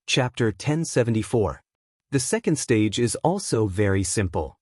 Chapter 1074. The second stage is also very simple.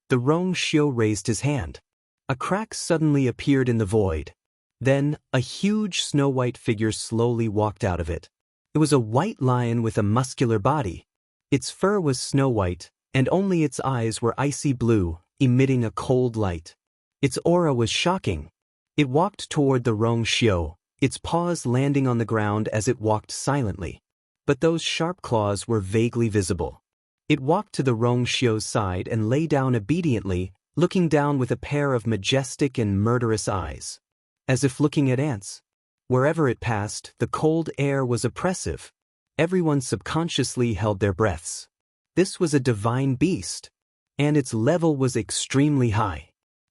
The Rong Xiu raised his hand. A crack suddenly appeared in the void. Then, a huge snow-white figure slowly walked out of it. It was a white lion with a muscular body. Its fur was snow-white, and only its eyes were icy blue, emitting a cold light. Its aura was shocking. It walked toward the Rong Xiu, its paws landing on the ground as it walked silently. But those sharp claws were vaguely visible. It walked to the Rong Xiu's side and lay down obediently, looking down with a pair of majestic and murderous eyes. As if looking at ants. Wherever it passed, the cold air was oppressive. Everyone subconsciously held their breaths. This was a divine beast. And its level was extremely high.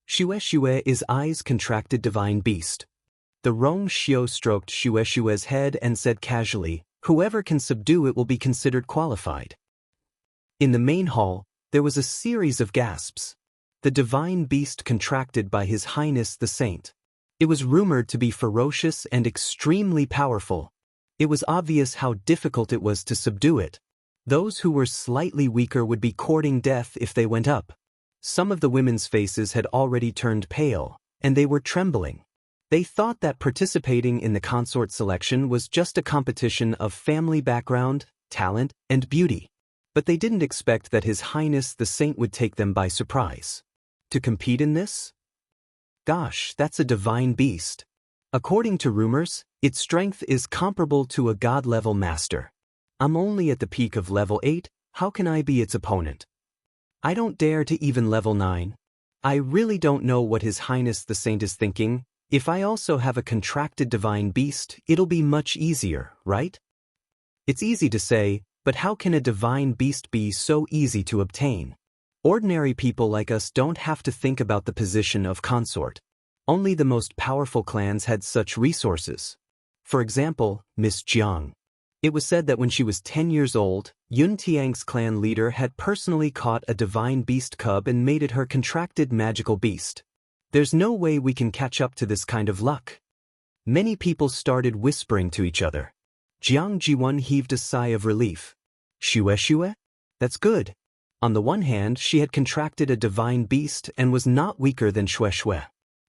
Xue's eyes contracted. Divine beast. The Rong Xiu stroked Xue's head and said casually, "Whoever can subdue it will be considered qualified." In the main hall, there was a series of gasps. The divine beast contracted by His Highness the Saint. It was rumored to be ferocious and extremely powerful. It was obvious how difficult it was to subdue it. Those who were slightly weaker would be courting death if they went up. Some of the women's faces had already turned pale, and they were trembling. They thought that participating in the consort selection was just a competition of family background, talent, and beauty. But they didn't expect that His Highness the Saint would take them by surprise. To compete in this? Gosh, that's a divine beast. According to rumors, its strength is comparable to a god-level master. I'm only at the peak of level 8, how can I be its opponent? I don't dare to even level 9. I really don't know what His Highness the Saint is thinking. If I also have a contracted divine beast, it'll be much easier, right? It's easy to say, but how can a divine beast be so easy to obtain? Ordinary people like us don't have to think about the position of consort. Only the most powerful clans had such resources. For example, Miss Jiang. It was said that when she was 10 years old, Yun Tiang's clan leader had personally caught a divine beast cub and made it her contracted magical beast. There's no way we can catch up to this kind of luck. Many people started whispering to each other. Jiang Jiwon heaved a sigh of relief. Xue? That's good. On the one hand, she had contracted a divine beast and was not weaker than Xue.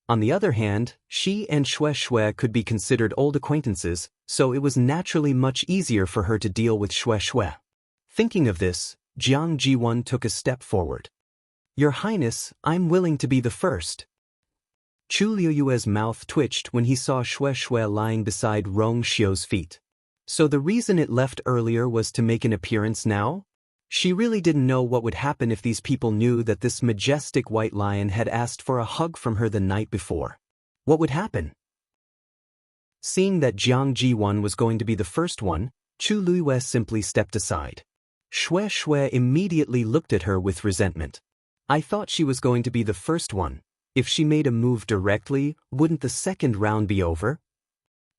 On the other hand, she and Xue could be considered old acquaintances, so it was naturally much easier for her to deal with Xue. Thinking of this, Jiang Jiwon took a step forward. Your Highness, I'm willing to be the first. Chu Liuyue's mouth twitched when he saw Xue lying beside Rong Xiu's feet. So the reason it left earlier was to make an appearance now? She really didn't know what would happen if these people knew that this majestic white lion had asked for a hug from her the night before. What would happen? Seeing that Jiang Jiwon was going to be the first one, Chu Liyue simply stepped aside. Xue immediately looked at her with resentment. I thought she was going to be the first one. If she made a move directly, wouldn't the second round be over?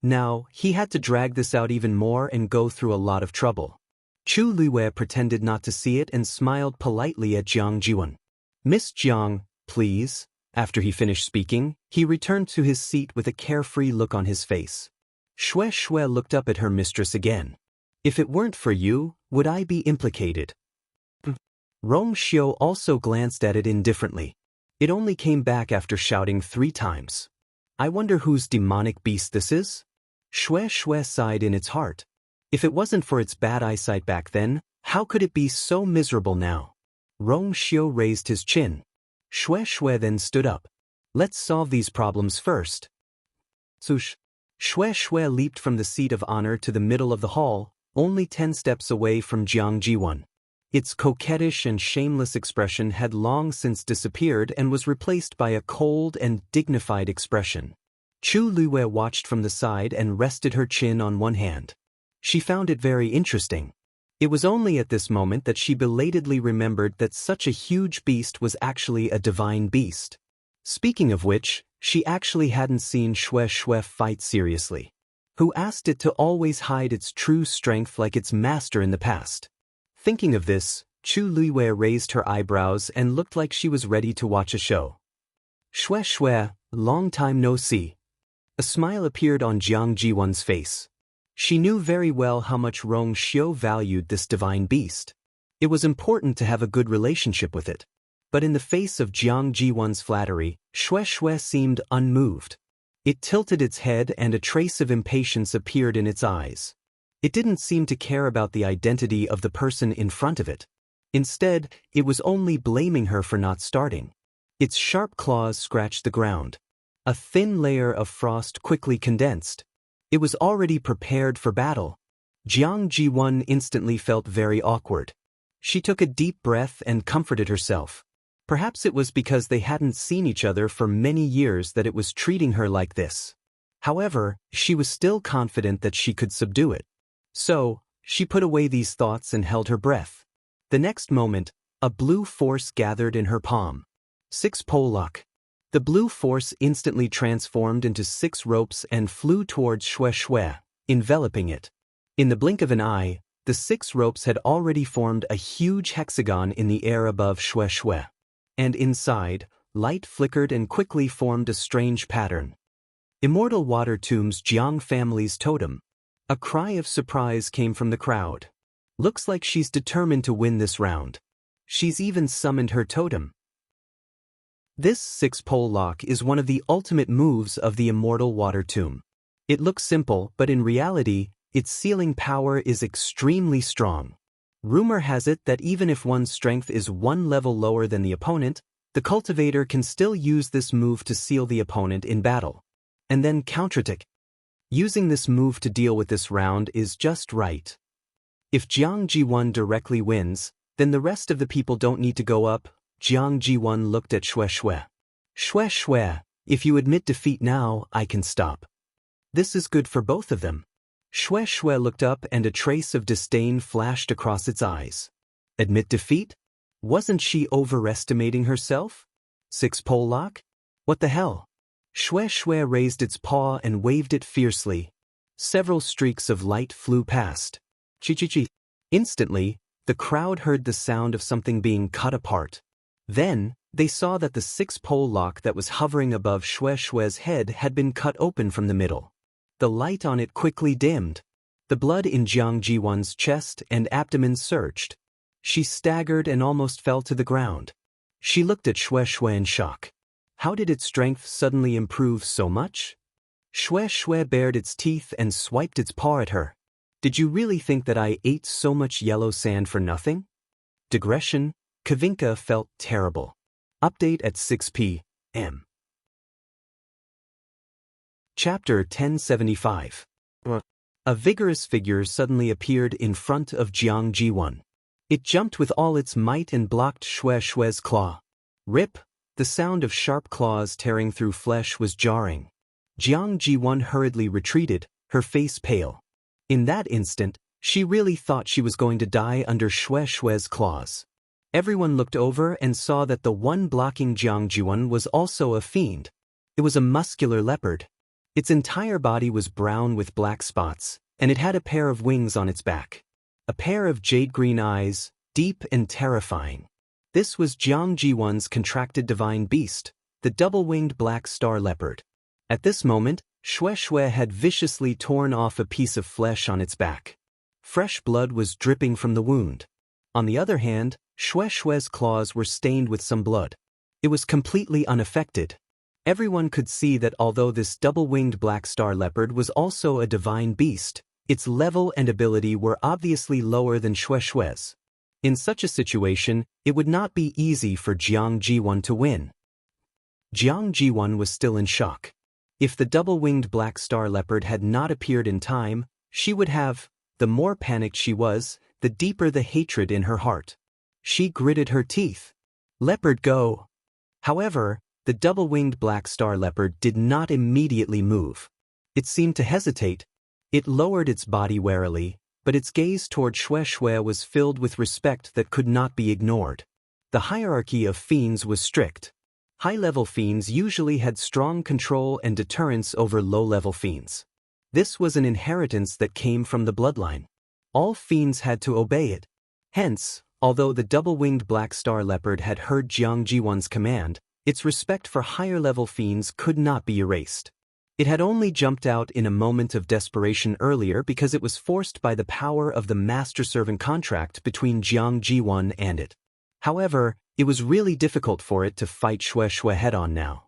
Now, he had to drag this out even more and go through a lot of trouble. Chu Liyue pretended not to see it and smiled politely at Jiang Jiwon. Miss Jiang, please. After he finished speaking, he returned to his seat with a carefree look on his face. Xue looked up at her mistress again. If it weren't for you, would I be implicated? Rong Xiu also glanced at it indifferently. It only came back after shouting 3 times. I wonder whose demonic beast this is? Xue sighed in its heart. If it wasn't for its bad eyesight back then, how could it be so miserable now? Rong Xiu raised his chin. Xue then stood up. Let's solve these problems first. Sush. Xue leaped from the seat of honor to the middle of the hall, only 10 steps away from Jiang Jiwon. Its coquettish and shameless expression had long since disappeared and was replaced by a cold and dignified expression. Chu Liyue watched from the side and rested her chin on one hand. She found it very interesting. It was only at this moment that she belatedly remembered that such a huge beast was actually a divine beast. Speaking of which, she actually hadn't seen Xue fight seriously. Who asked it to always hide its true strength like its master in the past? Thinking of this, Chu Liyue raised her eyebrows and looked like she was ready to watch a show. Xue, long time no see. A smile appeared on Jiang Jiwon's face. She knew very well how much Rong Xiu valued this divine beast. It was important to have a good relationship with it. But in the face of Jiang Jiwan's flattery, Xue seemed unmoved. It tilted its head and a trace of impatience appeared in its eyes. It didn't seem to care about the identity of the person in front of it. Instead, it was only blaming her for not starting. Its sharp claws scratched the ground. A thin layer of frost quickly condensed. It was already prepared for battle. Jiang Jiwan instantly felt very awkward. She took a deep breath and comforted herself. Perhaps it was because they hadn't seen each other for many years that it was treating her like this. However, she was still confident that she could subdue it. So, she put away these thoughts and held her breath. The next moment, a blue force gathered in her palm. 6-pole lock. The blue force instantly transformed into 6 ropes and flew towards Xue, enveloping it. In the blink of an eye, the 6 ropes had already formed a huge hexagon in the air above Xue. And inside, light flickered and quickly formed a strange pattern. Immortal Water Tomb's Jiang family's totem. A cry of surprise came from the crowd. Looks like she's determined to win this round. She's even summoned her totem. This 6-pole lock is one of the ultimate moves of the Immortal Water Tomb. It looks simple, but in reality, its sealing power is extremely strong. Rumor has it that even if one's strength is 1 level lower than the opponent, the cultivator can still use this move to seal the opponent in battle. And then counterattack. Using this move to deal with this round is just right. If Jiang Jiwan directly wins, then the rest of the people don't need to go up. Jiang Jiwan looked at Xue. Xue, if you admit defeat now, I can stop. This is good for both of them. Xue looked up and a trace of disdain flashed across its eyes. Admit defeat? Wasn't she overestimating herself? 6-pole lock? What the hell? Xue raised its paw and waved it fiercely. Several streaks of light flew past. Chi. Instantly, the crowd heard the sound of something being cut apart. Then, they saw that the 6-pole lock that was hovering above Xue's head had been cut open from the middle. The light on it quickly dimmed. The blood in Jiang Jiwan's chest and abdomen surged. She staggered and almost fell to the ground. She looked at Xue in shock. How did its strength suddenly improve so much? Xue bared its teeth and swiped its paw at her. Did you really think that I ate so much yellow sand for nothing? Digression, Kavinka felt terrible. Update at 6 p.m. Chapter 1075. A vigorous figure suddenly appeared in front of Jiang Jiwan. It jumped with all its might and blocked Xue's claw. Rip! The sound of sharp claws tearing through flesh was jarring. Jiang Jiwan hurriedly retreated, her face pale. In that instant, she really thought she was going to die under Xue's claws. Everyone looked over and saw that the one blocking Jiang Jiwan was also a fiend. It was a muscular leopard. Its entire body was brown with black spots, and it had a pair of wings on its back. A pair of jade-green eyes, deep and terrifying. This was Jiang Jiwan's contracted divine beast, the double-winged black star leopard. At this moment, Xue had viciously torn off a piece of flesh on its back. Fresh blood was dripping from the wound. On the other hand, Xue's claws were stained with some blood. It was completely unaffected. Everyone could see that although this double-winged black star leopard was also a divine beast, its level and ability were obviously lower than Xue's. In such a situation, it would not be easy for Jiang Jiwan to win. Jiang Jiwan was still in shock. If the double-winged black star leopard had not appeared in time, she would have. The more panicked she was, the deeper the hatred in her heart. She gritted her teeth. Leopard go! However, the double-winged black star leopard did not immediately move. It seemed to hesitate. It lowered its body warily, but its gaze toward Xue was filled with respect that could not be ignored. The hierarchy of fiends was strict. High-level fiends usually had strong control and deterrence over low-level fiends. This was an inheritance that came from the bloodline. All fiends had to obey it. Hence, although the double-winged black star leopard had heard Jiang Jiwan's command, its respect for higher-level fiends could not be erased. It had only jumped out in a moment of desperation earlier because it was forced by the power of the master-servant contract between Jiang Jiwan and it. However, it was really difficult for it to fight Xue Xue head-on now.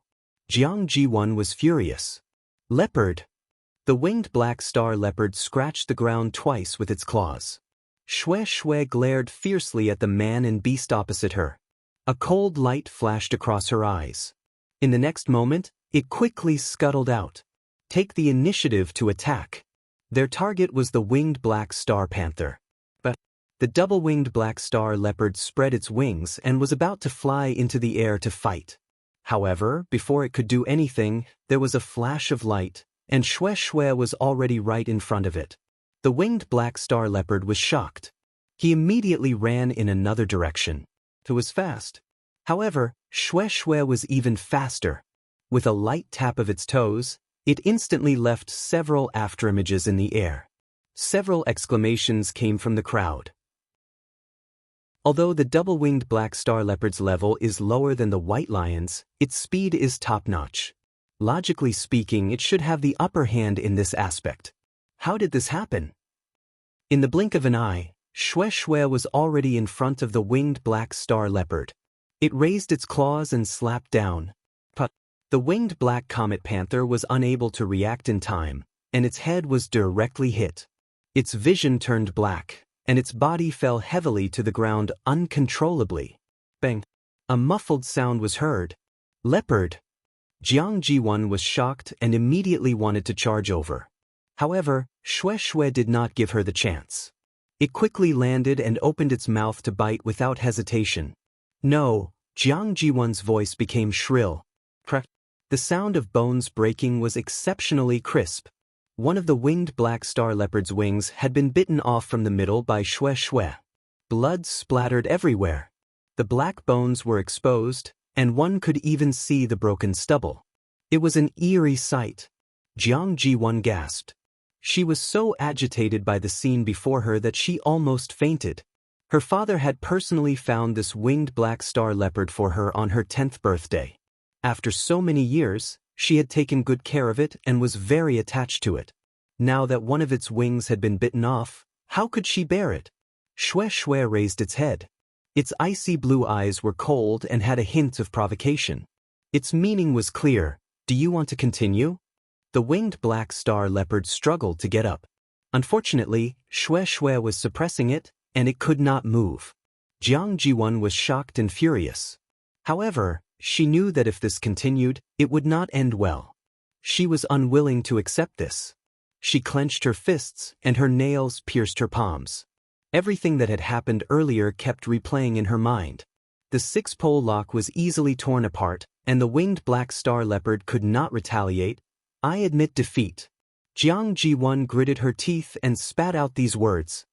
Jiang Jiwan was furious. Leopard. The winged black star leopard scratched the ground twice with its claws. Xue Xue glared fiercely at the man and beast opposite her. A cold light flashed across her eyes. In the next moment, it quickly scuttled out. Take the initiative to attack. Their target was the winged black star panther. But the double-winged black star leopard spread its wings and was about to fly into the air to fight. However, before it could do anything, there was a flash of light, and Xue Xue was already right in front of it. The winged black star leopard was shocked. He immediately ran in another direction. It was fast. However, Xue Xue was even faster. With a light tap of its toes, it instantly left several afterimages in the air. Several exclamations came from the crowd. Although the double-winged black star leopard's level is lower than the white lion's, its speed is top-notch. Logically speaking, it should have the upper hand in this aspect. How did this happen? In the blink of an eye, Xue Xue was already in front of the winged black star leopard. It raised its claws and slapped down. But the winged black comet panther was unable to react in time, and its head was directly hit. Its vision turned black, and its body fell heavily to the ground uncontrollably. Bang! A muffled sound was heard. Leopard! Jiang Jiwan was shocked and immediately wanted to charge over. However, Xue Xue did not give her the chance. It quickly landed and opened its mouth to bite without hesitation. No! Jiang Jiwan's voice became shrill. Crack! The sound of bones breaking was exceptionally crisp. One of the winged black star leopard's wings had been bitten off from the middle by Xue Xue. Blood splattered everywhere. The black bones were exposed, and one could even see the broken stubble. It was an eerie sight. Jiang Jiwan gasped. She was so agitated by the scene before her that she almost fainted. Her father had personally found this winged black star leopard for her on her 10th birthday. After so many years, she had taken good care of it and was very attached to it. Now that one of its wings had been bitten off, how could she bear it? Xue Xue raised its head. Its icy blue eyes were cold and had a hint of provocation. Its meaning was clear. Do you want to continue? The winged black star leopard struggled to get up. Unfortunately, Xue Xue was suppressing it, and it could not move. Jiang Jiwan was shocked and furious. However, she knew that if this continued, it would not end well. She was unwilling to accept this. She clenched her fists, and her nails pierced her palms. Everything that had happened earlier kept replaying in her mind. The six-pole lock was easily torn apart, and the winged black star leopard could not retaliate. I admit defeat. Jiang Jiwan gritted her teeth and spat out these words.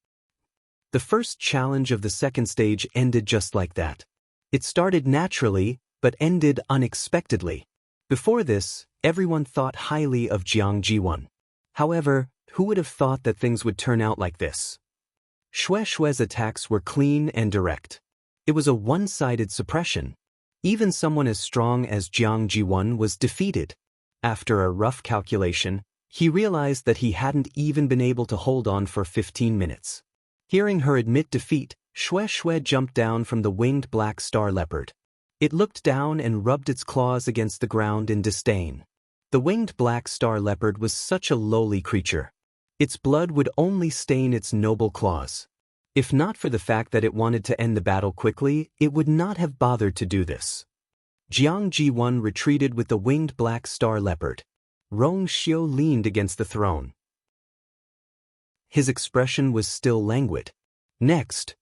The first challenge of the second stage ended just like that. It started naturally, but ended unexpectedly. Before this, everyone thought highly of Jiang Jiwan. However, who would have thought that things would turn out like this? Xue Xue's attacks were clean and direct. It was a one-sided suppression. Even someone as strong as Jiang Jiwan was defeated. After a rough calculation, he realized that he hadn't even been able to hold on for 15 minutes. Hearing her admit defeat, Xue Xue jumped down from the winged black star leopard. It looked down and rubbed its claws against the ground in disdain. The winged black star leopard was such a lowly creature. Its blood would only stain its noble claws. If not for the fact that it wanted to end the battle quickly, it would not have bothered to do this. Jiang Jiwan retreated with the winged black star leopard. Rong Xiu leaned against the throne. His expression was still languid. Next.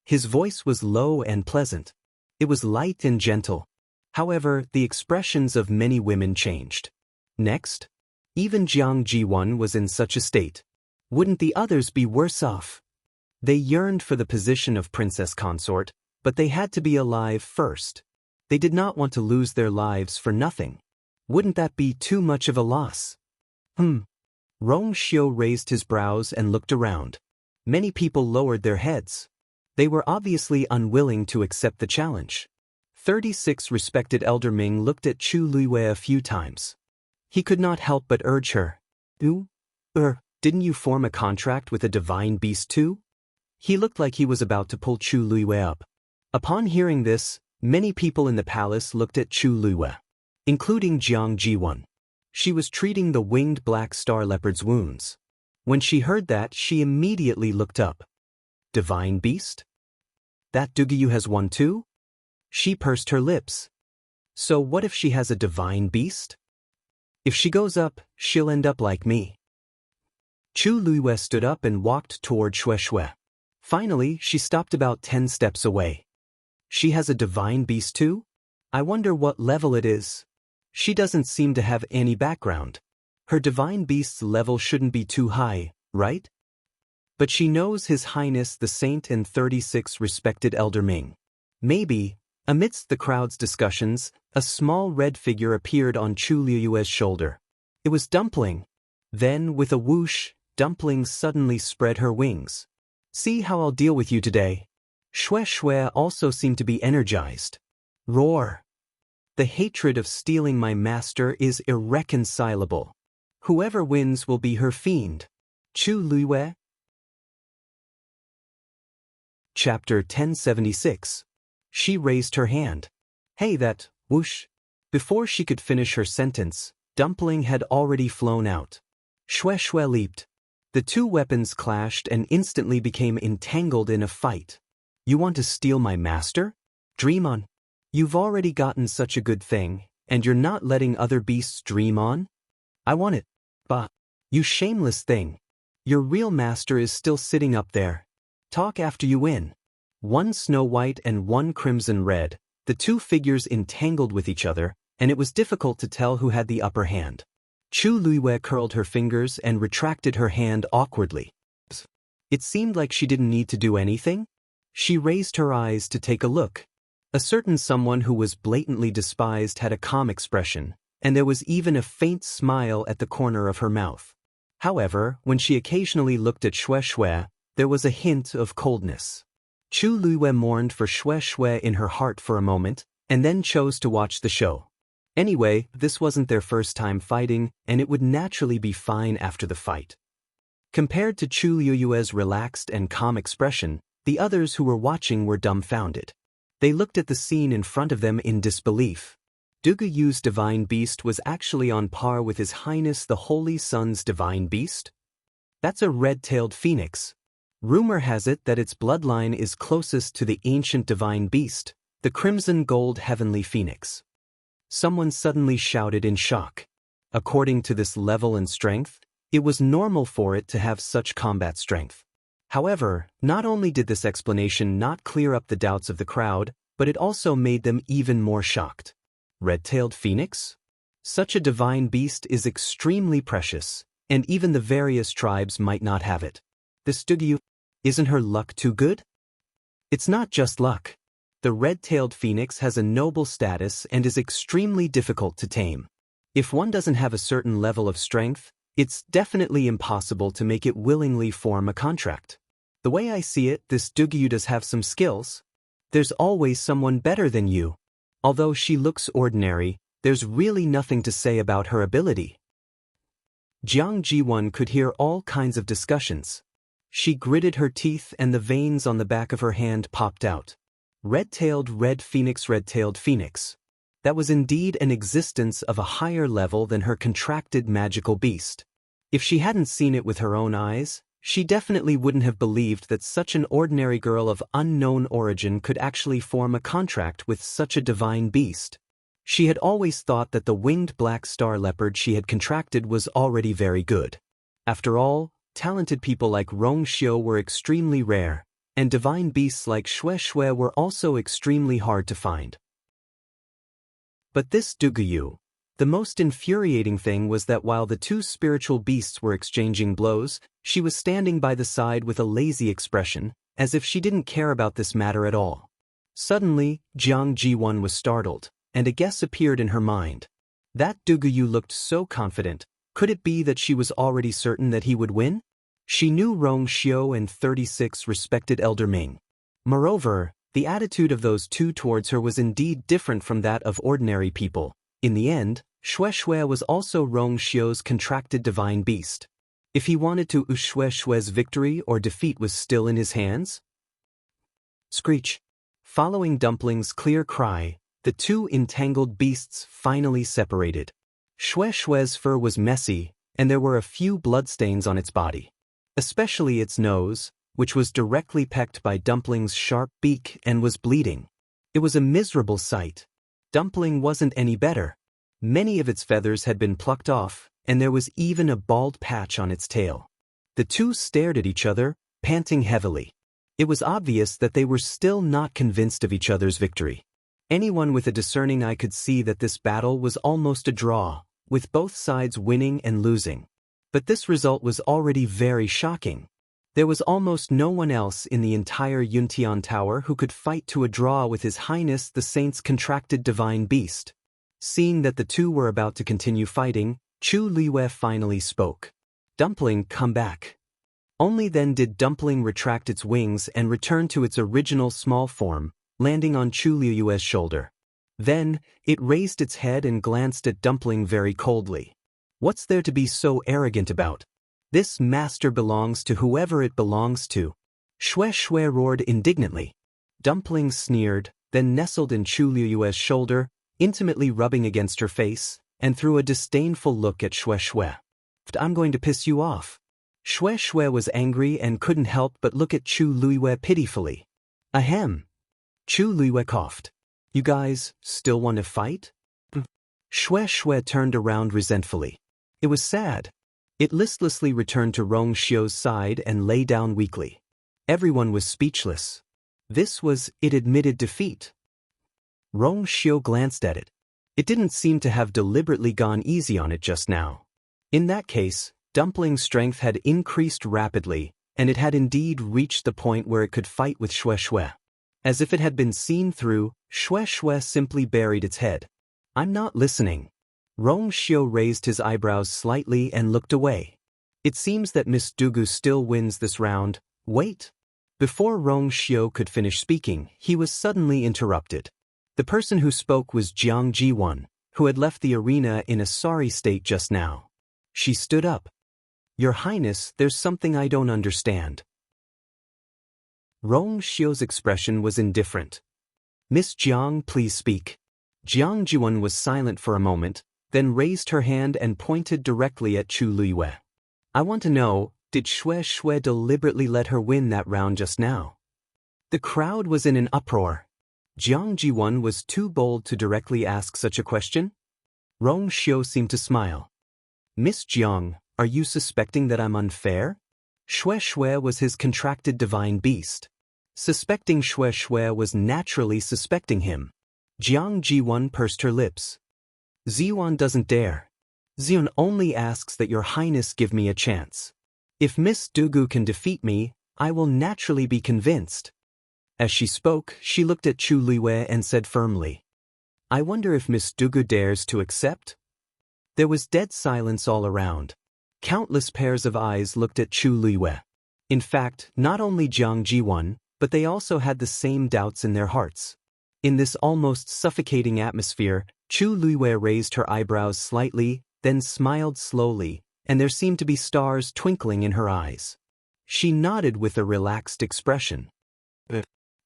His voice was low and pleasant. It was light and gentle. However, the expressions of many women changed. Next. Even Jiang Jiwan was in such a state. Wouldn't the others be worse off? They yearned for the position of princess consort, but they had to be alive first. They did not want to lose their lives for nothing. Wouldn't that be too much of a loss? Rong Xiu raised his brows and looked around. Many people lowered their heads. They were obviously unwilling to accept the challenge. 36 respected Elder Ming looked at Chu Luiwei a few times. He could not help but urge her. Didn't you form a contract with a divine beast too? He looked like he was about to pull Chu Luiyue up. Upon hearing this, many people in the palace looked at Chu Luiyue, including Jiang Jiwan. She was treating the winged black star leopard's wounds. When she heard that, she immediately looked up. Divine beast? That Duguyu has one too? She pursed her lips. So what if she has a divine beast? If she goes up, she'll end up like me. Chu Luiyue stood up and walked toward Shui. Finally, she stopped about 10 steps away. She has a divine beast too? I wonder what level it is. She doesn't seem to have any background. Her divine beast's level shouldn't be too high, right? But she knows His Highness the Saint and 36 respected Elder Ming. Maybe, amidst the crowd's discussions, a small red figure appeared on Chu Luiyue's shoulder. It was Dumpling. Then, with a whoosh, Dumpling suddenly spread her wings. See how I'll deal with you today. Shui also seemed to be energized. Roar. The hatred of stealing my master is irreconcilable. Whoever wins will be her fiend. Chu Luiyue. Chapter 1076. She raised her hand. Hey, that, whoosh. Before she could finish her sentence, Dumpling had already flown out. Shui leaped. The two weapons clashed and instantly became entangled in a fight. You want to steal my master? Dream on. You've already gotten such a good thing, and you're not letting other beasts dream on? I want it. Bah. You shameless thing. Your real master is still sitting up there. Talk after you win. One snow white and one crimson red, the two figures entangled with each other, and it was difficult to tell who had the upper hand. Chu Luiyue curled her fingers and retracted her hand awkwardly. It seemed like she didn't need to do anything. She raised her eyes to take a look. A certain someone who was blatantly despised had a calm expression, and there was even a faint smile at the corner of her mouth. However, when she occasionally looked at Shui, there was a hint of coldness. Chu Luiyue mourned for Shui in her heart for a moment, and then chose to watch the show. Anyway, this wasn't their first time fighting, and it would naturally be fine after the fight. Compared to Chu Luiyue's relaxed and calm expression, the others who were watching were dumbfounded. They looked at the scene in front of them in disbelief. Duguyu's divine beast was actually on par with His Highness the Holy Sun's divine beast? That's a red-tailed phoenix. Rumor has it that its bloodline is closest to the ancient divine beast, the crimson gold heavenly phoenix. Someone suddenly shouted in shock. According to this level and strength, it was normal for it to have such combat strength. However, not only did this explanation not clear up the doubts of the crowd, but it also made them even more shocked. Red-tailed phoenix? Such a divine beast is extremely precious, and even the various tribes might not have it. This Duguyu, isn't her luck too good? It's not just luck. The red-tailed phoenix has a noble status and is extremely difficult to tame. If one doesn't have a certain level of strength, it's definitely impossible to make it willingly form a contract. The way I see it, this Duguyu does have some skills. There's always someone better than you. Although she looks ordinary, there's really nothing to say about her ability. Jiang Jiwan could hear all kinds of discussions. She gritted her teeth and the veins on the back of her hand popped out. Red-tailed red phoenix, red-tailed phoenix. That was indeed an existence of a higher level than her contracted magical beast. If she hadn't seen it with her own eyes, she definitely wouldn't have believed that such an ordinary girl of unknown origin could actually form a contract with such a divine beast. She had always thought that the winged black star leopard she had contracted was already very good. After all, talented people like Rong Xiu were extremely rare, and divine beasts like Shui were also extremely hard to find. But this Duguyu, the most infuriating thing was that while the two spiritual beasts were exchanging blows, she was standing by the side with a lazy expression, as if she didn't care about this matter at all. Suddenly, Jiang Jiwan was startled, and a guess appeared in her mind. That Duguyu looked so confident. Could it be that she was already certain that he would win? She knew Rong Xiu and 36 respected Elder Ming. Moreover, the attitude of those two towards her was indeed different from that of ordinary people. In the end, Shui was also Rong Xiu's contracted divine beast. If he wanted to, Shui's victory or defeat was still in his hands? Screech. Following Dumpling's clear cry, the two entangled beasts finally separated. Shui's fur was messy, and there were a few bloodstains on its body. Especially its nose, which was directly pecked by Dumpling's sharp beak and was bleeding. It was a miserable sight. Dumpling wasn't any better. Many of its feathers had been plucked off, and there was even a bald patch on its tail. The two stared at each other, panting heavily. It was obvious that they were still not convinced of each other's victory. Anyone with a discerning eye could see that this battle was almost a draw, with both sides winning and losing. But this result was already very shocking. There was almost no one else in the entire Yuntian Tower who could fight to a draw with His Highness the Saint's contracted divine beast. Seeing that the two were about to continue fighting, Chu Liyue finally spoke. Dumpling, come back. Only then did Dumpling retract its wings and return to its original small form, landing on Chu Liyue's shoulder. Then, it raised its head and glanced at Dumpling very coldly. What's there to be so arrogant about? This master belongs to whoever it belongs to. Shui roared indignantly. Dumpling sneered, then nestled in Chu Liyue's shoulder, intimately rubbing against her face, and threw a disdainful look at Shui. I'm going to piss you off. Shui was angry and couldn't help but look at Chu Liyue pitifully. Ahem. Chu Liyue coughed. You guys still want to fight? Shui turned around resentfully. It was sad. It listlessly returned to Rong Xiu's side and lay down weakly. Everyone was speechless. This was, it admitted defeat. Rong Xiu glanced at it. It didn't seem to have deliberately gone easy on it just now. In that case, Dumpling's strength had increased rapidly, and it had indeed reached the point where it could fight with Shui. As if it had been seen through, Shui simply buried its head. I'm not listening. Rong Xiu raised his eyebrows slightly and looked away. It seems that Miss Dugu still wins this round. Wait. Before Rong Xiu could finish speaking, he was suddenly interrupted. The person who spoke was Jiang Jiwan, who had left the arena in a sorry state just now. She stood up. Your Highness, there's something I don't understand. Rong Xiu's expression was indifferent. Miss Jiang, please speak. Jiang Jiwan was silent for a moment, then raised her hand and pointed directly at Chu Liyue. I want to know, did Shui deliberately let her win that round just now? The crowd was in an uproar. Jiang Jiwan was too bold to directly ask such a question. Rong Xiu seemed to smile. Miss Jiang, are you suspecting that I'm unfair? Shui was his contracted divine beast. Suspecting Shui was naturally suspecting him. Jiang Jiwan pursed her lips. Ziyuan doesn't dare. Ziyuan only asks that your Highness give me a chance. If Miss Dugu can defeat me, I will naturally be convinced. As she spoke, she looked at Chu Liyue and said firmly, I wonder if Miss Dugu dares to accept? There was dead silence all around. Countless pairs of eyes looked at Chu Liyue. In fact, not only Jiang Jiwan, but they also had the same doubts in their hearts. In this almost suffocating atmosphere, Chu Liyue raised her eyebrows slightly, then smiled slowly, and there seemed to be stars twinkling in her eyes. She nodded with a relaxed expression.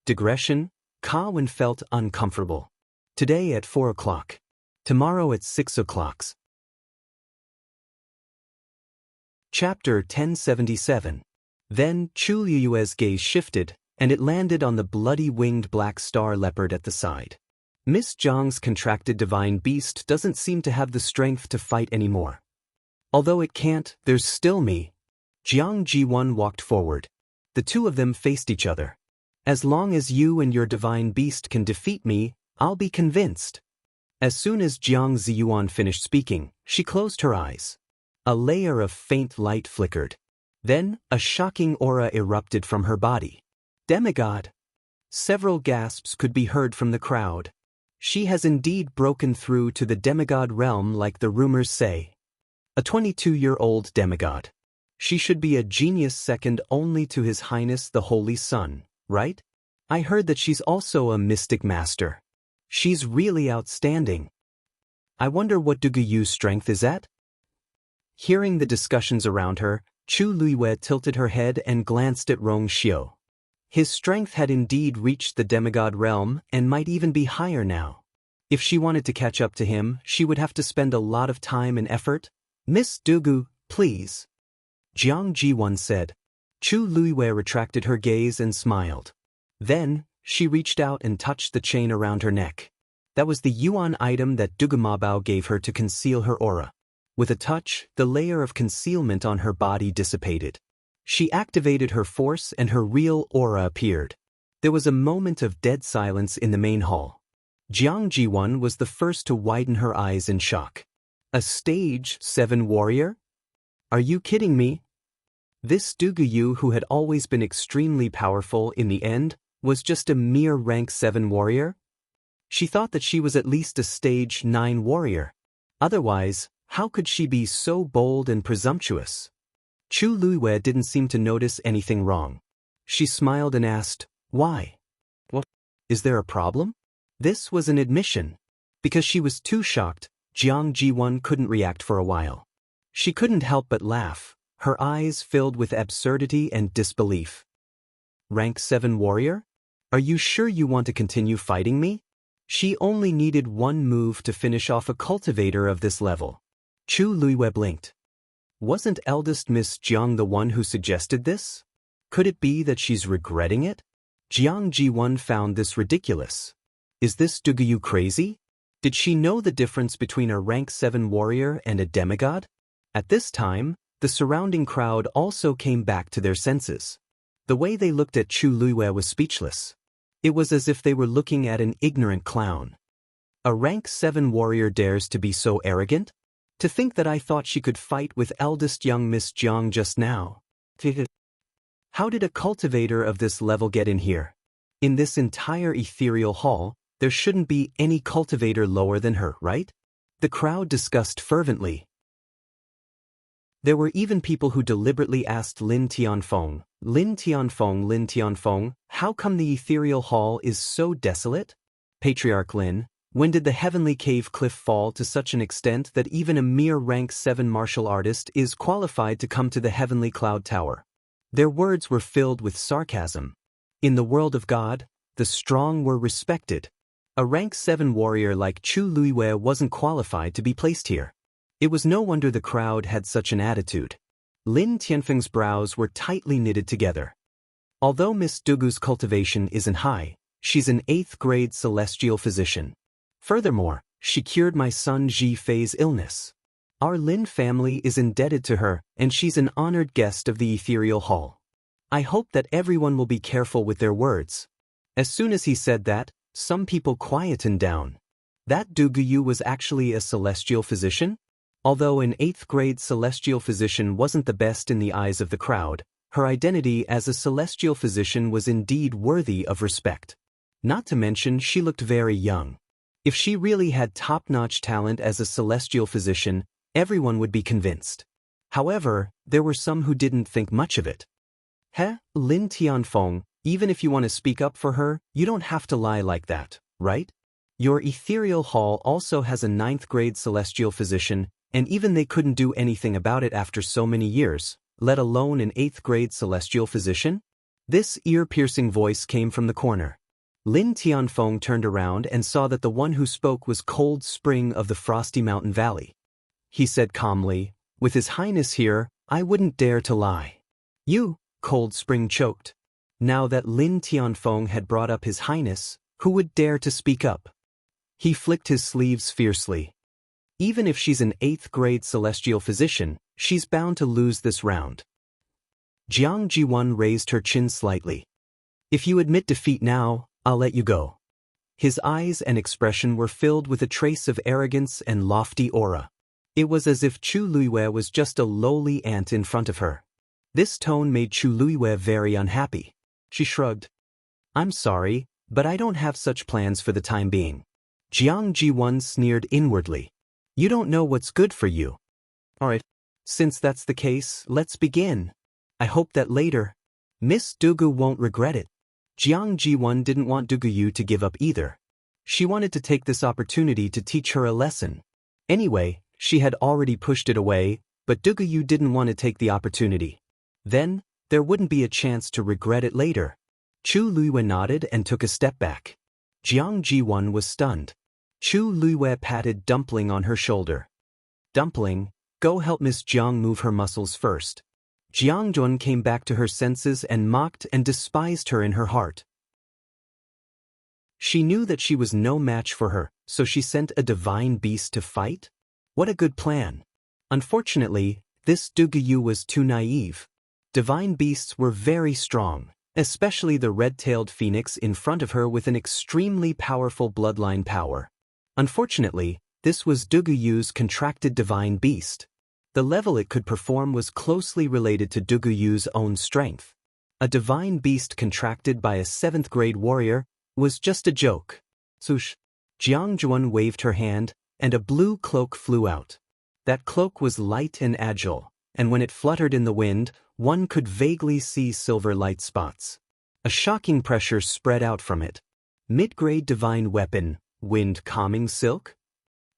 Digression, Kawan felt uncomfortable. Today at 4 o'clock. Tomorrow at 6 o'clock. Chapter 1077. Then Chu Liyue's gaze shifted, and it landed on the bloody winged black star leopard at the side. Miss Jiang's contracted divine beast doesn't seem to have the strength to fight anymore. Although it can't, there's still me. Jiang Jiwan walked forward. The two of them faced each other. As long as you and your divine beast can defeat me, I'll be convinced. As soon as Jiang Ziyuan finished speaking, she closed her eyes. A layer of faint light flickered. Then, a shocking aura erupted from her body. Demigod! Several gasps could be heard from the crowd. She has indeed broken through to the demigod realm like the rumors say. A 22-year-old demigod. She should be a genius second only to His Highness the Holy Sun, right? I heard that she's also a mystic master. She's really outstanding. I wonder what Duguyu's strength is at? Hearing the discussions around her, Chu Luiwei tilted her head and glanced at Rong Xiu. His strength had indeed reached the demigod realm and might even be higher now. If she wanted to catch up to him, she would have to spend a lot of time and effort. Miss Dugu, please. Jiang Jiwan said. Chu Luiwei retracted her gaze and smiled. Then, she reached out and touched the chain around her neck. That was the yuan item that Dugu Mabao gave her to conceal her aura. With a touch, the layer of concealment on her body dissipated. She activated her force and her real aura appeared. There was a moment of dead silence in the main hall. Jiang Jiwan was the first to widen her eyes in shock. A stage 7 warrior? Are you kidding me? This Duguyu, who had always been extremely powerful in the end, was just a mere rank 7 warrior? She thought that she was at least a stage 9 warrior. Otherwise, how could she be so bold and presumptuous? Chu Luiwei didn't seem to notice anything wrong. She smiled and asked, why? What? Is there a problem? This was an admission. Because she was too shocked, Jiang Jiwan couldn't react for a while. She couldn't help but laugh, her eyes filled with absurdity and disbelief. Rank 7 warrior? Are you sure you want to continue fighting me? She only needed one move to finish off a cultivator of this level. Chu Luiwei blinked. Wasn't eldest Miss Jiang the one who suggested this? Could it be that she's regretting it? Jiang Jiwan found this ridiculous. Is this Duguyu crazy? Did she know the difference between a rank 7 warrior and a demigod? At this time, the surrounding crowd also came back to their senses. The way they looked at Chu Luiwei was speechless. It was as if they were looking at an ignorant clown. A rank 7 warrior dares to be so arrogant? To think that I thought she could fight with eldest young Miss Jiang just now. How did a cultivator of this level get in here? In this entire ethereal hall, there shouldn't be any cultivator lower than her, right? The crowd discussed fervently. There were even people who deliberately asked Lin Tianfeng, how come the ethereal hall is so desolate? Patriarch Lin, when did the heavenly cave cliff fall to such an extent that even a mere rank 7 martial artist is qualified to come to the heavenly cloud tower? Their words were filled with sarcasm. In the world of God, the strong were respected. A rank 7 warrior like Chu Luiwei wasn't qualified to be placed here. It was no wonder the crowd had such an attitude. Lin Tianfeng's brows were tightly knitted together. Although Miss Dugu's cultivation isn't high, she's an 8th grade celestial physician. Furthermore, she cured my son Ji Fei's illness. Our Lin family is indebted to her, and she's an honored guest of the ethereal hall. I hope that everyone will be careful with their words. As soon as he said that, some people quietened down. That Duguyu was actually a celestial physician? Although an 8th grade celestial physician wasn't the best in the eyes of the crowd, her identity as a celestial physician was indeed worthy of respect. Not to mention she looked very young. If she really had top-notch talent as a celestial physician, everyone would be convinced. However, there were some who didn't think much of it. Lin Tianfeng, even if you want to speak up for her, you don't have to lie like that, right? Your ethereal hall also has a 9th grade celestial physician, and even they couldn't do anything about it after so many years, let alone an 8th grade celestial physician? This ear-piercing voice came from the corner. Lin Tianfeng turned around and saw that the one who spoke was Cold Spring of the Frosty Mountain Valley. He said calmly, "With His Highness here, I wouldn't dare to lie." "You," Cold Spring choked. Now that Lin Tianfeng had brought up His Highness, who would dare to speak up? He flicked his sleeves fiercely. Even if she's an 8th grade celestial physician, she's bound to lose this round. Jiang Jiwan raised her chin slightly. "If you admit defeat now, I'll let you go." His eyes and expression were filled with a trace of arrogance and lofty aura. It was as if Chu Luiwei was just a lowly ant in front of her. This tone made Chu Luiwei very unhappy. She shrugged. "I'm sorry, but I don't have such plans for the time being." Jiang Jiwan sneered inwardly. "You don't know what's good for you." "Alright. Since that's the case, let's begin. I hope that later, Miss Dugu won't regret it." Jiang Jiwan didn't want Duguyu to give up either. She wanted to take this opportunity to teach her a lesson. Anyway, she had already pushed it away, but Duguyu didn't want to take the opportunity. Then, there wouldn't be a chance to regret it later. Chu Luiwe nodded and took a step back. Jiang Jiwon was stunned. Chu Luiwe patted Dumpling on her shoulder. Dumpling, go help Miss Jiang move her muscles first. Jiang Jun came back to her senses and mocked and despised her in her heart. She knew that she was no match for her, so she sent a divine beast to fight? What a good plan. Unfortunately, this Duguyu was too naive. Divine beasts were very strong, especially the red-tailed phoenix in front of her with an extremely powerful bloodline power. Unfortunately, this was Duguyu's contracted divine beast. The level it could perform was closely related to Duguyu's own strength. A divine beast contracted by a 7th-grade warrior was just a joke. Swoosh! Jiang Juan waved her hand, and a blue cloak flew out. That cloak was light and agile, and when it fluttered in the wind, one could vaguely see silver light spots. A shocking pressure spread out from it. Mid-grade divine weapon, wind calming silk?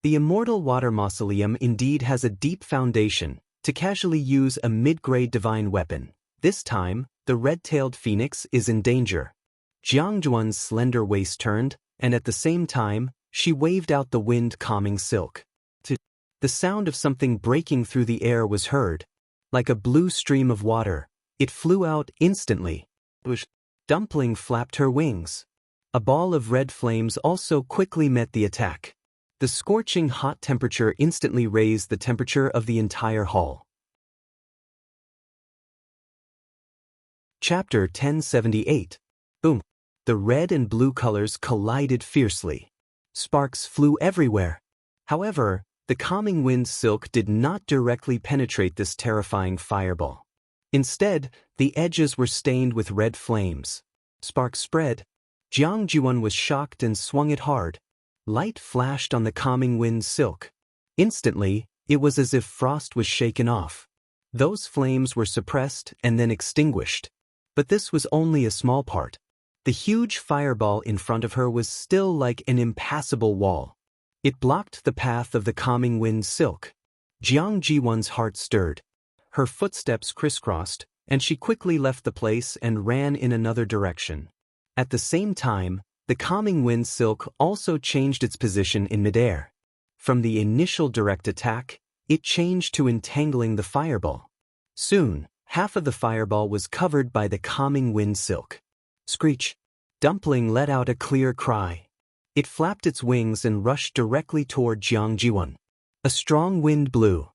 The immortal water mausoleum indeed has a deep foundation to casually use a mid-grade divine weapon. This time, the red-tailed phoenix is in danger. Jiang Juan's slender waist turned, and at the same time, she waved out the wind-calming silk. The sound of something breaking through the air was heard. Like a blue stream of water, it flew out instantly. Dumpling flapped her wings. A ball of red flames also quickly met the attack. The scorching hot temperature instantly raised the temperature of the entire hall. Chapter 1078. Boom. The red and blue colors collided fiercely. Sparks flew everywhere. However, the calming wind silk did not directly penetrate this terrifying fireball. Instead, the edges were stained with red flames. Sparks spread. Jiang Jiwon was shocked and swung it hard. Light flashed on the calming wind silk. Instantly, it was as if frost was shaken off. Those flames were suppressed and then extinguished. But this was only a small part. The huge fireball in front of her was still like an impassable wall. It blocked the path of the calming wind silk. Jiang Jiwon's heart stirred. Her footsteps crisscrossed, and she quickly left the place and ran in another direction. At the same time, the calming wind silk also changed its position in midair. From the initial direct attack, it changed to entangling the fireball. Soon, half of the fireball was covered by the calming wind silk. Screech! Dumpling let out a clear cry. It flapped its wings and rushed directly toward Jiang Jiwon. A strong wind blew.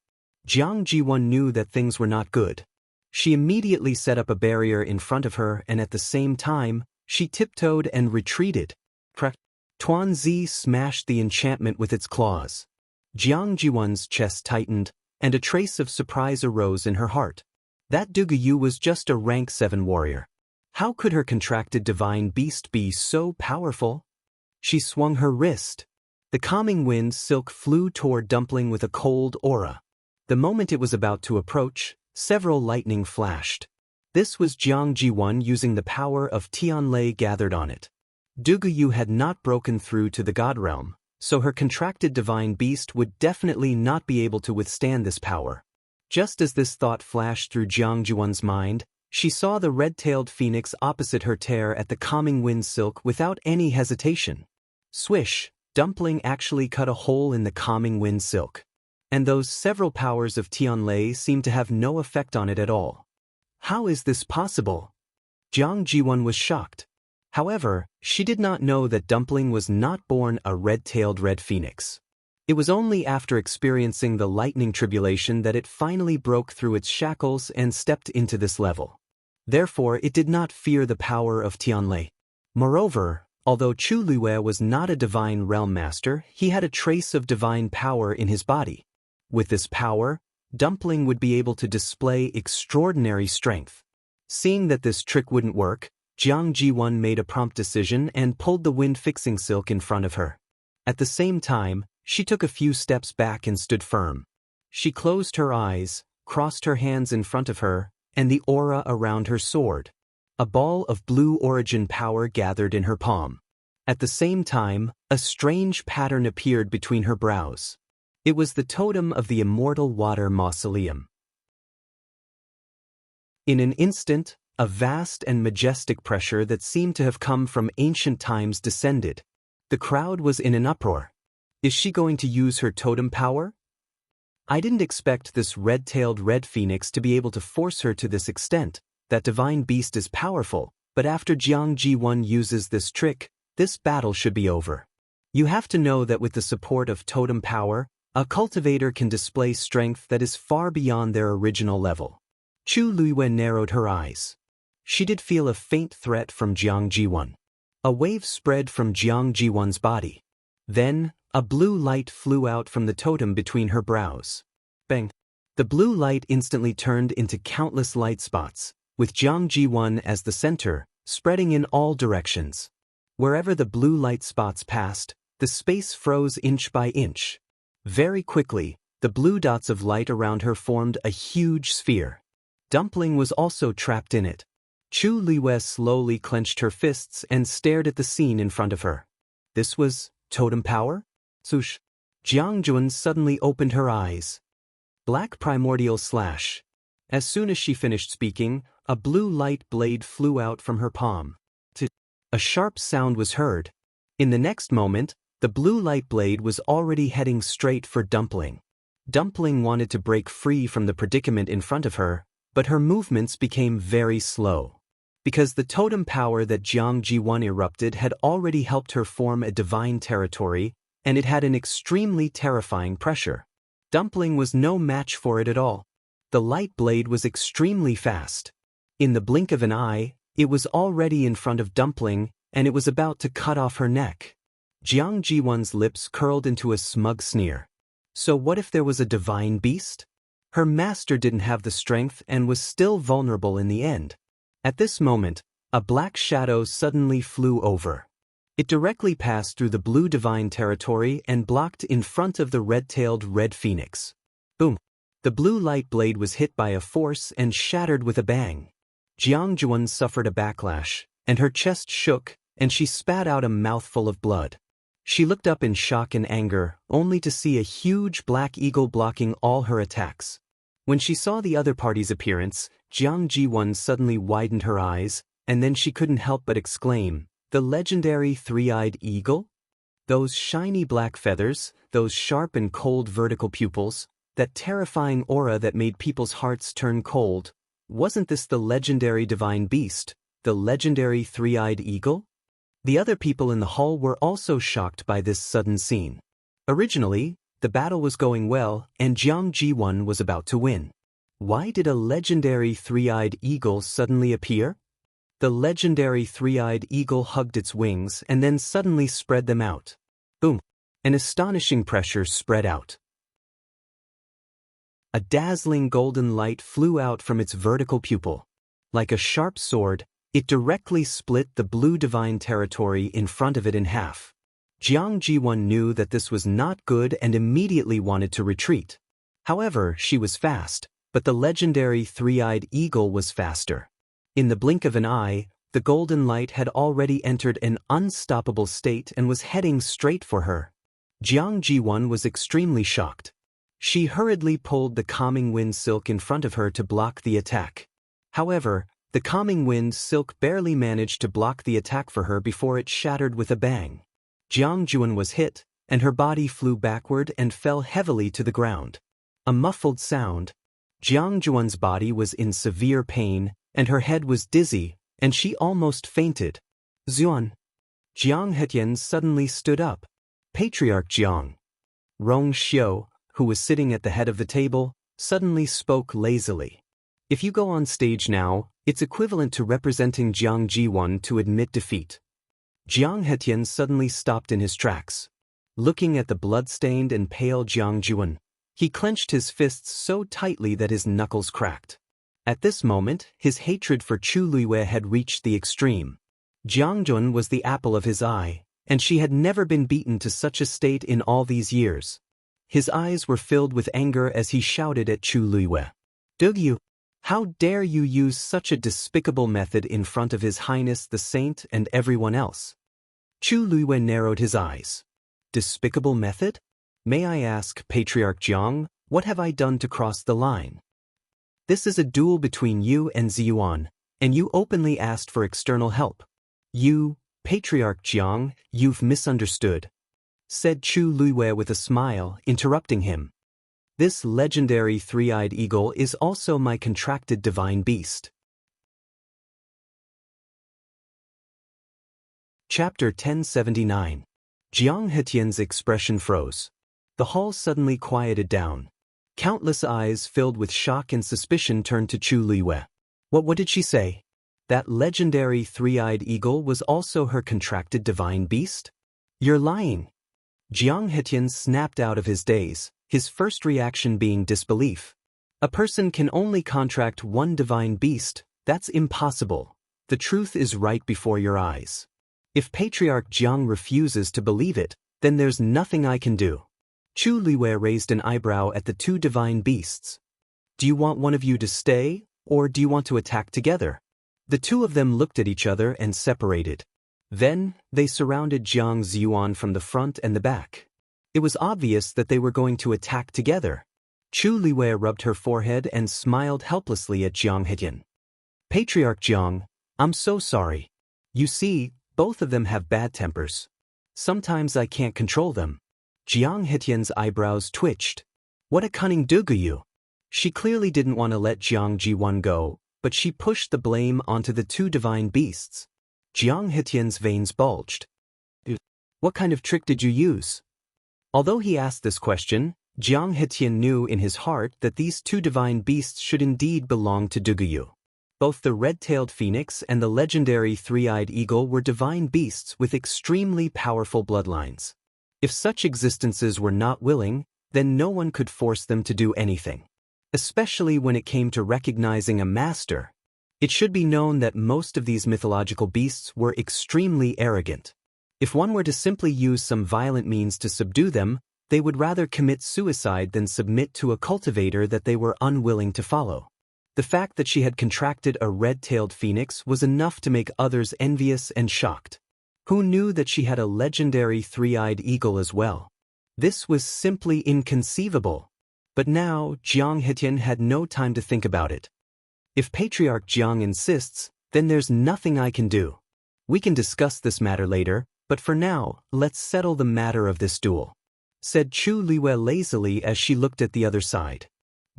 Jiang Jiwon knew that things were not good. She immediately set up a barrier in front of her and at the same time, she tiptoed and retreated. Crack! Tuanzi smashed the enchantment with its claws. Jiang Jiwon's chest tightened, and a trace of surprise arose in her heart. That Duguyu was just a rank 7 warrior. How could her contracted divine beast be so powerful? She swung her wrist. The calming wind silk flew toward Dumpling with a cold aura. The moment it was about to approach, several lightning flashed. This was Jiang Jiwon using the power of Tianlei gathered on it. Duguyu had not broken through to the god realm, so her contracted divine beast would definitely not be able to withstand this power. Just as this thought flashed through Jiang Jiwon's mind, she saw the red-tailed phoenix opposite her tear at the calming wind silk without any hesitation. Swish! Dumpling actually cut a hole in the calming wind silk. And those several powers of Tianlei seemed to have no effect on it at all. How is this possible? Jiang Jiwon was shocked. However, she did not know that Dumpling was not born a red-tailed red phoenix. It was only after experiencing the lightning tribulation that it finally broke through its shackles and stepped into this level. Therefore, it did not fear the power of Tianlei. Moreover, although Chu Luiwe was not a divine realm master, he had a trace of divine power in his body. With this power, Dumpling would be able to display extraordinary strength. Seeing that this trick wouldn't work, Jiang Jiwon made a prompt decision and pulled the wind-fixing silk in front of her. At the same time, she took a few steps back and stood firm. She closed her eyes, crossed her hands in front of her, and the aura around her soared. A ball of blue origin power gathered in her palm. At the same time, a strange pattern appeared between her brows. It was the totem of the immortal water mausoleum. In an instant, a vast and majestic pressure that seemed to have come from ancient times descended. The crowd was in an uproar. Is she going to use her totem power? I didn't expect this red-tailed red phoenix to be able to force her to this extent. That divine beast is powerful, but after Jiang Ji1 uses this trick, this battle should be over. You have to know that with the support of totem power, a cultivator can display strength that is far beyond their original level. Chu Luiwen narrowed her eyes. She did feel a faint threat from Jiang Ji1. A wave spread from Jiang Ji1's body. Then, a blue light flew out from the totem between her brows. Bang! The blue light instantly turned into countless light spots, with Jiang Ji1 as the center, spreading in all directions. Wherever the blue light spots passed, the space froze inch by inch. Very quickly, the blue dots of light around her formed a huge sphere. Dumpling was also trapped in it. Chu Liwei slowly clenched her fists and stared at the scene in front of her. This was totem power? Swoosh! Jiang Jun suddenly opened her eyes. Black primordial slash. As soon as she finished speaking, a blue light blade flew out from her palm. A sharp sound was heard. In the next moment, the blue light blade was already heading straight for Dumpling. Dumpling wanted to break free from the predicament in front of her, but her movements became very slow. Because the totem power that Jiang Ji1 erupted had already helped her form a divine territory, and it had an extremely terrifying pressure. Dumpling was no match for it at all. The light blade was extremely fast. In the blink of an eye, it was already in front of Dumpling, and it was about to cut off her neck. Jiang Ji1's lips curled into a smug sneer. So what if there was a divine beast? Her master didn't have the strength and was still vulnerable in the end. At this moment, a black shadow suddenly flew over. It directly passed through the blue divine territory and blocked in front of the red-tailed red phoenix. Boom! The blue light blade was hit by a force and shattered with a bang. Jiang Juan suffered a backlash, and her chest shook, and she spat out a mouthful of blood. She looked up in shock and anger, only to see a huge black eagle blocking all her attacks. When she saw the other party's appearance, Jiang Ji1 suddenly widened her eyes, and then she couldn't help but exclaim, "The legendary three-eyed eagle? Those shiny black feathers, those sharp and cold vertical pupils, that terrifying aura that made people's hearts turn cold. Wasn't this the legendary divine beast, the legendary three-eyed eagle?" The other people in the hall were also shocked by this sudden scene. Originally, the battle was going well, and Jiang Ji1 was about to win. Why did a legendary three-eyed eagle suddenly appear? The legendary three-eyed eagle hugged its wings and then suddenly spread them out. Boom! An astonishing pressure spread out. A dazzling golden light flew out from its vertical pupil. Like a sharp sword, it directly split the blue divine territory in front of it in half. Jiang Ji1 knew that this was not good and immediately wanted to retreat. However, she was fast, but the legendary three-eyed eagle was faster. In the blink of an eye, the golden light had already entered an unstoppable state and was heading straight for her. Jiang Ji1 was extremely shocked. She hurriedly pulled the calming wind silk in front of her to block the attack. However, the calming wind silk barely managed to block the attack for her before it shattered with a bang. Jiang Juan was hit, and her body flew backward and fell heavily to the ground. A muffled sound. Jiang Juan's body was in severe pain, and her head was dizzy, and she almost fainted. Xuan. Jiang Hetien suddenly stood up. Patriarch Jiang. Rong Xiu, who was sitting at the head of the table, suddenly spoke lazily. If you go on stage now, it's equivalent to representing Jiang Ji1 to admit defeat. Jiang Hetien suddenly stopped in his tracks. Looking at the blood-stained and pale Jiang Juan, he clenched his fists so tightly that his knuckles cracked. At this moment, his hatred for Chu Luiwei had reached the extreme. Jiang Jun was the apple of his eye, and she had never been beaten to such a state in all these years. His eyes were filled with anger as he shouted at Chu Luiwei. "Dugyu! How dare you use such a despicable method in front of His Highness the Saint and everyone else?" Chu Luiwei narrowed his eyes. Despicable method? May I ask, Patriarch Jiang, what have I done to cross the line? This is a duel between you and Ziyuan, and you openly asked for external help. You, Patriarch Jiang, you've misunderstood, said Chu Luiwei with a smile, interrupting him. This legendary three-eyed eagle is also my contracted divine beast. Chapter 1079. Jiang Hetian's expression froze. The hall suddenly quieted down. Countless eyes filled with shock and suspicion turned to Chu Luiwei. What did she say? That legendary three-eyed eagle was also her contracted divine beast? You're lying. Jiang Hetian snapped out of his daze, his first reaction being disbelief. A person can only contract one divine beast, that's impossible. The truth is right before your eyes. If Patriarch Jiang refuses to believe it, then there's nothing I can do. Chu Luiwei raised an eyebrow at the two divine beasts. Do you want one of you to stay, or do you want to attack together? The two of them looked at each other and separated. Then, they surrounded Jiang Ziyuan from the front and the back. It was obvious that they were going to attack together. Chu Luiwei rubbed her forehead and smiled helplessly at Jiang Hetian. Patriarch Jiang, I'm so sorry. You see, both of them have bad tempers. Sometimes I can't control them. Jiang Hetian's eyebrows twitched. What a cunning duguyu. She clearly didn't want to let Jiang Jiwan go, but she pushed the blame onto the two divine beasts. Jiang Hetian's veins bulged. What kind of trick did you use? Although he asked this question, Jiang Hetian knew in his heart that these two divine beasts should indeed belong to Duguyu. Both the red-tailed phoenix and the legendary three-eyed eagle were divine beasts with extremely powerful bloodlines. If such existences were not willing, then no one could force them to do anything. Especially when it came to recognizing a master. It should be known that most of these mythological beasts were extremely arrogant. If one were to simply use some violent means to subdue them, they would rather commit suicide than submit to a cultivator that they were unwilling to follow. The fact that she had contracted a red-tailed phoenix was enough to make others envious and shocked. Who knew that she had a legendary three-eyed eagle as well? This was simply inconceivable. But now, Jiang Hetian had no time to think about it. If Patriarch Jiang insists, then there's nothing I can do. We can discuss this matter later, but for now, let's settle the matter of this duel, said Chu Luiwei lazily as she looked at the other side.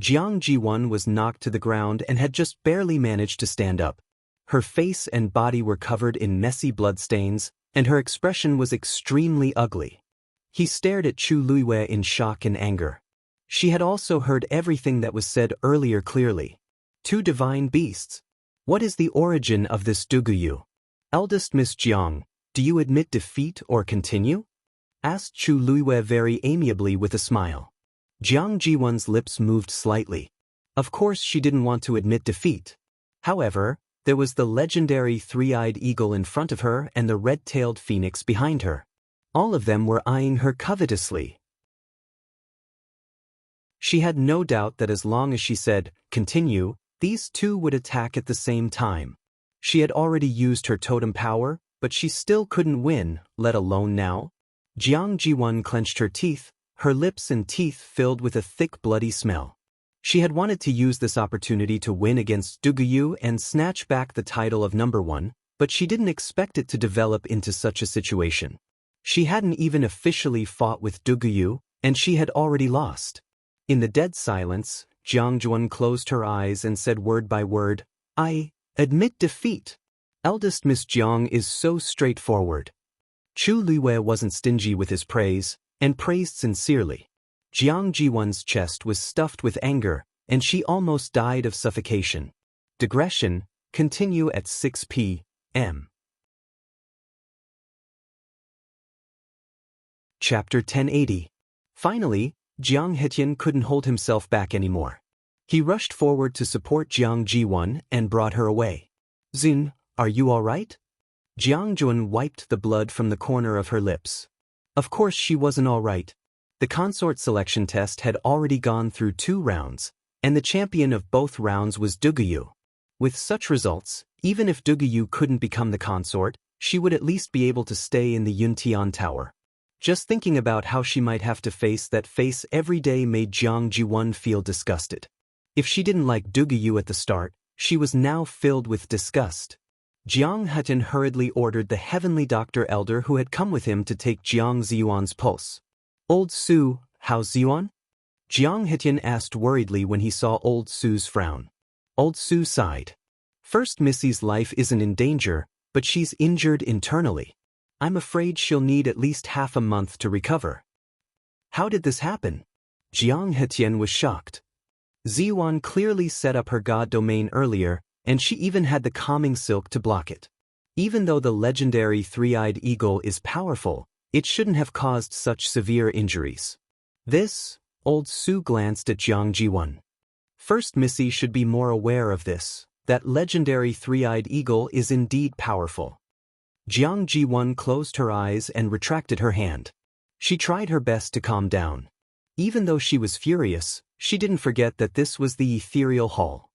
Jiang Jiwan was knocked to the ground and had just barely managed to stand up. Her face and body were covered in messy bloodstains, and her expression was extremely ugly. He stared at Chu Luiwei in shock and anger. She had also heard everything that was said earlier clearly. Two divine beasts. What is the origin of this Duguyu? Eldest Miss Jiang, do you admit defeat or continue? Asked Chu Luiwei very amiably with a smile. Jiang Jiwan's lips moved slightly. Of course she didn't want to admit defeat. However, there was the legendary three-eyed eagle in front of her and the red-tailed phoenix behind her. All of them were eyeing her covetously. She had no doubt that as long as she said, continue, these two would attack at the same time. She had already used her totem power, but she still couldn't win, let alone now. Jiang Jiwan clenched her teeth, her lips and teeth filled with a thick bloody smell. She had wanted to use this opportunity to win against Duguyu and snatch back the title of number one, but she didn't expect it to develop into such a situation. She hadn't even officially fought with Duguyu, and she had already lost. In the dead silence, Jiang Jiwan closed her eyes and said word by word, I admit defeat. Eldest Miss Jiang is so straightforward. Chu Luiwei wasn't stingy with his praise, and praised sincerely. Jiang Jiwan's chest was stuffed with anger, and she almost died of suffocation. Digression, continue at 6 p.m. Chapter 1080. Finally, Jiang Hetian couldn't hold himself back anymore. He rushed forward to support Jiang Jiwan and brought her away. Xin, are you all right? Jiang Jiwan wiped the blood from the corner of her lips. Of course she wasn't all right. The consort selection test had already gone through 2 rounds, and the champion of both rounds was Duguyu. With such results, even if Duguyu couldn't become the consort, she would at least be able to stay in the Yuntian Tower. Just thinking about how she might have to face that face every day made Jiang Jiwon feel disgusted. If she didn't like Duguyu at the start, she was now filled with disgust. Jiang Hetian hurriedly ordered the heavenly doctor elder who had come with him to take Jiang Ziyuan's pulse. "Old Su, how's Ziyuan?" Jiang Hetian asked worriedly when he saw Old Su's frown. Old Su sighed. "First, Missy's life isn't in danger, but she's injured internally. I'm afraid she'll need at least half a month to recover." "How did this happen?" Jiang Hetian was shocked. Ziyuan clearly set up her god domain earlier, and she even had the calming silk to block it. Even though the legendary three-eyed eagle is powerful, it shouldn't have caused such severe injuries. This, Old Su glanced at Jiang Jiwon. First, Missy should be more aware of this, that legendary three-eyed eagle is indeed powerful. Jiang Jiwon closed her eyes and retracted her hand. She tried her best to calm down. Even though she was furious, she didn't forget that this was the ethereal hall.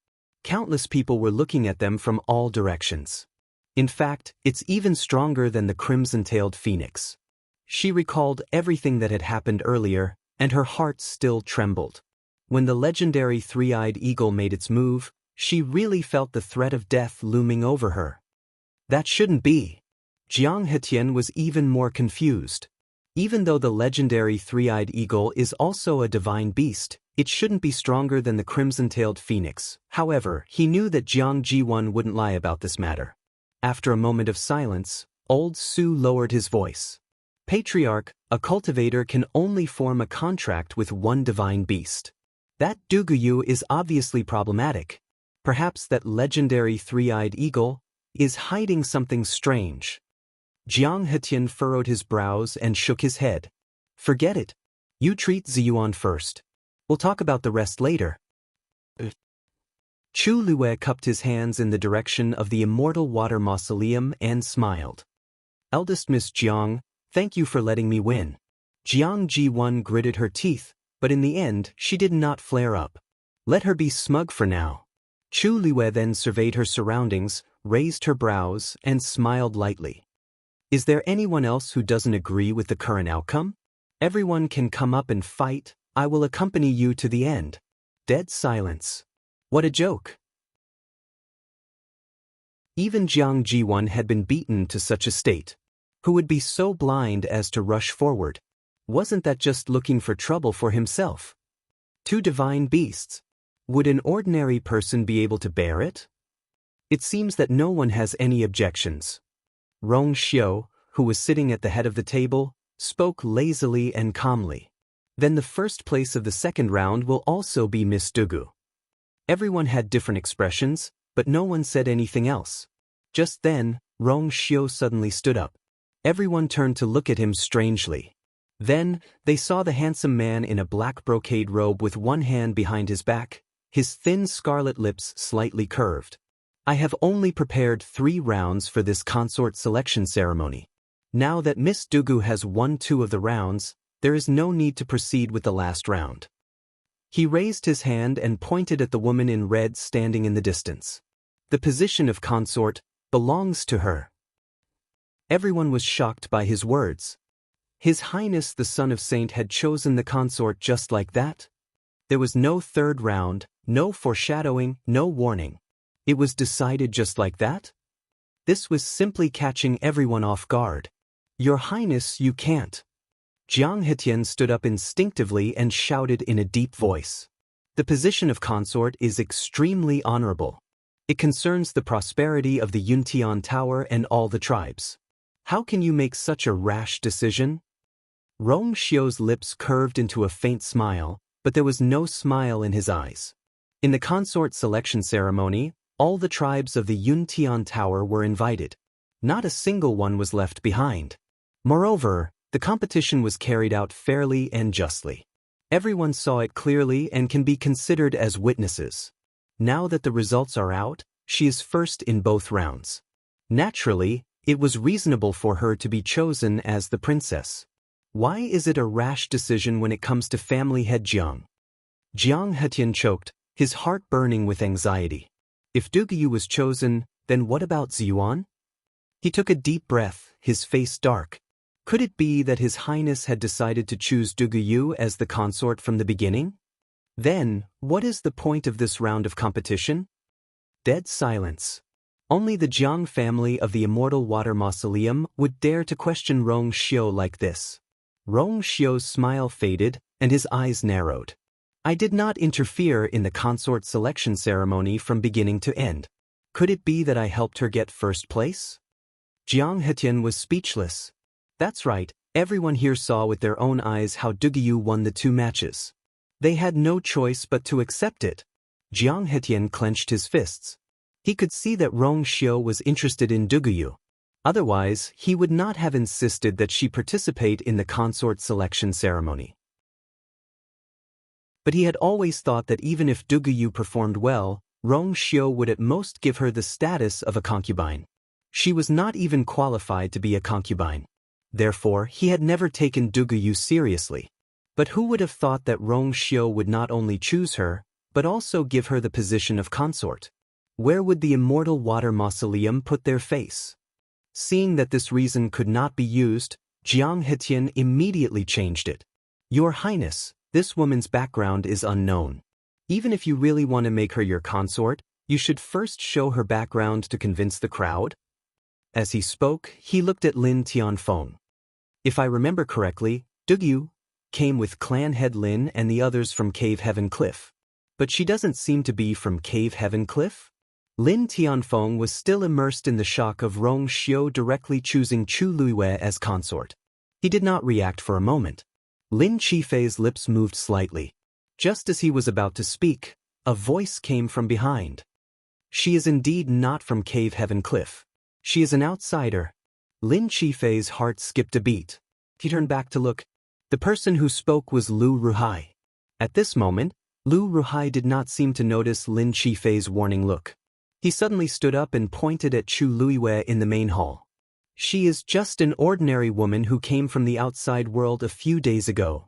Countless people were looking at them from all directions. In fact, it's even stronger than the crimson-tailed phoenix. She recalled everything that had happened earlier, and her heart still trembled. When the legendary three-eyed eagle made its move, she really felt the threat of death looming over her. That shouldn't be. Jiang Hetian was even more confused. Even though the legendary three-eyed eagle is also a divine beast, it shouldn't be stronger than the crimson-tailed phoenix. However, he knew that Jiang Jiwon wouldn't lie about this matter. After a moment of silence, Old Su lowered his voice. "Patriarch, a cultivator can only form a contract with one divine beast. That Duguyu is obviously problematic. Perhaps that legendary three-eyed eagle is hiding something strange." Jiang Hetian furrowed his brows and shook his head. "Forget it. You treat Ziyuan first. We'll talk about the rest later." Chu Lue cupped his hands in the direction of the Immortal Water Mausoleum and smiled. "Eldest Miss Jiang, thank you for letting me win." Jiang Ji-won gritted her teeth, but in the end she did not flare up. Let her be smug for now. Chu Lue then surveyed her surroundings, raised her brows, and smiled lightly. "Is there anyone else who doesn't agree with the current outcome? Everyone can come up and fight. I will accompany you to the end." Dead silence. What a joke. Even Jiang Ji-won had been beaten to such a state. Who would be so blind as to rush forward? Wasn't that just looking for trouble for himself? Two divine beasts. Would an ordinary person be able to bear it? It seems that no one has any objections. Rong Xiu, who was sitting at the head of the table, spoke lazily and calmly. "Then the first place of the second round will also be Miss Dugu." Everyone had different expressions, but no one said anything else. Just then, Rong Xiu suddenly stood up. Everyone turned to look at him strangely. Then, they saw the handsome man in a black brocade robe with one hand behind his back, his thin scarlet lips slightly curved. "I have only prepared 3 rounds for this consort selection ceremony. Now that Miss Dugu has won 2 of the rounds, there is no need to proceed with the last round." He raised his hand and pointed at the woman in red standing in the distance. "The position of consort belongs to her." Everyone was shocked by his words. His Highness the Son of Saint had chosen the consort just like that? There was no third round, no foreshadowing, no warning. It was decided just like that? This was simply catching everyone off guard. "Your Highness, you can't." Jiang Hetian stood up instinctively and shouted in a deep voice. "The position of consort is extremely honorable. It concerns the prosperity of the Yuntian Tower and all the tribes. How can you make such a rash decision?" Rong Xiu's lips curved into a faint smile, but there was no smile in his eyes. In the consort selection ceremony, all the tribes of the Yuntian Tower were invited. Not a single one was left behind. Moreover, the competition was carried out fairly and justly. Everyone saw it clearly and can be considered as witnesses. Now that the results are out, she is first in both rounds. Naturally, it was reasonable for her to be chosen as the princess. Why is it a rash decision when it comes to family head Jiang? Jiang Hetian choked, his heart burning with anxiety. If Duguyu was chosen, then what about Ziyuan? He took a deep breath, his face dark. Could it be that His Highness had decided to choose Duguyu as the consort from the beginning? Then, what is the point of this round of competition? Dead silence. Only the Jiang family of the Immortal Water Mausoleum would dare to question Rong Xiu like this. Rong Xiu's smile faded, and his eyes narrowed. I did not interfere in the consort selection ceremony from beginning to end. Could it be that I helped her get first place? Jiang Hetian was speechless. That's right, everyone here saw with their own eyes how Duguyu won the 2 matches. They had no choice but to accept it. Jiang Hetian clenched his fists. He could see that Rong Xiu was interested in Duguyu. Otherwise, he would not have insisted that she participate in the consort selection ceremony. But he had always thought that even if Duguyu performed well, Rong Xiu would at most give her the status of a concubine. She was not even qualified to be a concubine. Therefore, he had never taken Duguyu seriously. But who would have thought that Rong Xiu would not only choose her, but also give her the position of consort? Where would the Immortal Water Mausoleum put their face? Seeing that this reason could not be used, Jiang Hetian immediately changed it. Your Highness, this woman's background is unknown. Even if you really want to make her your consort, you should first show her background to convince the crowd. As he spoke, he looked at Lin Tianfeng. If I remember correctly, Duguyu came with clan head Lin and the others from Cave Heaven Cliff. But she doesn't seem to be from Cave Heaven Cliff? Lin Tianfeng was still immersed in the shock of Rong Xiu directly choosing Chu Luiwei as consort. He did not react for a moment. Lin Qifei's lips moved slightly. Just as he was about to speak, a voice came from behind. She is indeed not from Cave Heaven Cliff. She is an outsider. Lin Qifei's heart skipped a beat. He turned back to look. The person who spoke was Lu Ruhai. At this moment, Lu Ruhai did not seem to notice Lin Qifei's warning look. He suddenly stood up and pointed at Chu Luiwei in the main hall. She is just an ordinary woman who came from the outside world a few days ago.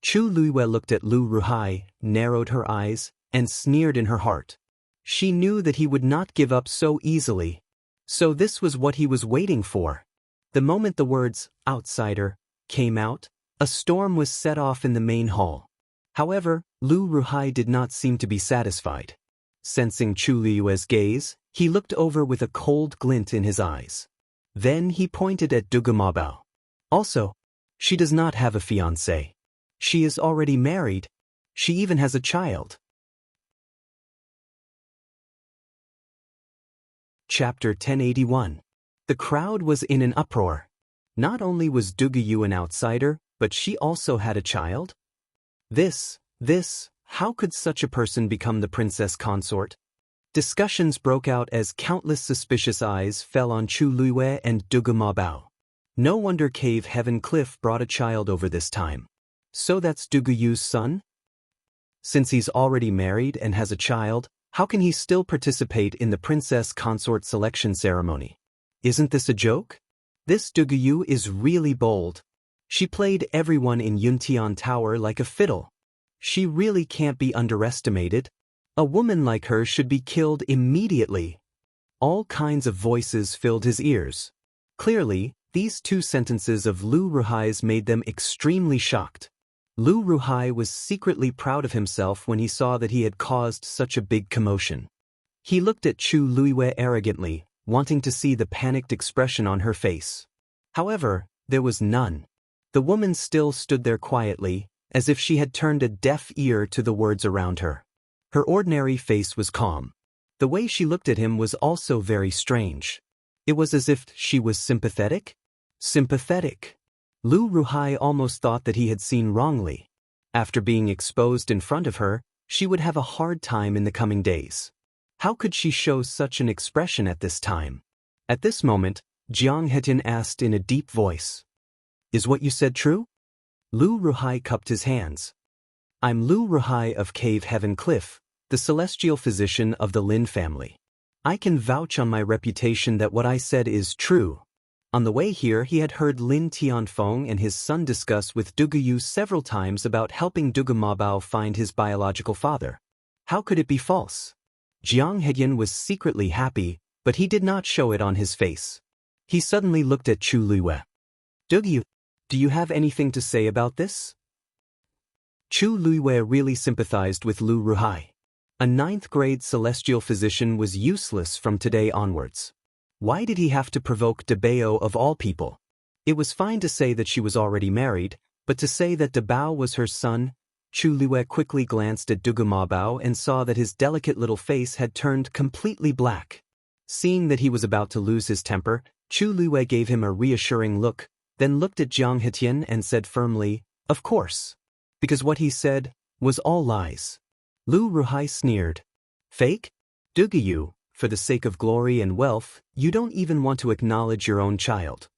Chu Luiwei looked at Lu Ruhai, narrowed her eyes, and sneered in her heart. She knew that he would not give up so easily. So this was what he was waiting for. The moment the words, outsider, came out, a storm was set off in the main hall. However, Lu Ruhai did not seem to be satisfied. Sensing Chu Luiwei's gaze, he looked over with a cold glint in his eyes. Then he pointed at Dugu Mabao. Also, she does not have a fiancé. She is already married. She even has a child. Chapter 1081. The crowd was in an uproar. Not only was Duguyu an outsider, but she also had a child? How could such a person become the princess consort? Discussions broke out as countless suspicious eyes fell on Chu Luiwei and Dugu Mabao. No wonder Cave Heaven Cliff brought a child over this time. So that's Duguyu's son? Since he's already married and has a child, how can he still participate in the princess consort selection ceremony? Isn't this a joke? This Duguyu is really bold. She played everyone in Yuntian Tower like a fiddle. She really can't be underestimated. A woman like her should be killed immediately. All kinds of voices filled his ears. Clearly, these 2 sentences of Lu Ruhai's made them extremely shocked. Lu Ruhai was secretly proud of himself when he saw that he had caused such a big commotion. He looked at Chu Luiwei arrogantly, wanting to see the panicked expression on her face. However, there was none. The woman still stood there quietly, as if she had turned a deaf ear to the words around her. Her ordinary face was calm. The way she looked at him was also very strange. It was as if she was sympathetic? Sympathetic. Lu Ruhai almost thought that he had seen wrongly. After being exposed in front of her, she would have a hard time in the coming days. How could she show such an expression at this time? At this moment, Jiang Hetian asked in a deep voice. Is what you said true? Lu Ruhai cupped his hands. I'm Lu Ruhai of Cave Heaven Cliff, the celestial physician of the Lin family. I can vouch on my reputation that what I said is true. On the way here he had heard Lin Tianfeng and his son discuss with Duguyu several times about helping Dugu Mabao find his biological father. How could it be false? Jiang Hetian was secretly happy, but he did not show it on his face. He suddenly looked at Chu Luiwei. Duguyu, do you have anything to say about this? Chu Luiwei really sympathized with Lu Ruhai. A ninth-grade celestial physician was useless from today onwards. Why did he have to provoke Dabao of all people? It was fine to say that she was already married, but to say that Dabao was her son. Chu Luiwei quickly glanced at Dugu Mabao and saw that his delicate little face had turned completely black. Seeing that he was about to lose his temper, Chu Luiwei gave him a reassuring look, then looked at Jiang Hetian and said firmly, "Of course." Because what he said was all lies. Lu Ruhai sneered. "Fake? Dugu, for the sake of glory and wealth, you don't even want to acknowledge your own child."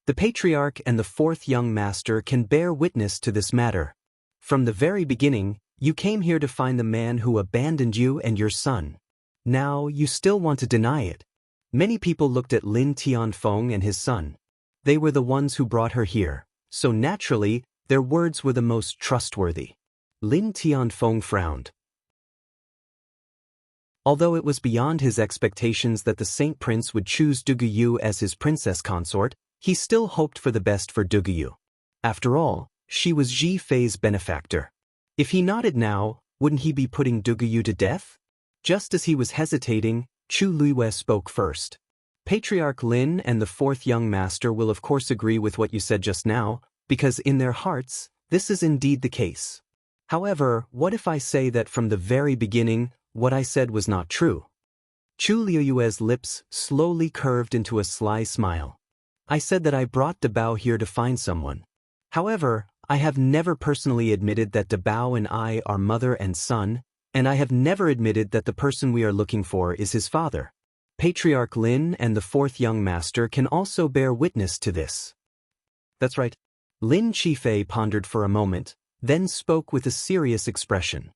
The patriarch and the fourth young master can bear witness to this matter. From the very beginning, you came here to find the man who abandoned you and your son. Now you still want to deny it. Many people looked at Lin Tianfeng and his son. They were the ones who brought her here, so naturally, their words were the most trustworthy. Lin Tianfeng frowned. Although it was beyond his expectations that the Saint Prince would choose Dugu as his princess consort, he still hoped for the best for Dugu. After all, she was Ji Fei's benefactor. If he nodded now, wouldn't he be putting Dugu to death? Just as he was hesitating, Chu Luiwei spoke first. Patriarch Lin and the fourth young master will of course agree with what you said just now, because in their hearts, this is indeed the case. However, what if I say that from the very beginning, what I said was not true? Chu Luiwei's lips slowly curved into a sly smile. I said that I brought Dabao here to find someone. However, I have never personally admitted that Dabao and I are mother and son, and I have never admitted that the person we are looking for is his father. Patriarch Lin and the fourth young master can also bear witness to this. That's right. Lin Qifei pondered for a moment, then spoke with a serious expression.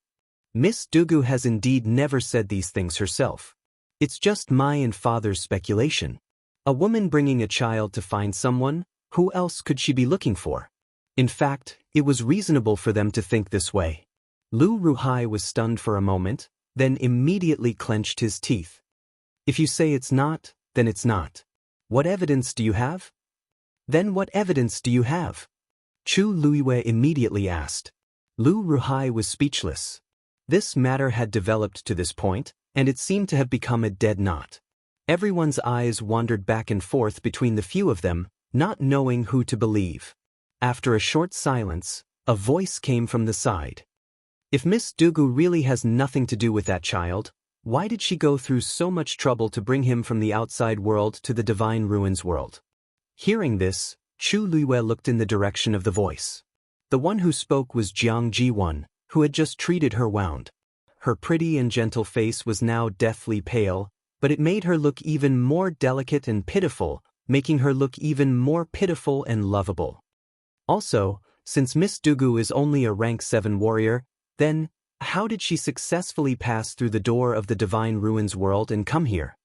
Miss Dugu has indeed never said these things herself. It's just my and father's speculation. A woman bringing a child to find someone, who else could she be looking for? In fact, it was reasonable for them to think this way. Lu Ruhai was stunned for a moment, then immediately clenched his teeth. If you say it's not, then it's not. What evidence do you have? Then what evidence do you have? Chu Luiwei immediately asked. Lu Ruhai was speechless. This matter had developed to this point, and it seemed to have become a dead knot. Everyone's eyes wandered back and forth between the few of them, not knowing who to believe. After a short silence, a voice came from the side. If Miss Dugu really has nothing to do with that child, why did she go through so much trouble to bring him from the outside world to the divine ruins world? Hearing this, Chu Luiwei looked in the direction of the voice. The one who spoke was Jiang Jiwan, who had just treated her wound. Her pretty and gentle face was now deathly pale, but it made her look even more delicate and pitiful, making her look even more pitiful and lovable. Also, since Miss Dugu is only a rank 7 warrior, then, how did she successfully pass through the door of the divine ruins world and come here?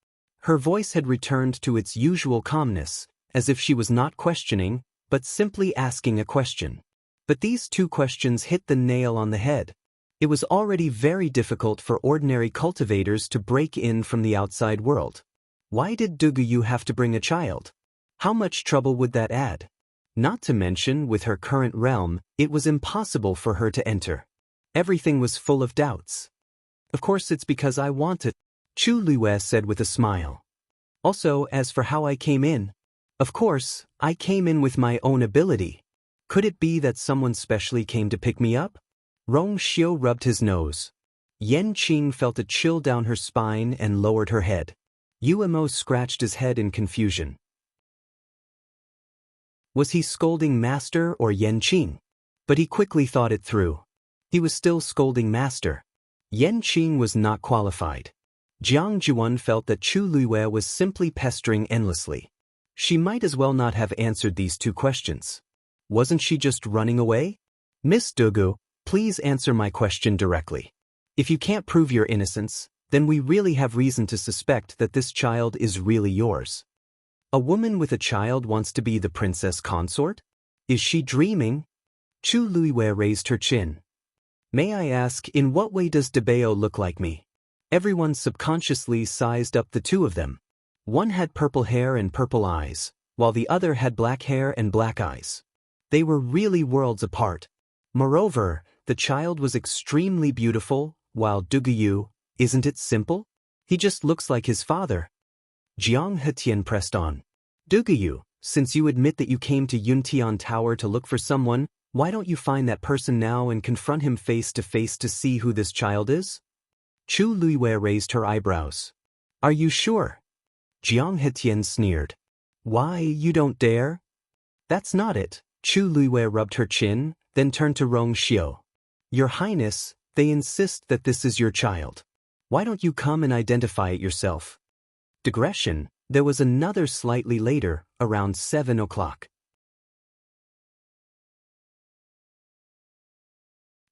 Her voice had returned to its usual calmness, as if she was not questioning, but simply asking a question. But these two questions hit the nail on the head. It was already very difficult for ordinary cultivators to break in from the outside world. Why did Dugu have to bring a child? How much trouble would that add? Not to mention, with her current realm, it was impossible for her to enter. Everything was full of doubts. Of course it's because I want it, Chu Luiwei said with a smile. Also, as for how I came in, of course, I came in with my own ability. Could it be that someone specially came to pick me up? Rong Xiu rubbed his nose. Yan Qing felt a chill down her spine and lowered her head. Umo scratched his head in confusion. Was he scolding Master or Yan Qing? But he quickly thought it through. He was still scolding Master. Yan Qing was not qualified. Jiang Juan felt that Chu Luiwei was simply pestering endlessly. She might as well not have answered these two questions. Wasn't she just running away? Miss Dugu, please answer my question directly. If you can't prove your innocence, then we really have reason to suspect that this child is really yours. A woman with a child wants to be the princess consort? Is she dreaming? Chu Luiwei raised her chin. May I ask, in what way does Dabao look like me? Everyone subconsciously sized up the two of them. One had purple hair and purple eyes, while the other had black hair and black eyes. They were really worlds apart. Moreover, the child was extremely beautiful, while Duguyu, isn't it simple? He just looks like his father. Jiang Hetian pressed on. Duguyu, since you admit that you came to Yuntian Tower to look for someone, why don't you find that person now and confront him face to see who this child is? Chu Luiwei raised her eyebrows. Are you sure? Jiang Hetian sneered. Why, you don't dare? That's not it. Chu Luiwei rubbed her chin, then turned to Rong Xiu. Your Highness, they insist that this is your child. Why don't you come and identify it yourself? Digression, there was another slightly later, around 7 o'clock.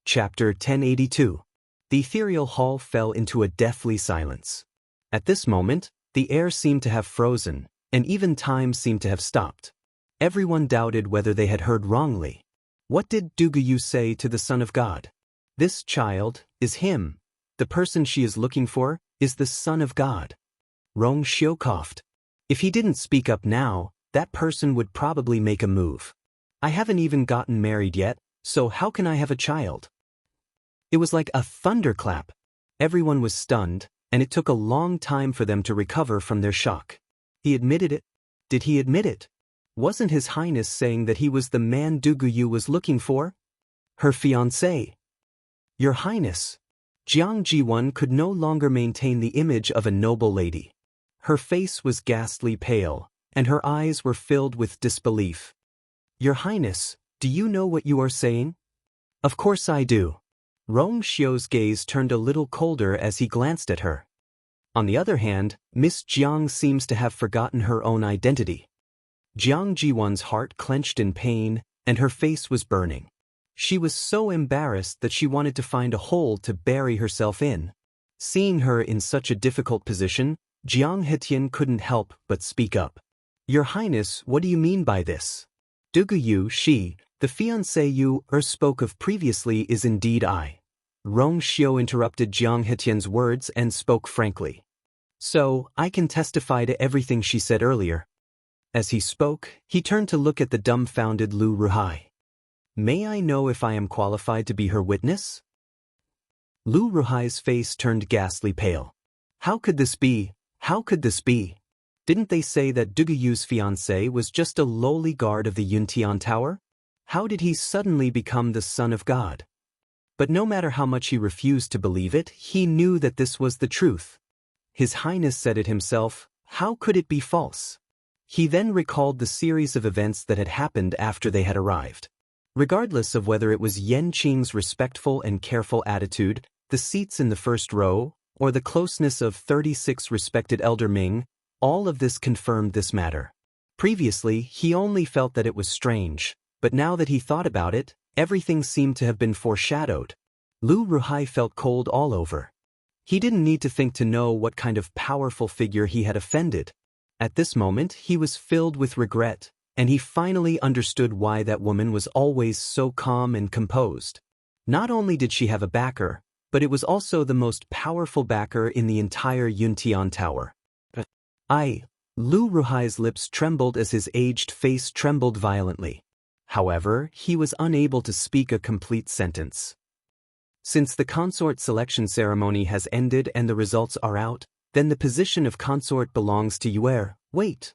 Chapter 1082. The ethereal hall fell into a deathly silence. At this moment, the air seemed to have frozen, and even time seemed to have stopped. Everyone doubted whether they had heard wrongly. What did Duguyu say to the Son of God? This child is him. The person she is looking for is the Son of God. Rong Xiu coughed. If he didn't speak up now, that person would probably make a move. I haven't even gotten married yet, so how can I have a child? It was like a thunderclap. Everyone was stunned, and it took a long time for them to recover from their shock. He admitted it. Did he admit it? Wasn't His Highness saying that he was the man Duguyu was looking for? Her fiancé. Your Highness. Jiang Jiwan could no longer maintain the image of a noble lady. Her face was ghastly pale, and her eyes were filled with disbelief. Your Highness, do you know what you are saying? Of course I do. Rong Xiu's gaze turned a little colder as he glanced at her. On the other hand, Miss Jiang seems to have forgotten her own identity. Jiang Jiwan's heart clenched in pain, and her face was burning. She was so embarrassed that she wanted to find a hole to bury herself in. Seeing her in such a difficult position, Jiang Hetian couldn't help but speak up. Your Highness, what do you mean by this? Duguyu, the fiancé you spoke of previously is indeed I. Rong Xiu interrupted Jiang Hetian's words and spoke frankly. So, I can testify to everything she said earlier. As he spoke, he turned to look at the dumbfounded Lu Ruhai. May I know if I am qualified to be her witness? Lu Ruhai's face turned ghastly pale. How could this be? How could this be? Didn't they say that Duguyu's fiancé was just a lowly guard of the Yuntian Tower? How did he suddenly become the Son of God? But no matter how much he refused to believe it, he knew that this was the truth. His Highness said it himself, how could it be false? He then recalled the series of events that had happened after they had arrived. Regardless of whether it was Yan Qing's respectful and careful attitude, the seats in the first row, or the closeness of 36 respected Elder Ming, all of this confirmed this matter. Previously, he only felt that it was strange, but now that he thought about it, everything seemed to have been foreshadowed. Lu Ruhai felt cold all over. He didn't need to think to know what kind of powerful figure he had offended. At this moment, he was filled with regret, and he finally understood why that woman was always so calm and composed. Not only did she have a backer, but it was also the most powerful backer in the entire Yuntian Tower. Lu Ruhai's lips trembled as his aged face trembled violently. However, he was unable to speak a complete sentence. Since the consort selection ceremony has ended and the results are out, then the position of consort belongs to Yuer. Wait.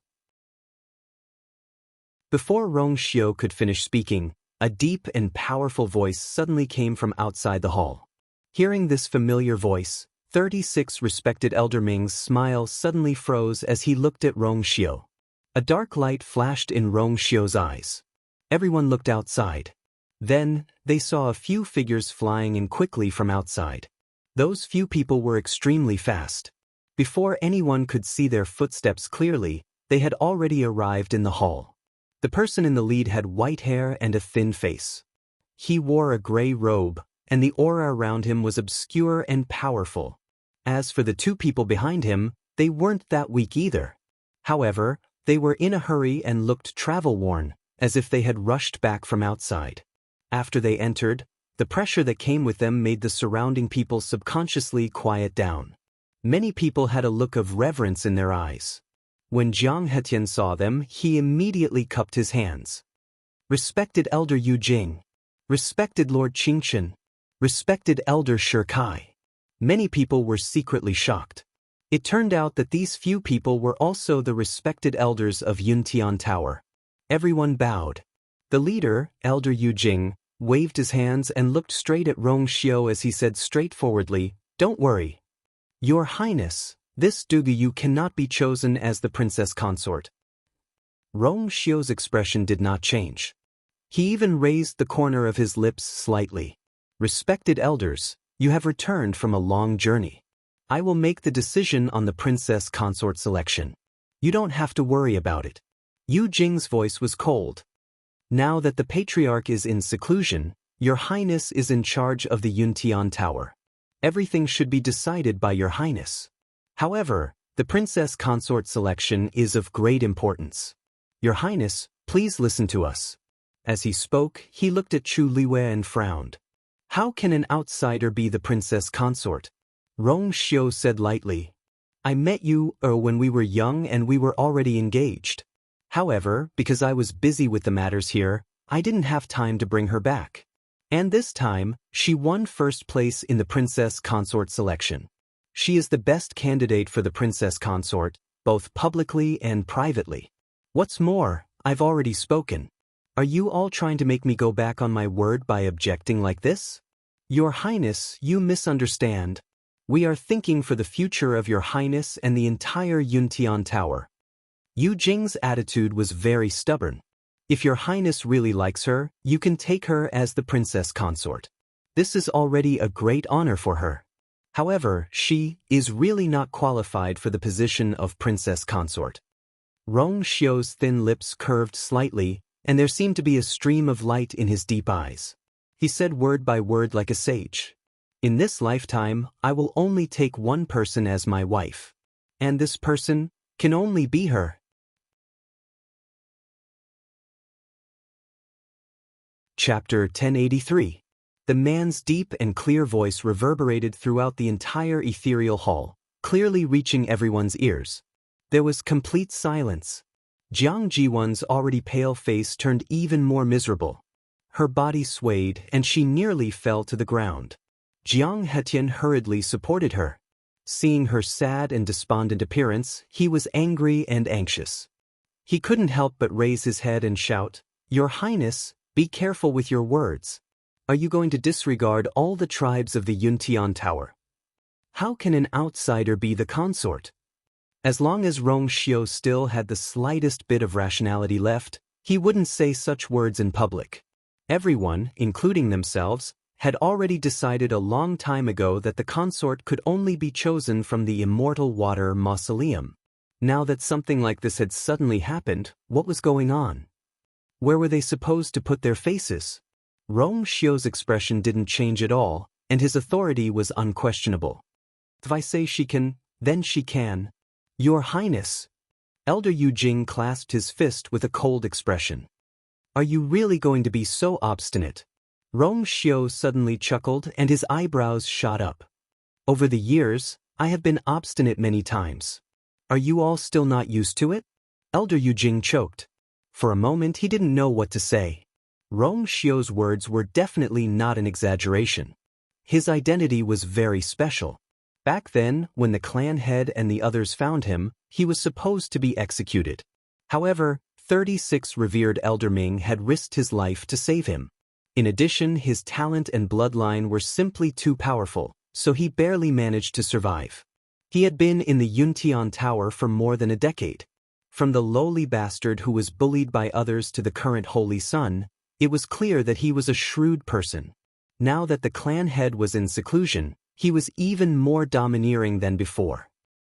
Before Rong Xiu could finish speaking, a deep and powerful voice suddenly came from outside the hall. Hearing this familiar voice, 36 respected Elder Ming's smile suddenly froze as he looked at Rong Xiu. A dark light flashed in Rong Xiu's eyes. Everyone looked outside. Then, they saw a few figures flying in quickly from outside. Those few people were extremely fast. Before anyone could see their footsteps clearly, they had already arrived in the hall. The person in the lead had white hair and a thin face. He wore a gray robe, and the aura around him was obscure and powerful. As for the two people behind him, they weren't that weak either. However, they were in a hurry and looked travel-worn, as if they had rushed back from outside. After they entered, the pressure that came with them made the surrounding people subconsciously quiet down. Many people had a look of reverence in their eyes. When Jiang Hetian saw them, he immediately cupped his hands. Respected Elder Yu Jing. Respected Lord Qingchen. Respected Elder Shi Kai. Many people were secretly shocked. It turned out that these few people were also the respected elders of Yuntian Tower. Everyone bowed. The leader, Elder Yu Jing, waved his hands and looked straight at Rong Xiu as he said straightforwardly, "Don't worry. Your Highness, this Dugu cannot be chosen as the princess consort." Rong Xiu's expression did not change. He even raised the corner of his lips slightly. "Respected elders, you have returned from a long journey. I will make the decision on the princess consort selection. You don't have to worry about it." Yu Jing's voice was cold. "Now that the patriarch is in seclusion, your Highness is in charge of the Yuntian Tower. Everything should be decided by your Highness. However, the princess consort selection is of great importance. Your Highness, please listen to us." As he spoke, he looked at Chu Liwei and frowned. "How can an outsider be the princess consort?" Rong Xiu said lightly. "I met you when we were young and we were already engaged. However, because I was busy with the matters here, I didn't have time to bring her back. And this time, she won first place in the princess consort selection. She is the best candidate for the princess consort, both publicly and privately. What's more, I've already spoken. Are you all trying to make me go back on my word by objecting like this? Your Highness, you misunderstand. We are thinking for the future of your Highness and the entire Yuntian Tower." Yu Jing's attitude was very stubborn. "If your Highness really likes her, you can take her as the princess consort. This is already a great honor for her. However, she is really not qualified for the position of princess consort." Rong Xiu's thin lips curved slightly, and there seemed to be a stream of light in his deep eyes. He said word by word like a sage. "In this lifetime, I will only take one person as my wife. And this person can only be her." Chapter 1083. The man's deep and clear voice reverberated throughout the entire ethereal hall, clearly reaching everyone's ears. There was complete silence. Jiang Jiwan's already pale face turned even more miserable. Her body swayed and she nearly fell to the ground. Jiang Hetian hurriedly supported her. Seeing her sad and despondent appearance, he was angry and anxious. He couldn't help but raise his head and shout, "Your Highness, be careful with your words. Are you going to disregard all the tribes of the Yuntian Tower? How can an outsider be the consort?" As long as Rong Xiu still had the slightest bit of rationality left, he wouldn't say such words in public. Everyone, including themselves, had already decided a long time ago that the consort could only be chosen from the Immortal Water Mausoleum. Now that something like this had suddenly happened, what was going on? Where were they supposed to put their faces? Rong Xiu's expression didn't change at all, and his authority was unquestionable. "If I say she can, then she can. Your Highness." Elder Yu Jing clasped his fist with a cold expression. "Are you really going to be so obstinate?" Rong Xiu suddenly chuckled and his eyebrows shot up. "Over the years, I have been obstinate many times. Are you all still not used to it?" Elder Yu Jing choked. For a moment he didn't know what to say. Rong Xiu's words were definitely not an exaggeration. His identity was very special. Back then, when the clan head and the others found him, he was supposed to be executed. However, 36 revered Elder Ming had risked his life to save him. In addition, his talent and bloodline were simply too powerful, so he barely managed to survive. He had been in the Yuntian Tower for more than a decade. From the lowly bastard who was bullied by others to the current Holy Son, it was clear that he was a shrewd person. Now that the clan head was in seclusion, he was even more domineering than before.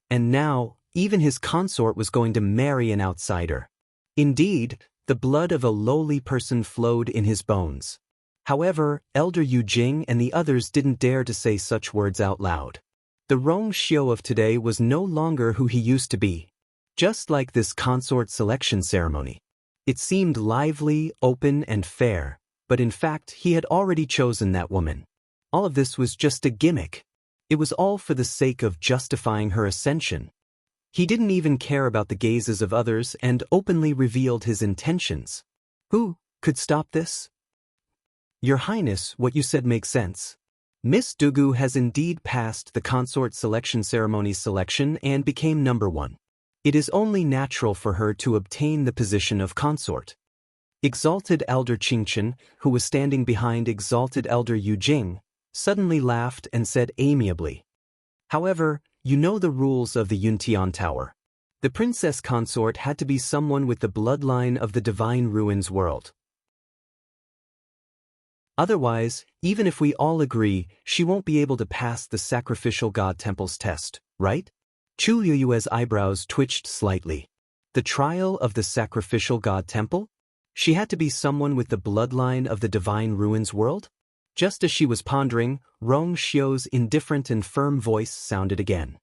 And now, even his consort was going to marry an outsider. Indeed, the blood of a lowly person flowed in his bones. However, Elder Yu Jing and the others didn't dare to say such words out loud. The Rong Xiu of today was no longer who he used to be. Just like this consort selection ceremony. It seemed lively, open, and fair, but in fact he had already chosen that woman. All of this was just a gimmick. It was all for the sake of justifying her ascension. He didn't even care about the gazes of others and openly revealed his intentions. "Who could stop this? Your Highness, what you said makes sense. Miss Dugu has indeed passed the consort selection ceremony's selection and became number 1. It is only natural for her to obtain the position of consort. Exalted Elder Qingchen, who was standing behind Exalted Elder Yu Jing, suddenly laughed and said amiably, "However, you know the rules of the Yuntian Tower. The princess consort had to be someone with the bloodline of the divine ruins world. Otherwise, even if we all agree, she won't be able to pass the sacrificial god temple's test, right?" Chu Yuyue's eyebrows twitched slightly. The trial of the sacrificial god temple? She had to be someone with the bloodline of the divine ruins world? Just as she was pondering, Rong Xiu's indifferent and firm voice sounded again.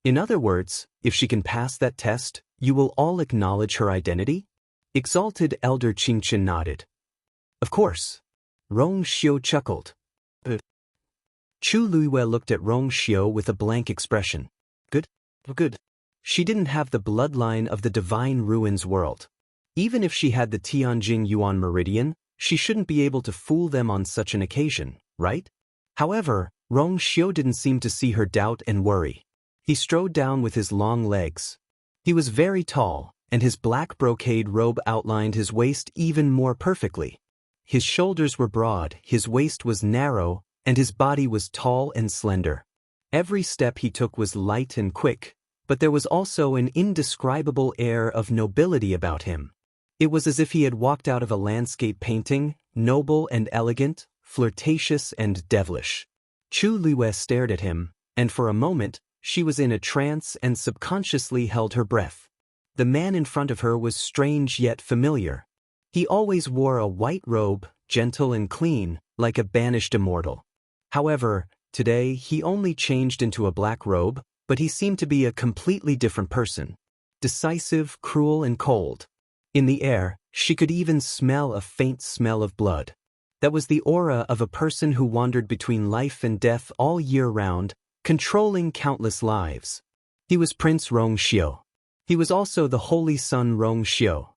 "In other words, if she can pass that test, you will all acknowledge her identity?" Exalted Elder Qingchen nodded. "Of course." Rong Xiu chuckled. Chu Luiyue looked at Rong Xiu with a blank expression. Good. She didn't have the bloodline of the divine ruins world. Even if she had the Tianjing Yuan Meridian, she shouldn't be able to fool them on such an occasion, right? However, Rong Xiu didn't seem to see her doubt and worry. He strode down with his long legs. He was very tall, and his black brocade robe outlined his waist even more perfectly. His shoulders were broad, his waist was narrow, and his body was tall and slender. Every step he took was light and quick, but there was also an indescribable air of nobility about him. It was as if he had walked out of a landscape painting, noble and elegant, flirtatious and devilish. Chu Luiyue stared at him, and for a moment, she was in a trance and subconsciously held her breath. The man in front of her was strange yet familiar. He always wore a white robe, gentle and clean, like a banished immortal. However, today he only changed into a black robe, but he seemed to be a completely different person. Decisive, cruel and cold. In the air, she could even smell a faint smell of blood. That was the aura of a person who wandered between life and death all year round, controlling countless lives. He was Prince Rong Xiu. He was also the Holy Son Rong Xiu.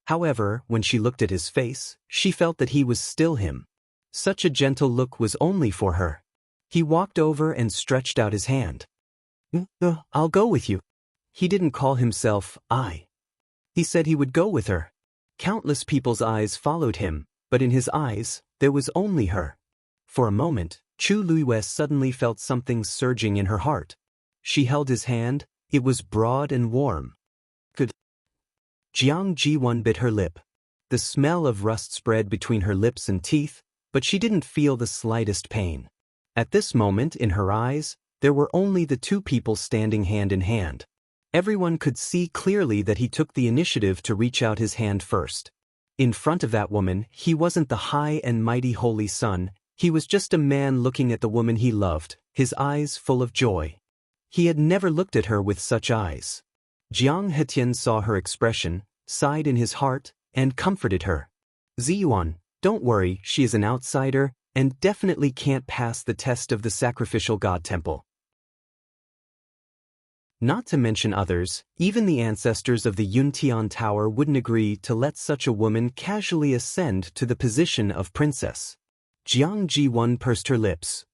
However, when she looked at his face, she felt that he was still him. Such a gentle look was only for her. He walked over and stretched out his hand. "I'll go with you." He didn't call himself I. He said he would go with her. Countless people's eyes followed him, but in his eyes, there was only her. For a moment, Chu Luiyue suddenly felt something surging in her heart. She held his hand, it was broad and warm. Good. Jiang Jiwan bit her lip. The smell of rust spread between her lips and teeth, but she didn't feel the slightest pain. At this moment, in her eyes, there were only the two people standing hand in hand. Everyone could see clearly that he took the initiative to reach out his hand first. In front of that woman, he wasn't the high and mighty Holy Son, he was just a man looking at the woman he loved, his eyes full of joy. He had never looked at her with such eyes. Jiang Hetian saw her expression, sighed in his heart, and comforted her. "Ziyuan, don't worry, she is an outsider, and definitely can't pass the test of the sacrificial god temple." Not to mention others, even the ancestors of the Yuntian Tower wouldn't agree to let such a woman casually ascend to the position of princess. Jiang Jiwan pursed her lips.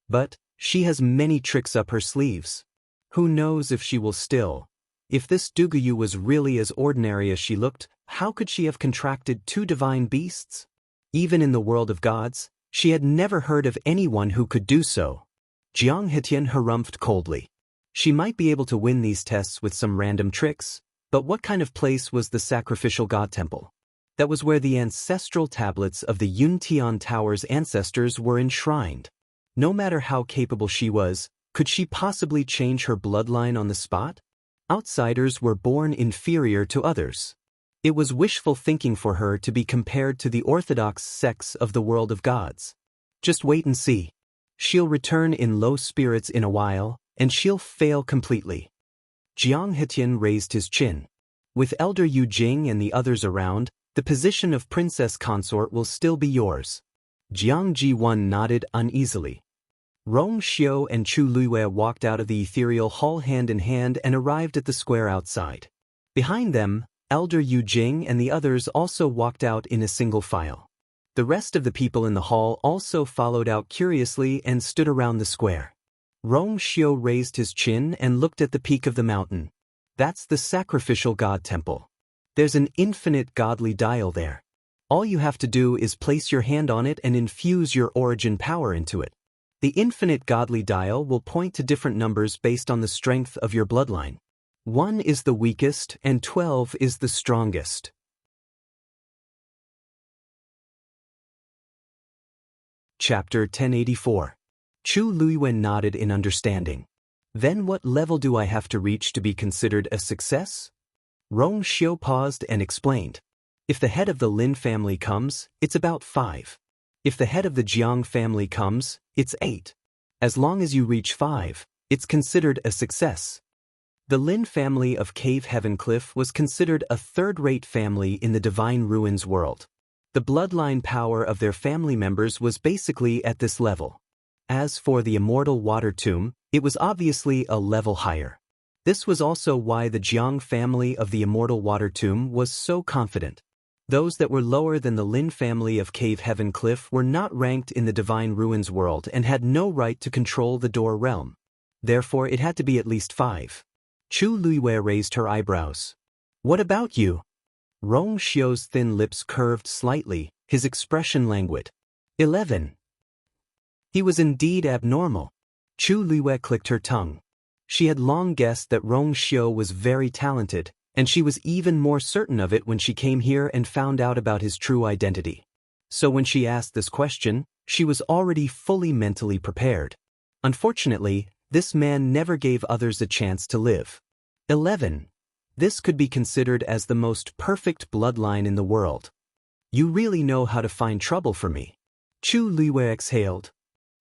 "But, she has many tricks up her sleeves. Who knows if she will still. If this Duguyu was really as ordinary as she looked, how could she have contracted two divine beasts? Even in the world of gods, she had never heard of anyone who could do so." Jiang Hetian harumphed coldly. She might be able to win these tests with some random tricks, but what kind of place was the sacrificial god temple? That was where the ancestral tablets of the Yuntian Tower's ancestors were enshrined. No matter how capable she was, could she possibly change her bloodline on the spot? Outsiders were born inferior to others. It was wishful thinking for her to be compared to the orthodox sects of the world of gods. Just wait and see. She'll return in low spirits in a while, and she'll fail completely. Jiang Hetian raised his chin. With Elder Yu Jing and the others around, the position of princess consort will still be yours. Jiang Jiwan nodded uneasily. Rong Xiu and Chu Luiyue walked out of the ethereal hall hand in hand and arrived at the square outside. Behind them, Elder Yu Jing and the others also walked out in a single file. The rest of the people in the hall also followed out curiously and stood around the square. Rong Xiu raised his chin and looked at the peak of the mountain. That's the sacrificial god temple. There's an infinite godly dial there. All you have to do is place your hand on it and infuse your origin power into it. The infinite godly dial will point to different numbers based on the strength of your bloodline. 1 is the weakest and 12 is the strongest. Chapter 1084. Chu Luiwen nodded in understanding. Then what level do I have to reach to be considered a success? Rong Xiu paused and explained. If the head of the Lin family comes, it's about 5. If the head of the Jiang family comes, it's 8. As long as you reach 5, it's considered a success. The Lin family of Cave Heaven Cliff was considered a third-rate family in the Divine Ruins world. The bloodline power of their family members was basically at this level. As for the Immortal Water Tomb, it was obviously a level higher. This was also why the Jiang family of the Immortal Water Tomb was so confident. Those that were lower than the Lin family of Cave Heaven Cliff were not ranked in the Divine Ruins world and had no right to control the Door Realm. Therefore it had to be at least 5. Chu Luiwei raised her eyebrows. What about you? Rong Xiu's thin lips curved slightly, his expression languid. 11. He was indeed abnormal. Chu Luiwei clicked her tongue. She had long guessed that Rong Xiu was very talented, and she was even more certain of it when she came here and found out about his true identity. So when she asked this question, she was already fully mentally prepared. Unfortunately, this man never gave others a chance to live. 11. This could be considered as the most perfect bloodline in the world. You really know how to find trouble for me. Chu Luiwei exhaled.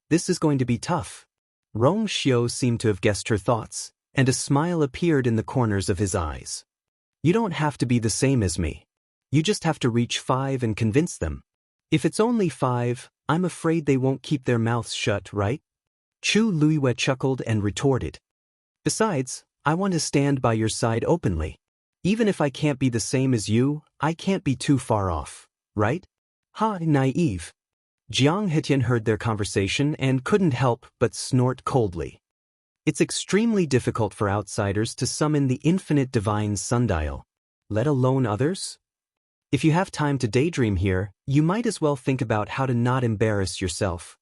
This is going to be tough. Rong Xiu seemed to have guessed her thoughts, and a smile appeared in the corners of his eyes. You don't have to be the same as me. You just have to reach 5 and convince them. If it's only 5, I'm afraid they won't keep their mouths shut, right? Chu Luiwei chuckled and retorted. Besides, I want to stand by your side openly. Even if I can't be the same as you, I can't be too far off, right? Ha, naive. Jiang Hetian heard their conversation and couldn't help but snort coldly. It's extremely difficult for outsiders to summon the infinite divine sundial, let alone others. If you have time to daydream here, you might as well think about how to not embarrass yourself.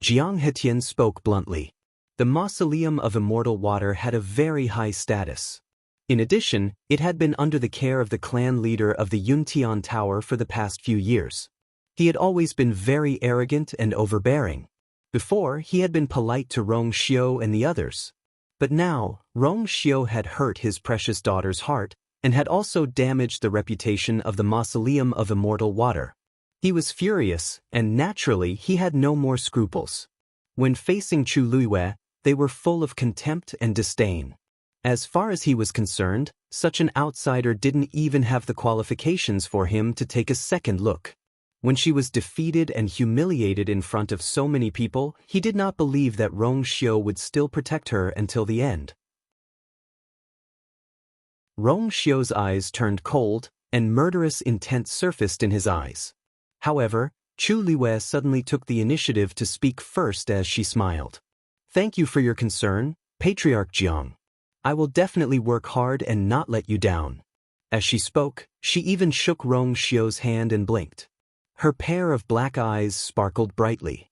Jiang Hetian spoke bluntly. The mausoleum of immortal water had a very high status. In addition, it had been under the care of the clan leader of the Yuntian Tower for the past few years. He had always been very arrogant and overbearing. Before, he had been polite to Rong Xiu and the others. But now, Rong Xiu had hurt his precious daughter's heart, and had also damaged the reputation of the Mausoleum of Immortal Water. He was furious, and naturally he had no more scruples. When facing Chu Luiwei, they were full of contempt and disdain. As far as he was concerned, such an outsider didn't even have the qualifications for him to take a second look. When she was defeated and humiliated in front of so many people, he did not believe that Rong Xiu would still protect her until the end. Rong Xiu's eyes turned cold, and murderous intent surfaced in his eyes. However, Chu Luiwei suddenly took the initiative to speak first as she smiled. Thank you for your concern, Patriarch Jiang. I will definitely work hard and not let you down. As she spoke, she even shook Rong Xiu's hand and blinked. Her pair of black eyes sparkled brightly.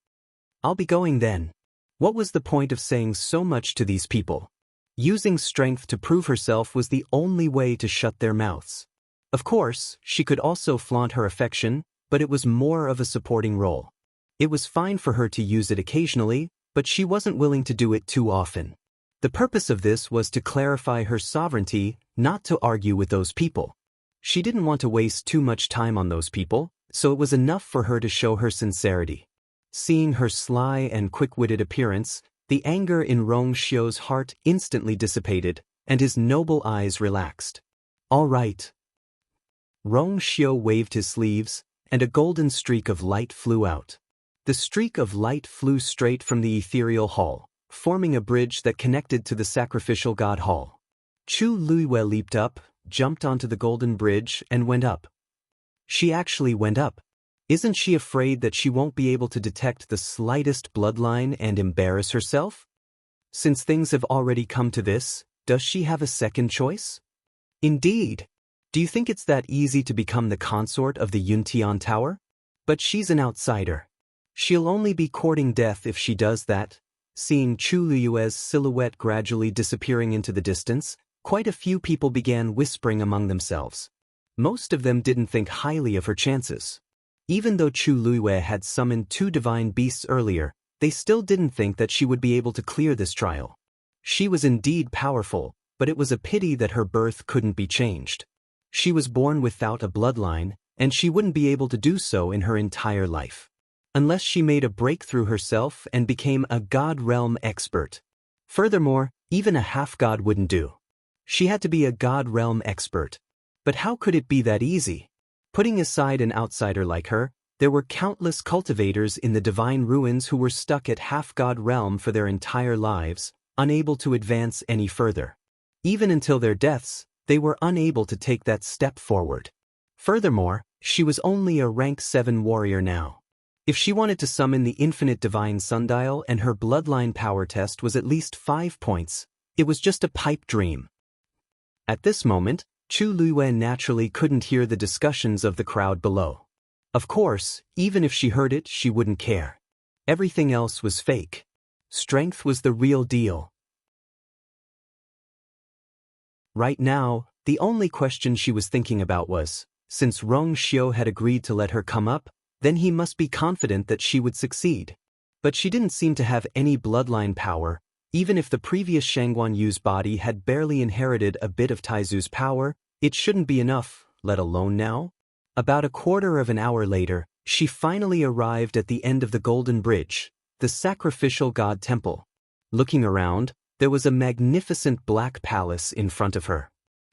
I'll be going then. What was the point of saying so much to these people? Using strength to prove herself was the only way to shut their mouths. Of course, she could also flaunt her affection, but it was more of a supporting role. It was fine for her to use it occasionally, but she wasn't willing to do it too often. The purpose of this was to clarify her sovereignty, not to argue with those people. She didn't want to waste too much time on those people, so it was enough for her to show her sincerity. Seeing her sly and quick-witted appearance, the anger in Rong Xiu's heart instantly dissipated, and his noble eyes relaxed. All right. Rong Xiu waved his sleeves, and a golden streak of light flew out. The streak of light flew straight from the ethereal hall, forming a bridge that connected to the sacrificial god hall. Chu Luiwei leaped up, jumped onto the golden bridge and went up. She actually went up. Isn't she afraid that she won't be able to detect the slightest bloodline and embarrass herself? Since things have already come to this, does she have a second choice? Indeed. Do you think it's that easy to become the consort of the Yuntian Tower? But she's an outsider. She'll only be courting death if she does that. Seeing Chu Liyue's silhouette gradually disappearing into the distance, quite a few people began whispering among themselves. Most of them didn't think highly of her chances. Even though Chu Liyue had summoned 2 divine beasts earlier, they still didn't think that she would be able to clear this trial. She was indeed powerful, but it was a pity that her birth couldn't be changed. She was born without a bloodline, and she wouldn't be able to do so in her entire life. Unless she made a breakthrough herself and became a God realm expert. Furthermore, even a half-god wouldn't do. She had to be a God realm expert. But how could it be that easy? Putting aside an outsider like her, there were countless cultivators in the divine ruins who were stuck at half-god realm for their entire lives, unable to advance any further. Even until their deaths, they were unable to take that step forward. Furthermore, she was only a rank 7 warrior now. If she wanted to summon the infinite divine sundial and her bloodline power test was at least 5 points, it was just a pipe dream. At this moment, Chu Liyue naturally couldn't hear the discussions of the crowd below. Of course, even if she heard it, she wouldn't care. Everything else was fake. Strength was the real deal. Right now, the only question she was thinking about was, since Rong Xiu had agreed to let her come up, then he must be confident that she would succeed. But she didn't seem to have any bloodline power. Even if the previous Shangguan Yu's body had barely inherited a bit of Taizu's power, it shouldn't be enough, let alone now. About a quarter of an hour later, she finally arrived at the end of the Golden Bridge, the sacrificial god temple. Looking around, there was a magnificent black palace in front of her.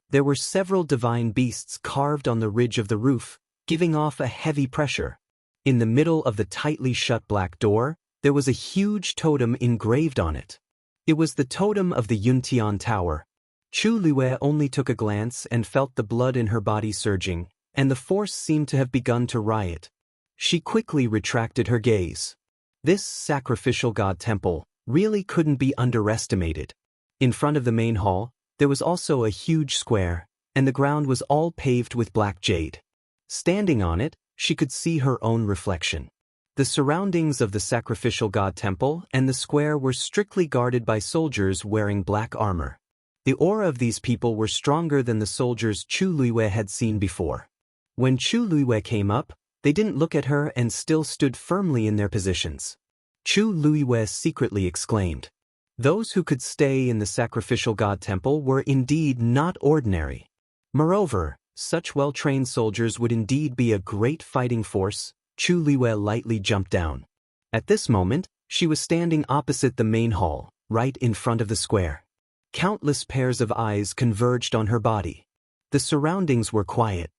There were several divine beasts carved on the ridge of the roof, giving off a heavy pressure. In the middle of the tightly shut black door, there was a huge totem engraved on it. It was the totem of the Yuntian Tower. Chu Liyue only took a glance and felt the blood in her body surging, and the force seemed to have begun to riot. She quickly retracted her gaze. This sacrificial god temple really couldn't be underestimated. In front of the main hall, there was also a huge square, and the ground was all paved with black jade. Standing on it, she could see her own reflection. The surroundings of the sacrificial god temple and the square were strictly guarded by soldiers wearing black armor. The aura of these people were stronger than the soldiers Chu Liyue had seen before. When Chu Liyue came up, they didn't look at her and still stood firmly in their positions. Chu Liyue secretly exclaimed. Those who could stay in the sacrificial god temple were indeed not ordinary. Moreover, such well-trained soldiers would indeed be a great fighting force. Chu Liyue lightly jumped down. At this moment, she was standing opposite the main hall, right in front of the square. Countless pairs of eyes converged on her body. The surroundings were quiet.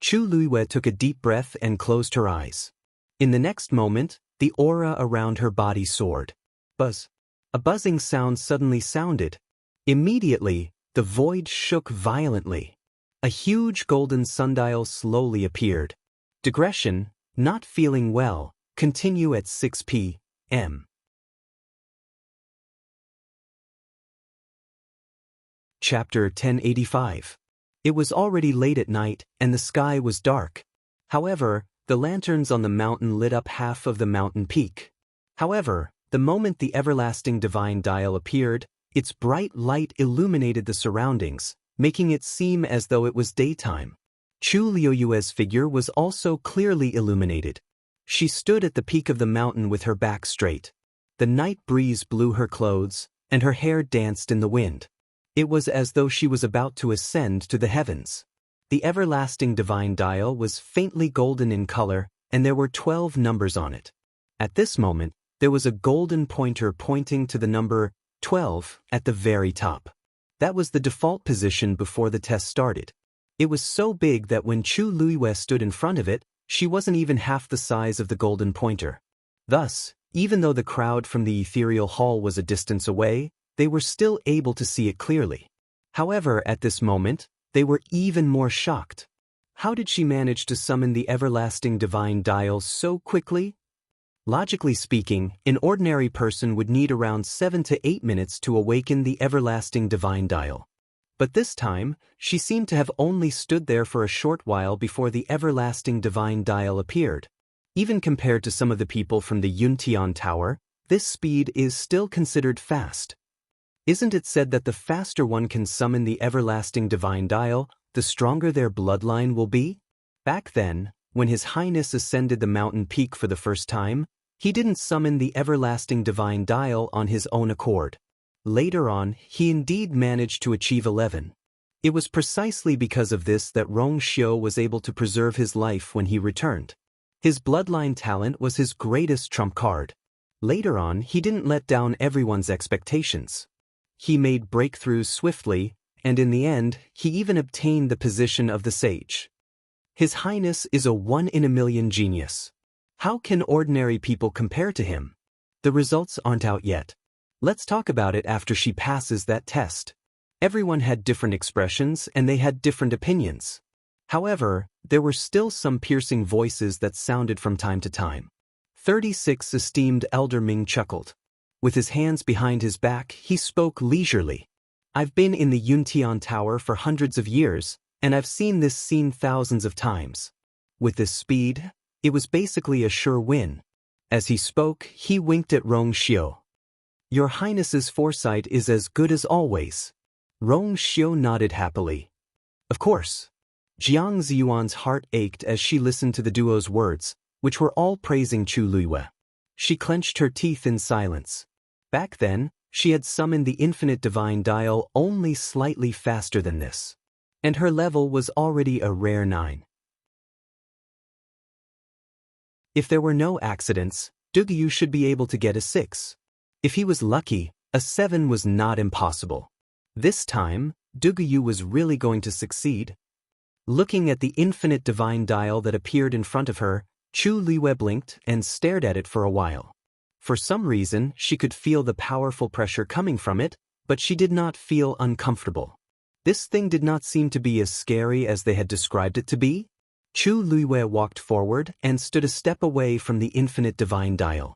Chu Liyue took a deep breath and closed her eyes. In the next moment, the aura around her body soared. Buzz. A buzzing sound suddenly sounded. Immediately, the void shook violently. A huge golden sundial slowly appeared. Digression, not feeling well, continue at 6 p.m. Chapter 1085. It was already late at night, and the sky was dark. However, the lanterns on the mountain lit up half of the mountain peak. However, the moment the everlasting divine dial appeared, its bright light illuminated the surroundings, making it seem as though it was daytime. Chu Liyue's figure was also clearly illuminated. She stood at the peak of the mountain with her back straight. The night breeze blew her clothes, and her hair danced in the wind. It was as though she was about to ascend to the heavens. The everlasting divine dial was faintly golden in color, and there were 12 numbers on it. At this moment, there was a golden pointer pointing to the number 12 at the very top. That was the default position before the test started. It was so big that when Chu Liyue stood in front of it, she wasn't even half the size of the golden pointer. Thus, even though the crowd from the ethereal hall was a distance away, they were still able to see it clearly. However, at this moment, they were even more shocked. How did she manage to summon the everlasting divine dial so quickly? Logically speaking, an ordinary person would need around 7 to 8 minutes to awaken the everlasting divine dial. But this time, she seemed to have only stood there for a short while before the everlasting divine dial appeared. Even compared to some of the people from the Yuntian Tower, this speed is still considered fast. Isn't it said that the faster one can summon the everlasting divine dial, the stronger their bloodline will be? Back then, when His Highness ascended the mountain peak for the first time, he didn't summon the everlasting divine dial on his own accord. Later on, he indeed managed to achieve 11. It was precisely because of this that Rong Xiu was able to preserve his life when he returned. His bloodline talent was his greatest trump card. Later on, he didn't let down everyone's expectations. He made breakthroughs swiftly, and in the end, he even obtained the position of the sage. His Highness is a one-in-a-million genius. How can ordinary people compare to him? The results aren't out yet. Let's talk about it after she passes that test. Everyone had different expressions and they had different opinions. However, there were still some piercing voices that sounded from time to time. 36 esteemed Elder Ming chuckled. With his hands behind his back, he spoke leisurely. I've been in the Yuntian Tower for hundreds of years, and I've seen this scene thousands of times. With this speed, it was basically a sure win. As he spoke, he winked at Rong Xiu. Your Highness's foresight is as good as always. Rong Xiu nodded happily. Of course. Jiang Ziyuan's heart ached as she listened to the duo's words, which were all praising Chu Luiyue. She clenched her teeth in silence. Back then, she had summoned the infinite divine dial only slightly faster than this. And her level was already a rare 9. If there were no accidents, Duguyu should be able to get a 6. If he was lucky, a 7 was not impossible. This time, Duguyu was really going to succeed. Looking at the infinite divine dial that appeared in front of her, Chu Luiyue blinked and stared at it for a while. For some reason, she could feel the powerful pressure coming from it, but she did not feel uncomfortable. This thing did not seem to be as scary as they had described it to be. Chu Luiyue walked forward and stood a step away from the infinite divine dial.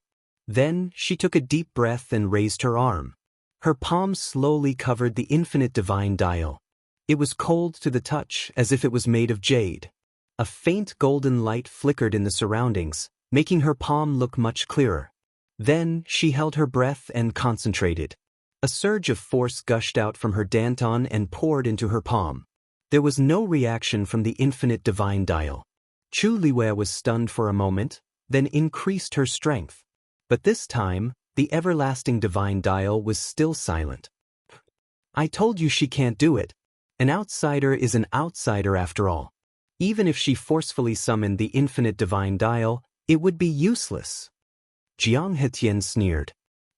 Then, she took a deep breath and raised her arm. Her palm slowly covered the infinite divine dial. It was cold to the touch, as if it was made of jade. A faint golden light flickered in the surroundings, making her palm look much clearer. Then, she held her breath and concentrated. A surge of force gushed out from her danton and poured into her palm. There was no reaction from the infinite divine dial. Chu Luiyue was stunned for a moment, then increased her strength. But this time, the everlasting divine dial was still silent. I told you she can't do it. An outsider is an outsider after all. Even if she forcefully summoned the infinite divine dial, it would be useless. Jiang Hetian sneered.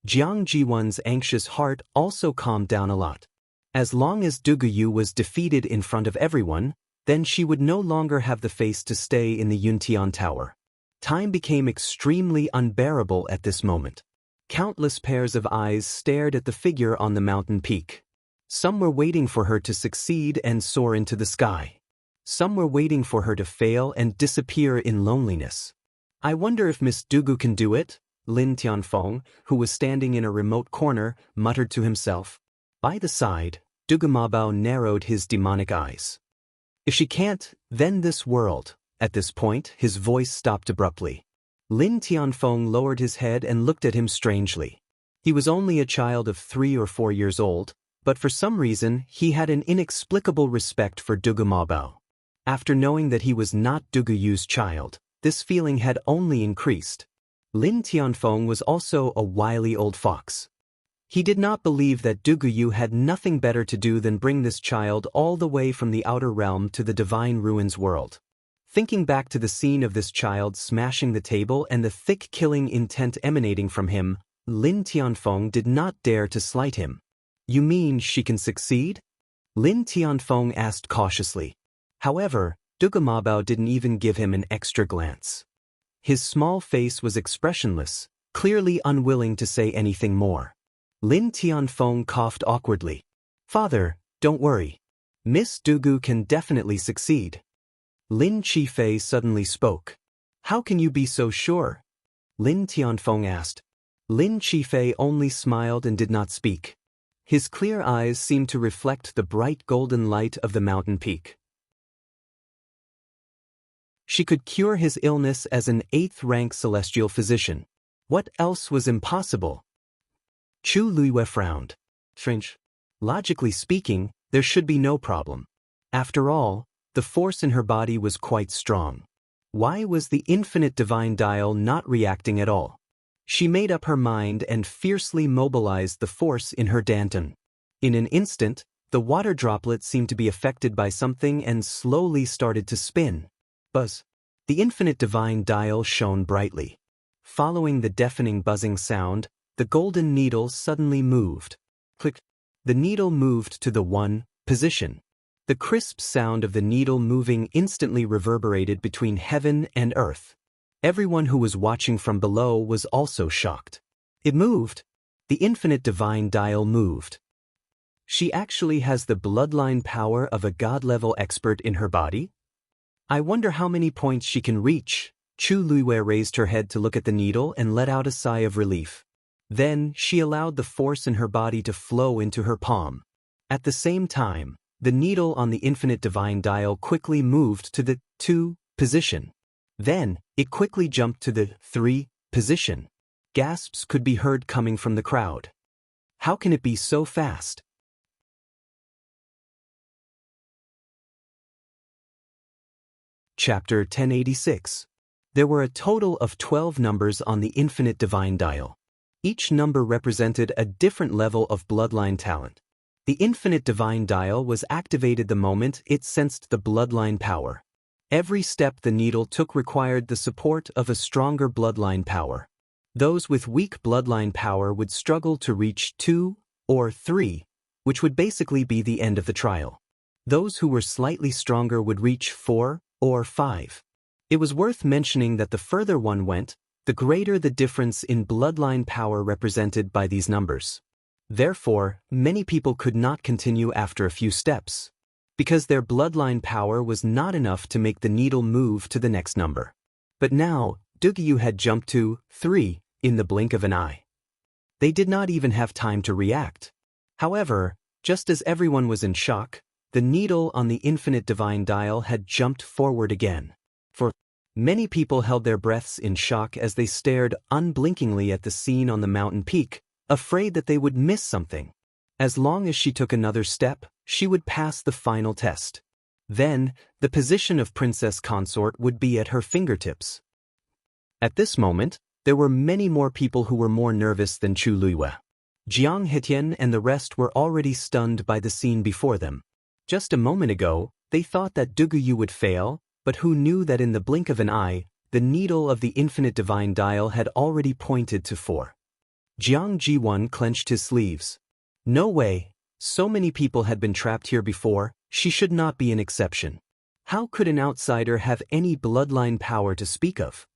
Jiang Jiwan's anxious heart also calmed down a lot. As long as Duguyu was defeated in front of everyone, then she would no longer have the face to stay in the Yuntian Tower. Time became extremely unbearable at this moment. Countless pairs of eyes stared at the figure on the mountain peak. Some were waiting for her to succeed and soar into the sky. Some were waiting for her to fail and disappear in loneliness. I wonder if Miss Dugu can do it, Lin Tianfeng, who was standing in a remote corner, muttered to himself. By the side, Dugu Mabao narrowed his demonic eyes. If she can't, then this world. At this point, his voice stopped abruptly. Lin Tianfeng lowered his head and looked at him strangely. He was only a child of 3 or 4 years old, but for some reason, he had an inexplicable respect for Dugu Mabao. After knowing that he was not Duguyu's child, this feeling had only increased. Lin Tianfeng was also a wily old fox. He did not believe that Duguyu had nothing better to do than bring this child all the way from the outer realm to the divine ruins world. Thinking back to the scene of this child smashing the table and the thick killing intent emanating from him, Lin Tianfeng did not dare to slight him. You mean she can succeed? Lin Tianfeng asked cautiously. However, Dugu Mabao didn't even give him an extra glance. His small face was expressionless, clearly unwilling to say anything more. Lin Tianfeng coughed awkwardly. Father, don't worry. Miss Dugu can definitely succeed. Lin Qifei suddenly spoke. How can you be so sure? Lin Tianfeng asked. Lin Qifei only smiled and did not speak. His clear eyes seemed to reflect the bright golden light of the mountain peak. She could cure his illness as an 8th-rank celestial physician. What else was impossible? Chu Luiyue frowned. Strange. Logically speaking, there should be no problem. After all, the force in her body was quite strong. Why was the infinite divine dial not reacting at all? She made up her mind and fiercely mobilized the force in her danton. In an instant, the water droplet seemed to be affected by something and slowly started to spin. Buzz. The infinite divine dial shone brightly. Following the deafening buzzing sound, the golden needle suddenly moved. Click. The needle moved to the 1 position. The crisp sound of the needle moving instantly reverberated between heaven and earth. Everyone who was watching from below was also shocked. It moved. The infinite divine dial moved. She actually has the bloodline power of a god-level expert in her body? I wonder how many points she can reach. Chu Luiyue raised her head to look at the needle and let out a sigh of relief. Then, she allowed the force in her body to flow into her palm. At the same time, the needle on the infinite divine dial quickly moved to the 2 position. Then, it quickly jumped to the 3 position. Gasps could be heard coming from the crowd. How can it be so fast? Chapter 1086. There were a total of 12 numbers on the infinite divine dial. Each number represented a different level of bloodline talent. The infinite divine dial was activated the moment it sensed the bloodline power. Every step the needle took required the support of a stronger bloodline power. Those with weak bloodline power would struggle to reach 2 or 3, which would basically be the end of the trial. Those who were slightly stronger would reach 4 or 5. It was worth mentioning that the further one went, the greater the difference in bloodline power represented by these numbers. Therefore, many people could not continue after a few steps, because their bloodline power was not enough to make the needle move to the next number. But now, Dugu had jumped to 3 in the blink of an eye. They did not even have time to react. However, just as everyone was in shock, the needle on the infinite divine dial had jumped forward again. For many people held their breaths in shock as they stared unblinkingly at the scene on the mountain peak, afraid that they would miss something. As long as she took another step, she would pass the final test. Then, the position of princess consort would be at her fingertips. At this moment, there were many more people who were more nervous than Chu Luiyue. Jiang Hetian and the rest were already stunned by the scene before them. Just a moment ago, they thought that Dugu would fail, but who knew that in the blink of an eye, the needle of the infinite divine dial had already pointed to 4. Jiang Jiwan clenched his sleeves. No way, so many people had been trapped here before, she should not be an exception. How could an outsider have any bloodline power to speak of?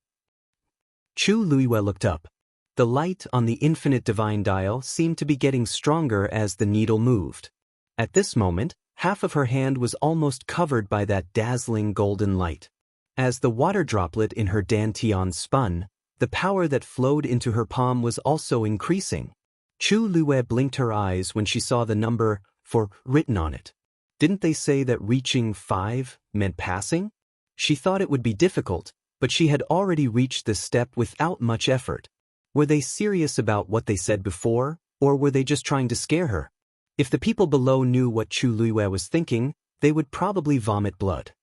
Chu Luiyue looked up. The light on the infinite divine dial seemed to be getting stronger as the needle moved. At this moment, half of her hand was almost covered by that dazzling golden light. As the water droplet in her dantian spun, the power that flowed into her palm was also increasing. Chu Luiyue blinked her eyes when she saw the number 4 written on it. Didn't they say that reaching 5 meant passing? She thought it would be difficult, but she had already reached this step without much effort. Were they serious about what they said before, or were they just trying to scare her? If the people below knew what Chu Luiyue was thinking, they would probably vomit blood.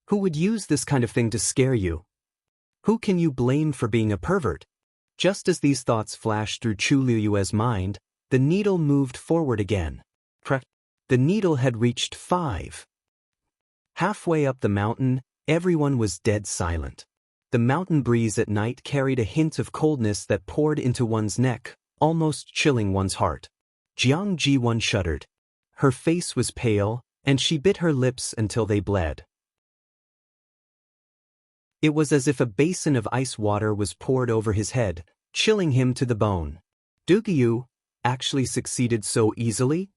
Who would use this kind of thing to scare you? Who can you blame for being a pervert? Just as these thoughts flashed through Chu Luiyue's mind, the needle moved forward again. The needle had reached 5. Halfway up the mountain, everyone was dead silent. The mountain breeze at night carried a hint of coldness that poured into one's neck, almost chilling one's heart. Jiang Jiwan shuddered. Her face was pale, and she bit her lips until they bled. It was as if a basin of ice water was poured over his head, chilling him to the bone. Dugu actually succeeded so easily?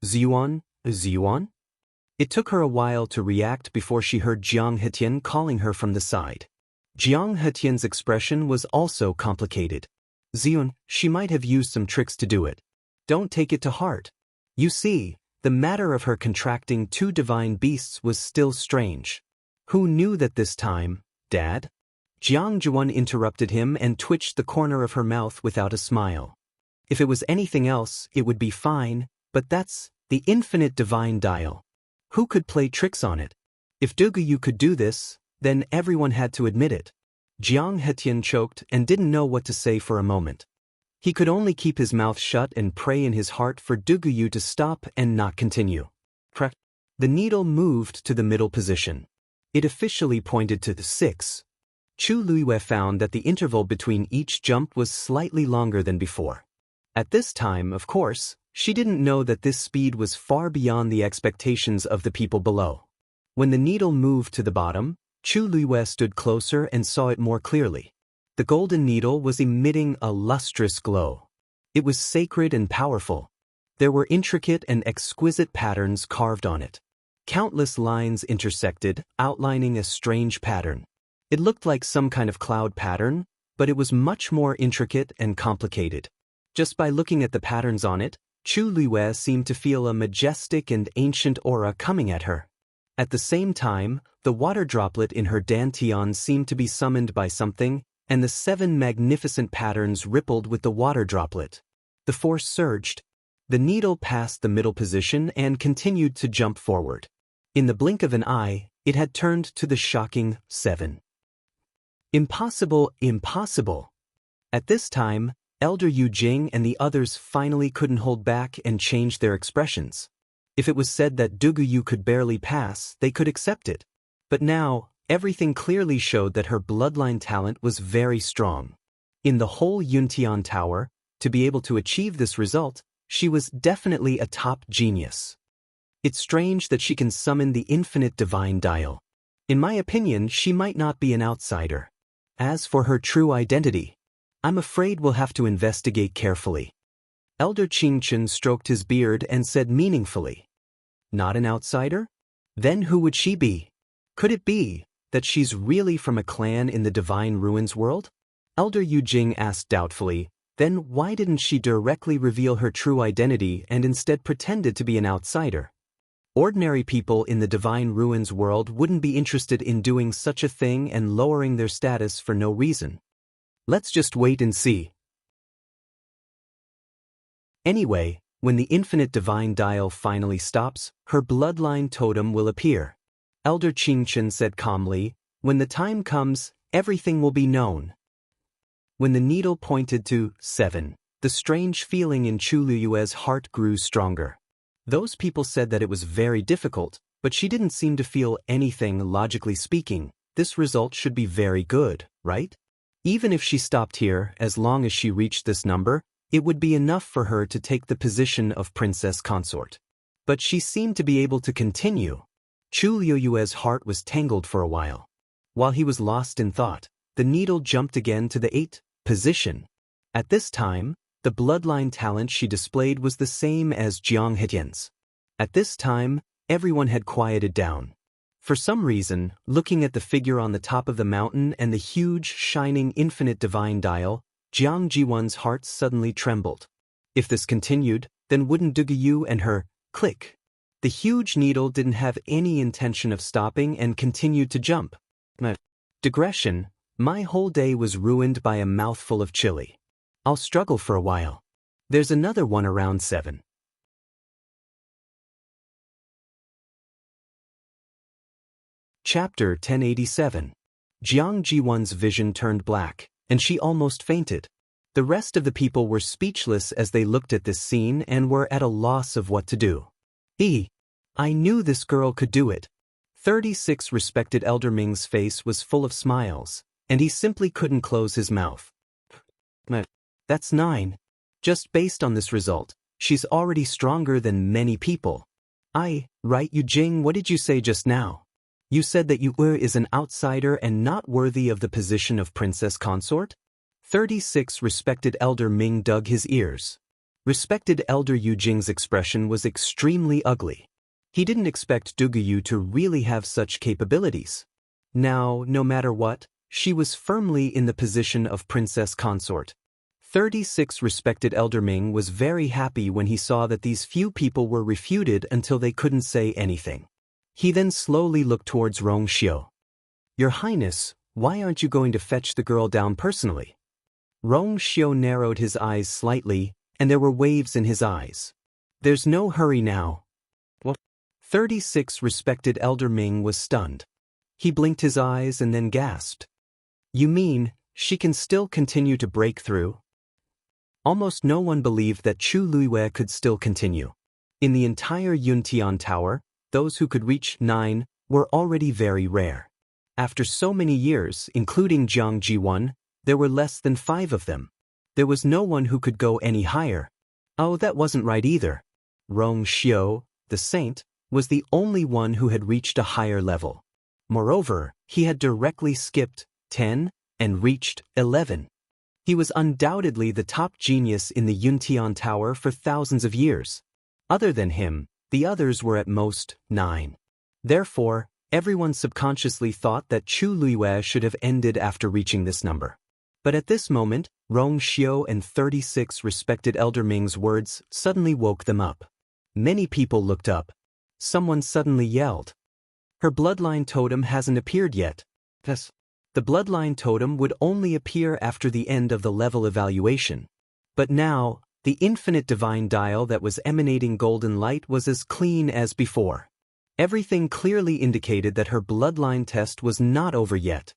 Ziyuan? It took her a while to react before she heard Jiang Hetian calling her from the side. Jiang Hetian's expression was also complicated. Xion, she might have used some tricks to do it. Don't take it to heart. You see, the matter of her contracting 2 divine beasts was still strange. Who knew that this time, Dad? Jiang Zhuan interrupted him and twitched the corner of her mouth without a smile. If it was anything else, it would be fine, but that's the infinite divine dial. Who could play tricks on it? If Duguyu could do this, then everyone had to admit it. Jiang Hetian choked and didn't know what to say for a moment. He could only keep his mouth shut and pray in his heart for Duguyu to stop and not continue. The needle moved to the middle position. It officially pointed to the 6. Chu Luiyue found that the interval between each jump was slightly longer than before. At this time, of course, she didn't know that this speed was far beyond the expectations of the people below. When the needle moved to the bottom, Chu Luiyue stood closer and saw it more clearly. The golden needle was emitting a lustrous glow. It was sacred and powerful. There were intricate and exquisite patterns carved on it. Countless lines intersected, outlining a strange pattern. It looked like some kind of cloud pattern, but it was much more intricate and complicated. Just by looking at the patterns on it, Chu Luiyue seemed to feel a majestic and ancient aura coming at her. At the same time, the water droplet in her dantian seemed to be summoned by something, and the 7 magnificent patterns rippled with the water droplet. The force surged. The needle passed the middle position and continued to jump forward. In the blink of an eye, it had turned to the shocking 7. Impossible, impossible. At this time, Elder Yu Jing and the others finally couldn't hold back and changed their expressions. If it was said that Duguyu could barely pass, they could accept it. But now, everything clearly showed that her bloodline talent was very strong. In the whole Yuntian Tower, to be able to achieve this result, she was definitely a top genius. It's strange that she can summon the infinite divine dial. In my opinion, she might not be an outsider. As for her true identity, I'm afraid we'll have to investigate carefully. Elder Qingchen stroked his beard and said meaningfully, "Not an outsider? Then who would she be? Could it be that she's really from a clan in the Divine Ruins world?" Elder Yu Jing asked doubtfully, then why didn't she directly reveal her true identity and instead pretended to be an outsider? Ordinary people in the Divine Ruins world wouldn't be interested in doing such a thing and lowering their status for no reason. Let's just wait and see. Anyway, when the infinite divine dial finally stops, her bloodline totem will appear. Elder Qingchen said calmly, "When the time comes, everything will be known." When the needle pointed to 7, the strange feeling in Chu Luiyue's heart grew stronger. Those people said that it was very difficult, but she didn't seem to feel anything. Logically speaking, this result should be very good, right? Even if she stopped here, as long as she reached this number, it would be enough for her to take the position of princess consort. But she seemed to be able to continue. Chu Luiyue's heart was tangled for a while. While he was lost in thought, the needle jumped again to the 8th position. At this time, the bloodline talent she displayed was the same as Jiang Hetian's. At this time, everyone had quieted down. For some reason, looking at the figure on the top of the mountain and the huge, shining infinite divine dial, Jiang Jiwan's heart suddenly trembled. If this continued, then wouldn't Duguyu and her click? The huge needle didn't have any intention of stopping and continued to jump. Digression, my whole day was ruined by a mouthful of chili. I'll struggle for a while. There's another one around 7. Chapter 1087. Jiang Jiwan's vision turned black, and she almost fainted. The rest of the people were speechless as they looked at this scene and were at a loss of what to do. I knew this girl could do it. 36 respected Elder Ming's face was full of smiles, and he simply couldn't close his mouth. That's 9. Just based on this result, she's already stronger than many people. Right, Yu Jing, what did you say just now? You said that Yu is an outsider and not worthy of the position of princess consort? 36 respected Elder Ming dug his ears. Respected Elder Yu Jing's expression was extremely ugly. He didn't expect Duguyu to really have such capabilities. Now, no matter what, she was firmly in the position of princess consort. 36 respected Elder Ming was very happy when he saw that these few people were refuted until they couldn't say anything. He then slowly looked towards Rong Xiu. Your Highness, why aren't you going to fetch the girl down personally? Rong Xiu narrowed his eyes slightly, and there were waves in his eyes. There's no hurry now. What? 36 respected Elder Ming was stunned. He blinked his eyes and then gasped. You mean, she can still continue to break through? Almost no one believed that Chu Luiwei could still continue. In the entire Yuntian Tower, those who could reach 9 were already very rare. After so many years, including Jiang Jiwan, there were less than 5 of them. There was no one who could go any higher. Oh, that wasn't right either. Rong Xiu, the saint, was the only one who had reached a higher level. Moreover, he had directly skipped 10 and reached 11. He was undoubtedly the top genius in the Yuntian Tower for thousands of years. Other than him, the others were at most 9. Therefore, everyone subconsciously thought that Chu Luiwei should have ended after reaching this number. But at this moment, Rong Xiu and 36 respected Elder Ming's words suddenly woke them up. Many people looked up. Someone suddenly yelled. Her bloodline totem hasn't appeared yet. Yes. The bloodline totem would only appear after the end of the level evaluation. But now, the infinite divine dial that was emanating golden light was as clean as before. Everything clearly indicated that her bloodline test was not over yet.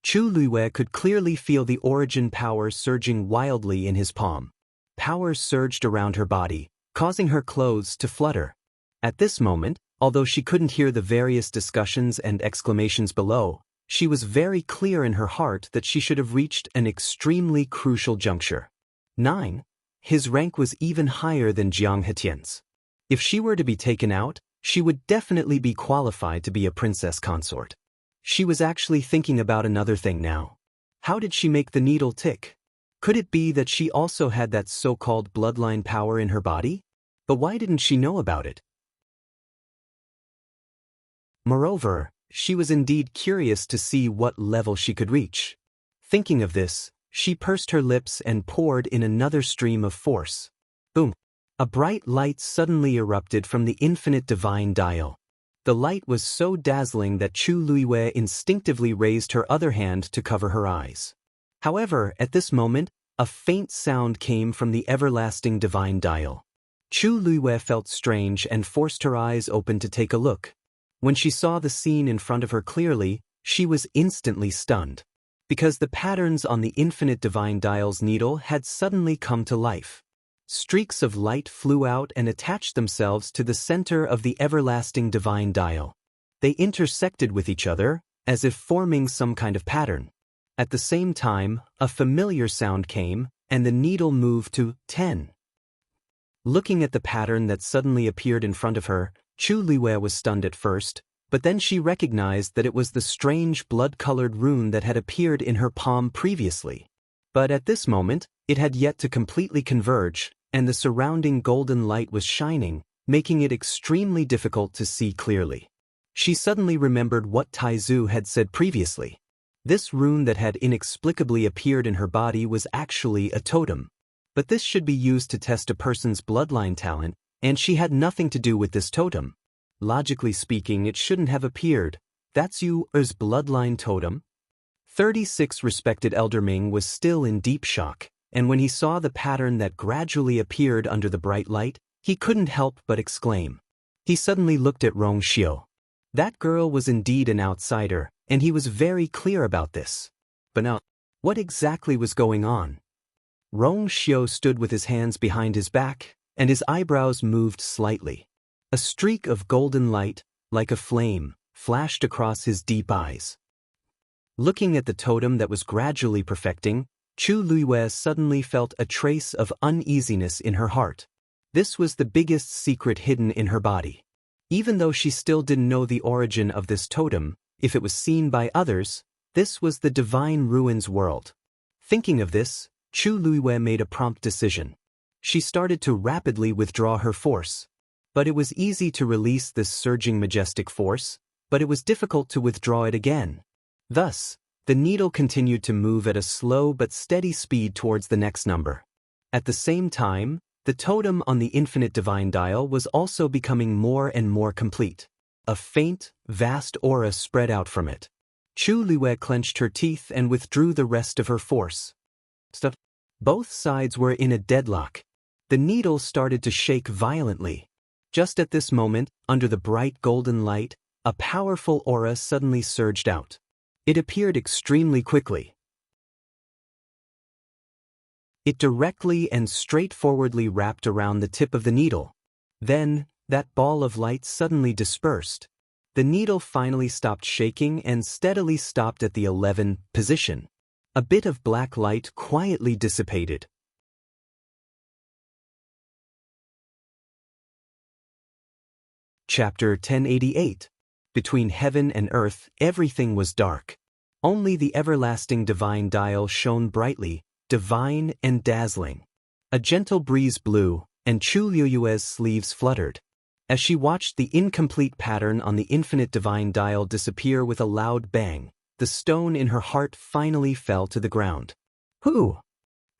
Chu Luiwei could clearly feel the origin power surging wildly in his palm. Power surged around her body, causing her clothes to flutter. At this moment, although she couldn't hear the various discussions and exclamations below, she was very clear in her heart that she should have reached an extremely crucial juncture. 9. His rank was even higher than Jiang Hetian's. If she were to be taken out, she would definitely be qualified to be a princess consort. She was actually thinking about another thing now. How did she make the needle tick? Could it be that she also had that so-called bloodline power in her body? But why didn't she know about it? Moreover, she was indeed curious to see what level she could reach. Thinking of this, she pursed her lips and poured in another stream of force. Boom! A bright light suddenly erupted from the infinite divine dial. The light was so dazzling that Chu Luiwei instinctively raised her other hand to cover her eyes. However, at this moment, a faint sound came from the everlasting divine dial. Chu Luiwei felt strange and forced her eyes open to take a look. When she saw the scene in front of her clearly, she was instantly stunned. Because the patterns on the infinite divine dial's needle had suddenly come to life. Streaks of light flew out and attached themselves to the center of the everlasting divine dial. They intersected with each other, as if forming some kind of pattern. At the same time, a familiar sound came, and the needle moved to 10. Looking at the pattern that suddenly appeared in front of her, Chu Luiwei was stunned at first, but then she recognized that it was the strange blood-colored rune that had appeared in her palm previously. But at this moment, it had yet to completely converge, and the surrounding golden light was shining, making it extremely difficult to see clearly. She suddenly remembered what Taizu had said previously. This rune that had inexplicably appeared in her body was actually a totem. But this should be used to test a person's bloodline talent, and she had nothing to do with this totem. Logically speaking, it shouldn't have appeared. That's Yu's bloodline totem? 36 respected Elder Ming was still in deep shock, and when he saw the pattern that gradually appeared under the bright light, he couldn't help but exclaim. He suddenly looked at Rong Xiu. That girl was indeed an outsider, and he was very clear about this. But now, what exactly was going on? Rong Xiu stood with his hands behind his back, and his eyebrows moved slightly. A streak of golden light, like a flame, flashed across his deep eyes. Looking at the totem that was gradually perfecting, Chu Luiwei suddenly felt a trace of uneasiness in her heart. This was the biggest secret hidden in her body. Even though she still didn't know the origin of this totem, if it was seen by others, this was the divine ruins world. Thinking of this, Chu Luiwei made a prompt decision. She started to rapidly withdraw her force. But it was easy to release this surging majestic force, but it was difficult to withdraw it again. Thus, the needle continued to move at a slow but steady speed towards the next number. At the same time, the totem on the infinite divine dial was also becoming more and more complete. A faint, vast aura spread out from it. Chu Liyue clenched her teeth and withdrew the rest of her force. Both sides were in a deadlock. The needle started to shake violently. Just at this moment, under the bright golden light, a powerful aura suddenly surged out. It appeared extremely quickly. It directly and straightforwardly wrapped around the tip of the needle. Then, that ball of light suddenly dispersed. The needle finally stopped shaking and steadily stopped at the 11 position. A bit of black light quietly dissipated. Chapter 1088. Between heaven and earth, everything was dark. Only the everlasting divine dial shone brightly, divine and dazzling. A gentle breeze blew, and Chu Liyue's sleeves fluttered. As she watched the incomplete pattern on the infinite divine dial disappear with a loud bang, the stone in her heart finally fell to the ground. Whew!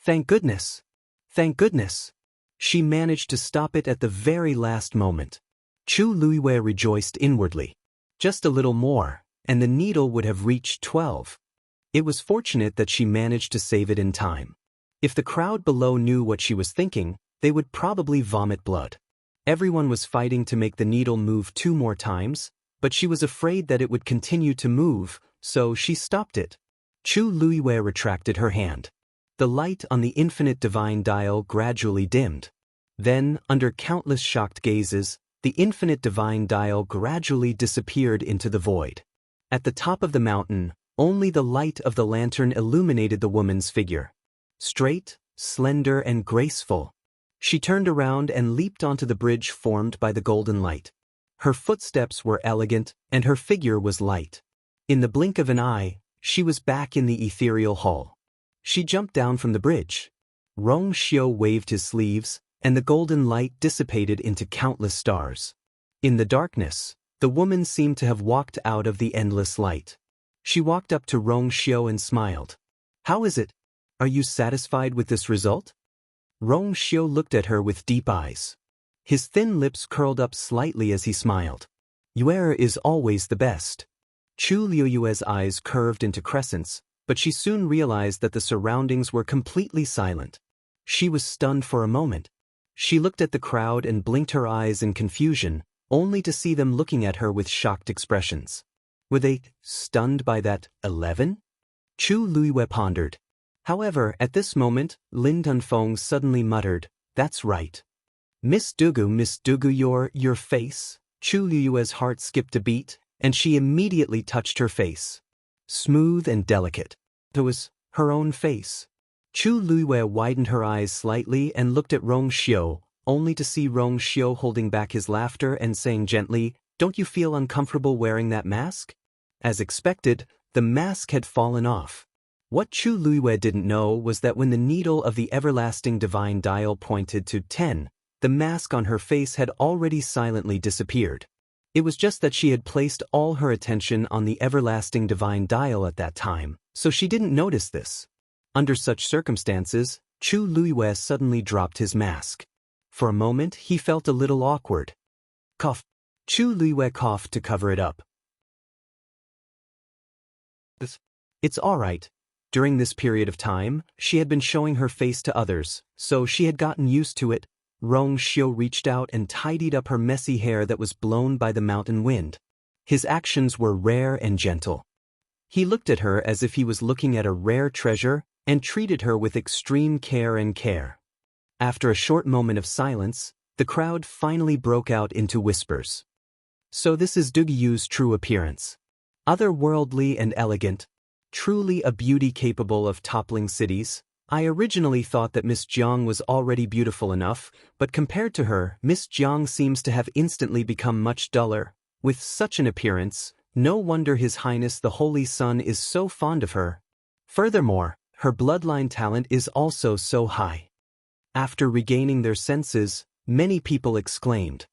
Thank goodness! Thank goodness! She managed to stop it at the very last moment. Chu Liyue rejoiced inwardly. Just a little more, and the needle would have reached 12. It was fortunate that she managed to save it in time. If the crowd below knew what she was thinking, they would probably vomit blood. Everyone was fighting to make the needle move 2 more times, but she was afraid that it would continue to move, so she stopped it. Chu Liyue retracted her hand. The light on the infinite divine dial gradually dimmed. Then, under countless shocked gazes, the infinite divine dial gradually disappeared into the void. At the top of the mountain, only the light of the lantern illuminated the woman's figure. Straight, slender, and graceful. She turned around and leaped onto the bridge formed by the golden light. Her footsteps were elegant, and her figure was light. In the blink of an eye, she was back in the ethereal hall. She jumped down from the bridge. Rong Xiu waved his sleeves, and the golden light dissipated into countless stars. In the darkness, the woman seemed to have walked out of the endless light. She walked up to Rong Xiu and smiled. "How is it? Are you satisfied with this result?" Rong Xiu looked at her with deep eyes. His thin lips curled up slightly as he smiled. "Yuer is always the best." Chu Liyue's eyes curved into crescents, but she soon realized that the surroundings were completely silent. She was stunned for a moment. She looked at the crowd and blinked her eyes in confusion, only to see them looking at her with shocked expressions. Were they stunned by that 11? Chu Liyue pondered. However, at this moment, Lin Dunfeng suddenly muttered, "That's right. Miss Dugu, your face." Chu Liyue's heart skipped a beat, and she immediately touched her face. Smooth and delicate. It was her own face. Chu Liyue widened her eyes slightly and looked at Rong Xiu, only to see Rong Xiu holding back his laughter and saying gently, "Don't you feel uncomfortable wearing that mask?" As expected, the mask had fallen off. What Chu Liyue didn't know was that when the needle of the everlasting divine dial pointed to 10, the mask on her face had already silently disappeared. It was just that she had placed all her attention on the everlasting divine dial at that time, so she didn't notice this. Under such circumstances, Chu Liyue suddenly dropped his mask. For a moment, he felt a little awkward. Cough. Chu Liyue coughed to cover it up. It's all right. During this period of time, she had been showing her face to others, so she had gotten used to it. Rong Xiu reached out and tidied up her messy hair that was blown by the mountain wind. His actions were rare and gentle. He looked at her as if he was looking at a rare treasure and treated her with extreme care and care. After a short moment of silence, the crowd finally broke out into whispers. "So this is Duguyu's true appearance. Otherworldly and elegant. Truly a beauty capable of toppling cities. I originally thought that Miss Jiang was already beautiful enough, but compared to her, Miss Jiang seems to have instantly become much duller. With such an appearance, no wonder His Highness the Holy Sun is so fond of her. Furthermore, her bloodline talent is also so high." After regaining their senses, many people exclaimed,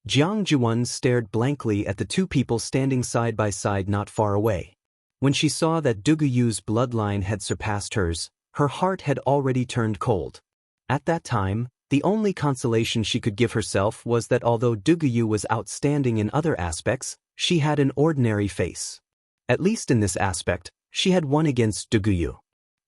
Jiang Juan stared blankly at the two people standing side by side not far away. When she saw that Duguyu's bloodline had surpassed hers, her heart had already turned cold. At that time, the only consolation she could give herself was that although Duguyu was outstanding in other aspects, she had an ordinary face. At least in this aspect, she had won against Duguyu.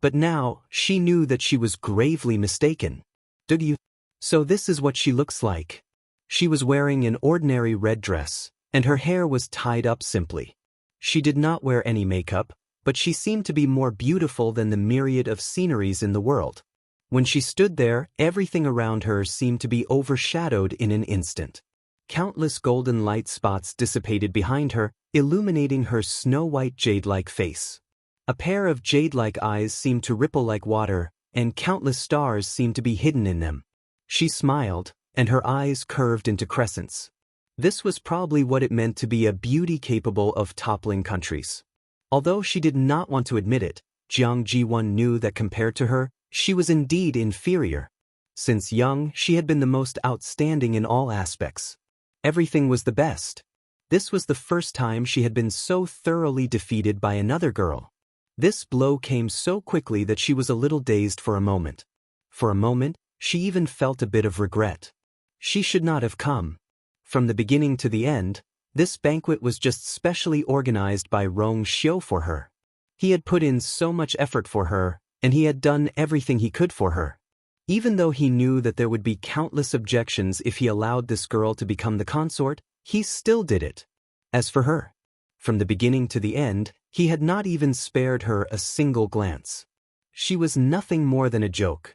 But now, she knew that she was gravely mistaken. Duguyu. So this is what she looks like. She was wearing an ordinary red dress, and her hair was tied up simply. She did not wear any makeup, but she seemed to be more beautiful than the myriad of sceneries in the world. When she stood there, everything around her seemed to be overshadowed in an instant. Countless golden light spots dissipated behind her, illuminating her snow-white jade-like face. A pair of jade-like eyes seemed to ripple like water, and countless stars seemed to be hidden in them. She smiled, and her eyes curved into crescents. This was probably what it meant to be a beauty capable of toppling countries. Although she did not want to admit it, Jiang Jiwan knew that compared to her, she was indeed inferior. Since young, she had been the most outstanding in all aspects. Everything was the best. This was the first time she had been so thoroughly defeated by another girl. This blow came so quickly that she was a little dazed for a moment. For a moment, she even felt a bit of regret. She should not have come. From the beginning to the end, this banquet was just specially organized by Rong Xiu for her. He had put in so much effort for her, and he had done everything he could for her. Even though he knew that there would be countless objections if he allowed this girl to become the consort, he still did it. As for her, from the beginning to the end, he had not even spared her a single glance. She was nothing more than a joke.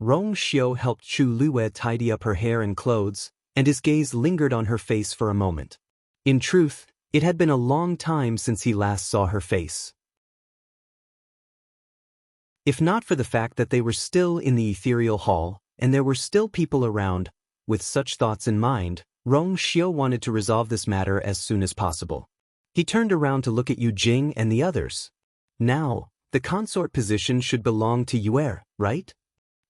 Rong Xiu helped Chu Luwe tidy up her hair and clothes, and his gaze lingered on her face for a moment. In truth, it had been a long time since he last saw her face. If not for the fact that they were still in the ethereal hall, and there were still people around, with such thoughts in mind, Rong Xiu wanted to resolve this matter as soon as possible. He turned around to look at Yu Jing and the others. Now, the consort position should belong to Yuer, right?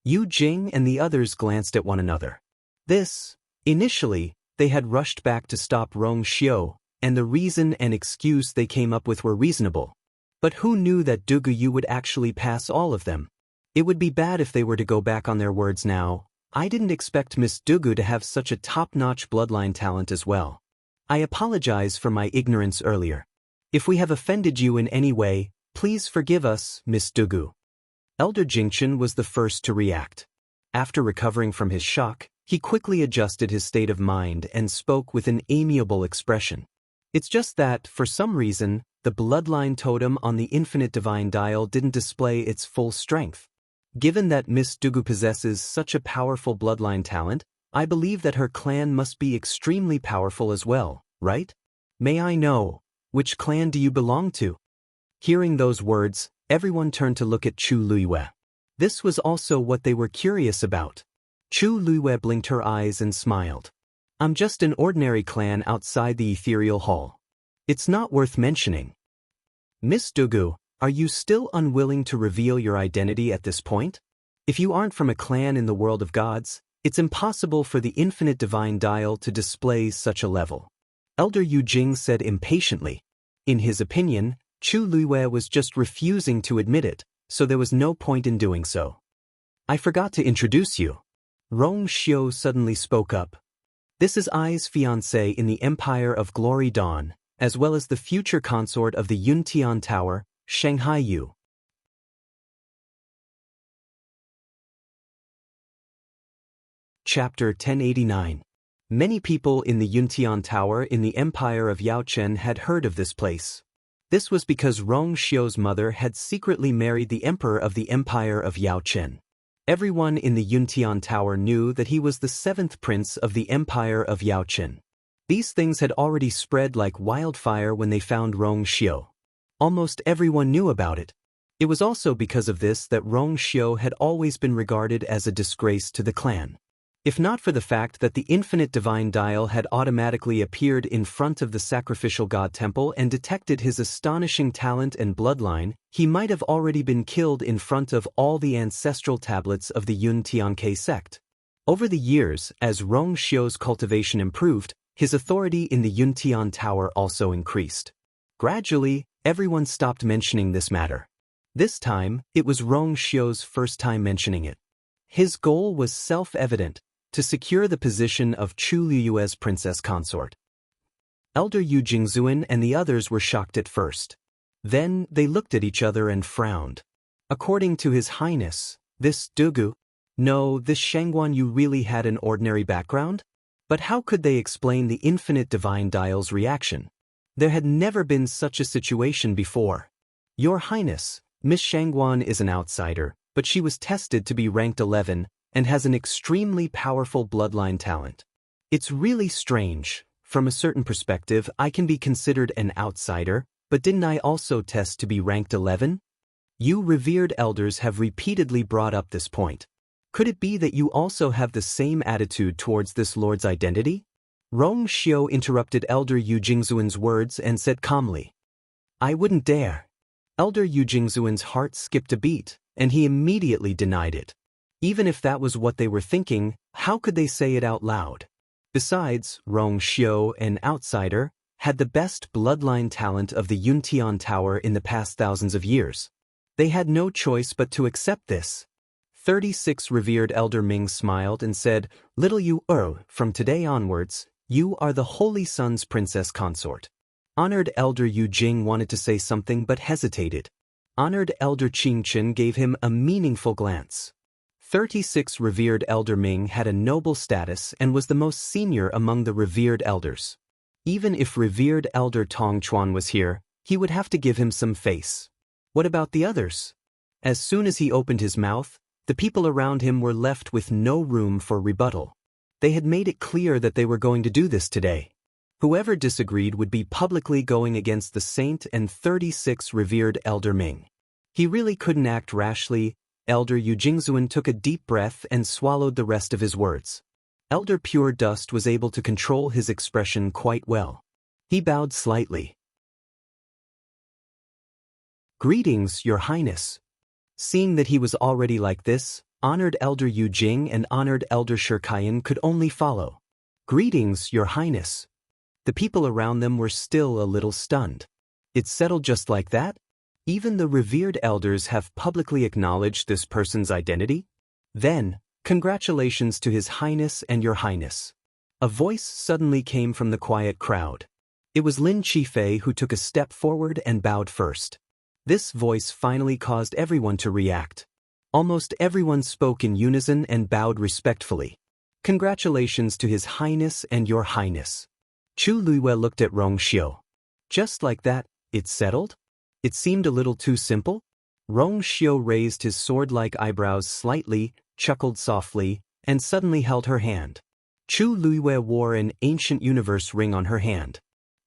Yu Jing and the others glanced at one another. Initially, they had rushed back to stop Rong Xiu, and the reason and excuse they came up with were reasonable. But who knew that Duguyu would actually pass all of them? It would be bad if they were to go back on their words now. I didn't expect Miss Dugu to have such a top-notch bloodline talent as well. I apologize for my ignorance earlier. If we have offended you in any way, please forgive us, Miss Dugu. Elder Jingchen was the first to react. After recovering from his shock, he quickly adjusted his state of mind and spoke with an amiable expression. It's just that, for some reason, the bloodline totem on the infinite divine dial didn't display its full strength. Given that Miss Dugu possesses such a powerful bloodline talent, I believe that her clan must be extremely powerful as well, right? May I know, which clan do you belong to? Hearing those words, everyone turned to look at Chu Luiyue. This was also what they were curious about. Chu Luiyue blinked her eyes and smiled. I'm just an ordinary clan outside the ethereal hall. It's not worth mentioning. Miss Dugu, are you still unwilling to reveal your identity at this point? If you aren't from a clan in the world of gods, it's impossible for the infinite divine dial to display such a level. Elder Yu Jing said impatiently. In his opinion, Chu Luiyue was just refusing to admit it, so there was no point in doing so. I forgot to introduce you. Rong Xiu suddenly spoke up. This is Ai's fiancé in the Empire of Glory Dawn, as well as the future consort of the Yuntian Tower, Shanghai Yu. Chapter 1089. Many people in the Yuntian Tower in the Empire of Yaochen had heard of this place. This was because Rong Xiu's mother had secretly married the emperor of the Empire of Yaochen. Everyone in the Yuntian Tower knew that he was the seventh prince of the Empire of Yaochen. These things had already spread like wildfire when they found Rong Xiu. Almost everyone knew about it. It was also because of this that Rong Xiu had always been regarded as a disgrace to the clan. If not for the fact that the infinite divine dial had automatically appeared in front of the sacrificial god temple and detected his astonishing talent and bloodline, he might have already been killed in front of all the ancestral tablets of the Yun Tianke sect. Over the years, as Rong Xiu's cultivation improved, his authority in the Yuntian Tower also increased. Gradually, everyone stopped mentioning this matter. This time, it was Rong Xiu's first time mentioning it. His goal was self-evident, to secure the position of Chu Liyue's princess consort. Elder Yu Jingzuan and the others were shocked at first. Then, they looked at each other and frowned. According to His Highness, this Dugu, no, this Shangguan Yu really had an ordinary background? But how could they explain the infinite divine dial's reaction? There had never been such a situation before. Your Highness, Miss Shangguan is an outsider, but she was tested to be ranked 11 and has an extremely powerful bloodline talent. It's really strange. From a certain perspective, I can be considered an outsider, but didn't I also test to be ranked 11? You revered elders have repeatedly brought up this point. Could it be that you also have the same attitude towards this lord's identity? Rong Xiu interrupted Elder Yu Jingzuan's words and said calmly, I wouldn't dare. Elder Yu Jingzuan's heart skipped a beat, and he immediately denied it. Even if that was what they were thinking, how could they say it out loud? Besides, Rong Xiu, an outsider, had the best bloodline talent of the Yuntian Tower in the past thousands of years. They had no choice but to accept this. 36 revered Elder Ming smiled and said, Little Yu from today onwards, you are the Holy Sun's princess consort. Honored Elder Yu Jing wanted to say something but hesitated. Honored Elder Qing Chen gave him a meaningful glance. 36 revered Elder Ming had a noble status and was the most senior among the revered elders. Even if revered Elder Tong Chuan was here, he would have to give him some face. What about the others? As soon as he opened his mouth, the people around him were left with no room for rebuttal. They had made it clear that they were going to do this today. Whoever disagreed would be publicly going against the saint and 36 revered Elder Ming. He really couldn't act rashly. Elder Yu Jingzuan took a deep breath and swallowed the rest of his words. Elder Pure Dust was able to control his expression quite well. He bowed slightly. Greetings, Your Highness. Seeing that he was already like this, honored Elder Yu Jing and honored Elder Shirkayan could only follow. Greetings, Your Highness. The people around them were still a little stunned. It's settled just like that? Even the revered elders have publicly acknowledged this person's identity? Then, congratulations to His Highness and Your Highness. A voice suddenly came from the quiet crowd. It was Lin Qifei who took a step forward and bowed first. This voice finally caused everyone to react. Almost everyone spoke in unison and bowed respectfully. Congratulations to His Highness and Your Highness. Chu Liyue looked at Rong Xiu. Just like that, it's settled? It seemed a little too simple. Rong Xiu raised his sword-like eyebrows slightly, chuckled softly, and suddenly held her hand. Chu Liyue wore an ancient universe ring on her hand.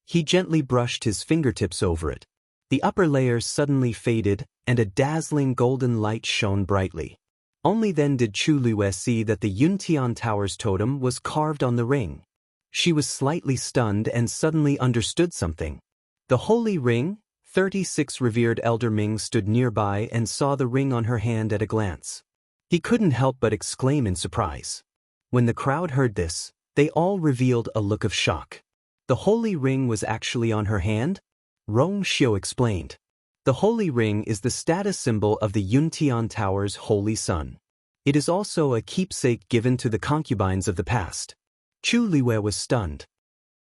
He gently brushed his fingertips over it. The upper layer suddenly faded, and a dazzling golden light shone brightly. Only then did Chu Liyue see that the Yuntian Tower's totem was carved on the ring. She was slightly stunned and suddenly understood something. The holy ring? 36 revered Elder Ming stood nearby and saw the ring on her hand at a glance. He couldn't help but exclaim in surprise. When the crowd heard this, they all revealed a look of shock. The holy ring was actually on her hand? Rong Xiu explained. The holy ring is the status symbol of the Yuntian Tower's holy sun. It is also a keepsake given to the concubines of the past. Chu Liyue was stunned.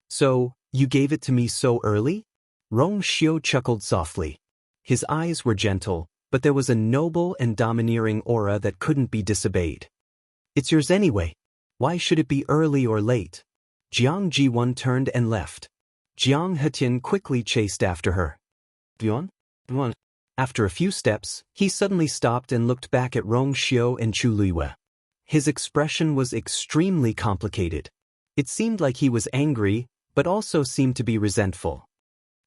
So, you gave it to me so early? Rong Xiu chuckled softly. His eyes were gentle, but there was a noble and domineering aura that couldn't be disobeyed. It's yours anyway. Why should it be early or late? Jiang Jiwan turned and left. Jiang Hetian quickly chased after her. Yuan? After a few steps, he suddenly stopped and looked back at Rong Xiu and Chu Liyue. His expression was extremely complicated. It seemed like he was angry, but also seemed to be resentful.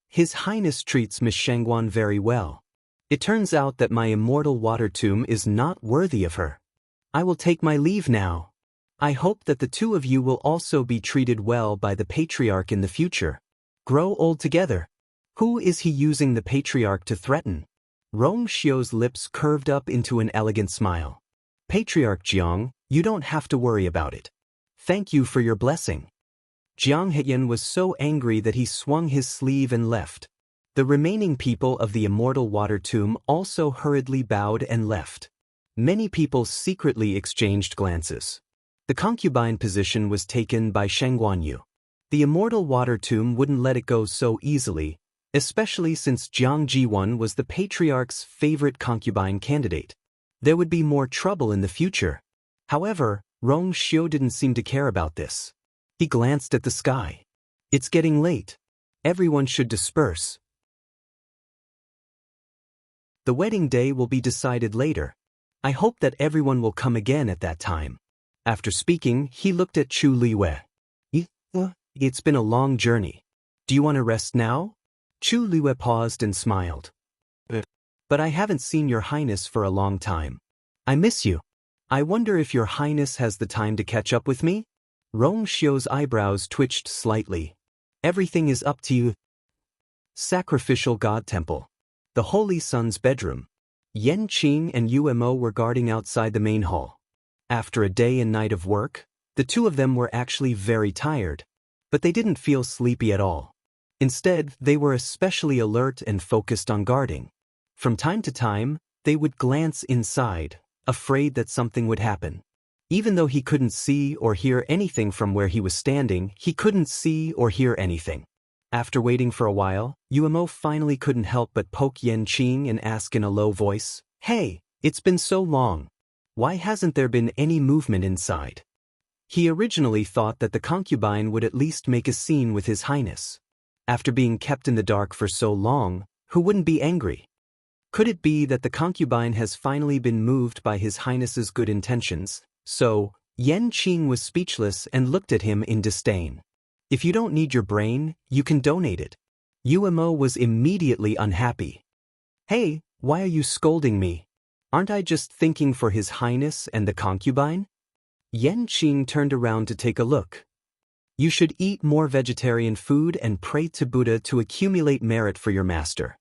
His Highness treats Miss Shangguan very well. It turns out that my immortal water tomb is not worthy of her. I will take my leave now. I hope that the two of you will also be treated well by the Patriarch in the future. Grow old together. Who is he using the Patriarch to threaten? Rong Xiu's lips curved up into an elegant smile. Patriarch Jiang, You don't have to worry about it. Thank you for your blessing. Jiang Heyan was so angry that he swung his sleeve and left. The remaining people of the immortal water tomb also hurriedly bowed and left. Many people secretly exchanged glances. The concubine position was taken by Sheng Guanyu. The immortal water tomb wouldn't let it go so easily, especially since Jiang Jiwan was the patriarch's favorite concubine candidate. There would be more trouble in the future. However, Rong Xiu didn't seem to care about this. He glanced at the sky. It's getting late. Everyone should disperse. The wedding day will be decided later. I hope that everyone will come again at that time. After speaking, he looked at Chu Liwei. It's been a long journey. Do you want to rest now? Chu Liwei paused and smiled. But I haven't seen your highness for a long time. I miss you. I wonder if your highness has the time to catch up with me? Rong Xiu's eyebrows twitched slightly. Everything is up to you. Sacrificial God Temple. The Holy Sun's bedroom. Yan Qing and Umo were guarding outside the main hall. After a day and night of work, the two of them were actually very tired. But they didn't feel sleepy at all. Instead, they were especially alert and focused on guarding. From time to time, they would glance inside, afraid that something would happen. Even though he couldn't see or hear anything from where he was standing, he couldn't see or hear anything. After waiting for a while, Umo finally couldn't help but poke Yan Qing and ask in a low voice, "Hey, it's been so long. Why hasn't there been any movement inside?" He originally thought that the concubine would at least make a scene with his highness. After being kept in the dark for so long, who wouldn't be angry? Could it be that the concubine has finally been moved by his highness's good intentions? So, Yan Qing was speechless and looked at him in disdain. If you don't need your brain, you can donate it. Umo was immediately unhappy. Hey, why are you scolding me? Aren't I just thinking for his highness and the concubine? Yan Qing turned around to take a look. You should eat more vegetarian food and pray to Buddha to accumulate merit for your master.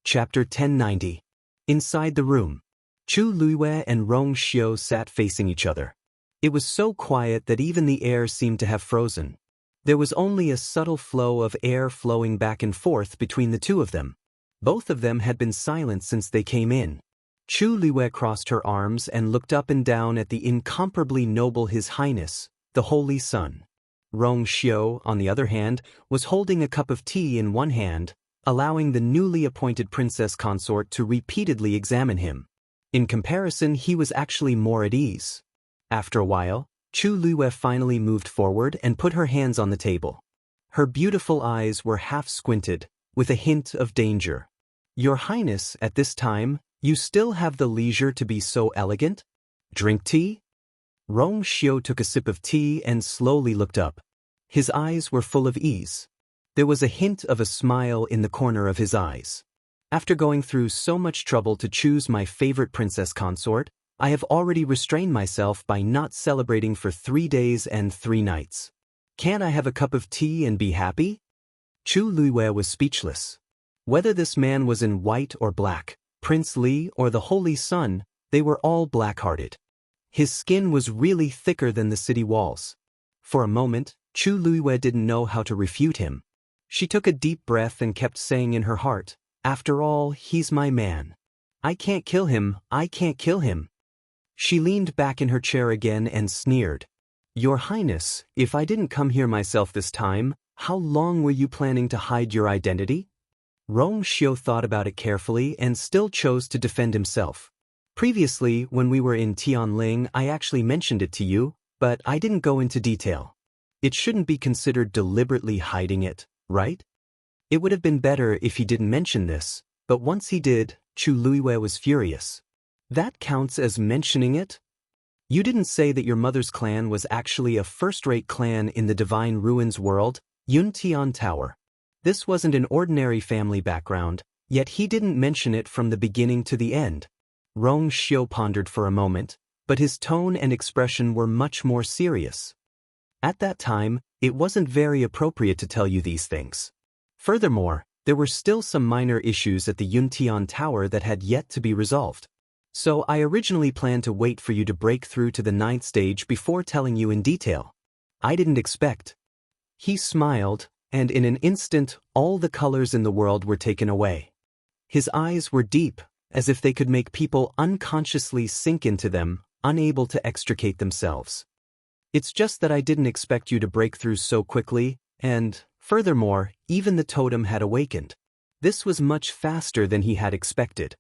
Chapter 1090. Inside the room. Chu Liwei and Rong Xiu sat facing each other. It was so quiet that even the air seemed to have frozen. There was only a subtle flow of air flowing back and forth between the two of them. Both of them had been silent since they came in. Chu Liwei crossed her arms and looked up and down at the incomparably noble His Highness, the Holy Sun. Rong Xiu, on the other hand, was holding a cup of tea in one hand, allowing the newly appointed princess consort to repeatedly examine him. In comparison, he was actually more at ease. After a while, Chu Liwei finally moved forward and put her hands on the table. Her beautiful eyes were half squinted, with a hint of danger. Your Highness, at this time, you still have the leisure to be so elegant? Drink tea? Rong Xiu took a sip of tea and slowly looked up. His eyes were full of ease. There was a hint of a smile in the corner of his eyes. After going through so much trouble to choose my favorite princess consort, I have already restrained myself by not celebrating for 3 days and 3 nights. Can't I have a cup of tea and be happy? Chu Liwei was speechless. Whether this man was in white or black, Prince Li or the Holy Sun, they were all black-hearted. His skin was really thicker than the city walls. For a moment, Chu Liwei didn't know how to refute him. She took a deep breath and kept saying in her heart, "After all, he's my man. I can't kill him, I can't kill him." She leaned back in her chair again and sneered. Your Highness, if I didn't come here myself this time, how long were you planning to hide your identity? Rong Xiu thought about it carefully and still chose to defend himself. Previously, when we were in Tianling, I actually mentioned it to you, but I didn't go into detail. It shouldn't be considered deliberately hiding it, right? It would have been better if he didn't mention this, but once he did, Chu Liwei was furious. That counts as mentioning it? You didn't say that your mother's clan was actually a first-rate clan in the Divine Ruins world, Yuntian Tower. This wasn't an ordinary family background, yet he didn't mention it from the beginning to the end. Rong Xiu pondered for a moment, but his tone and expression were much more serious. At that time, it wasn't very appropriate to tell you these things. Furthermore, There were still some minor issues at the Yuntian Tower that had yet to be resolved. So I originally planned to wait for you to break through to the 9th stage before telling you in detail. I didn't expect. He smiled, and in an instant all the colors in the world were taken away. His eyes were deep, as if they could make people unconsciously sink into them, unable to extricate themselves. It's just that I didn't expect you to break through so quickly, and, furthermore, even the totem had awakened. This was much faster than he had expected.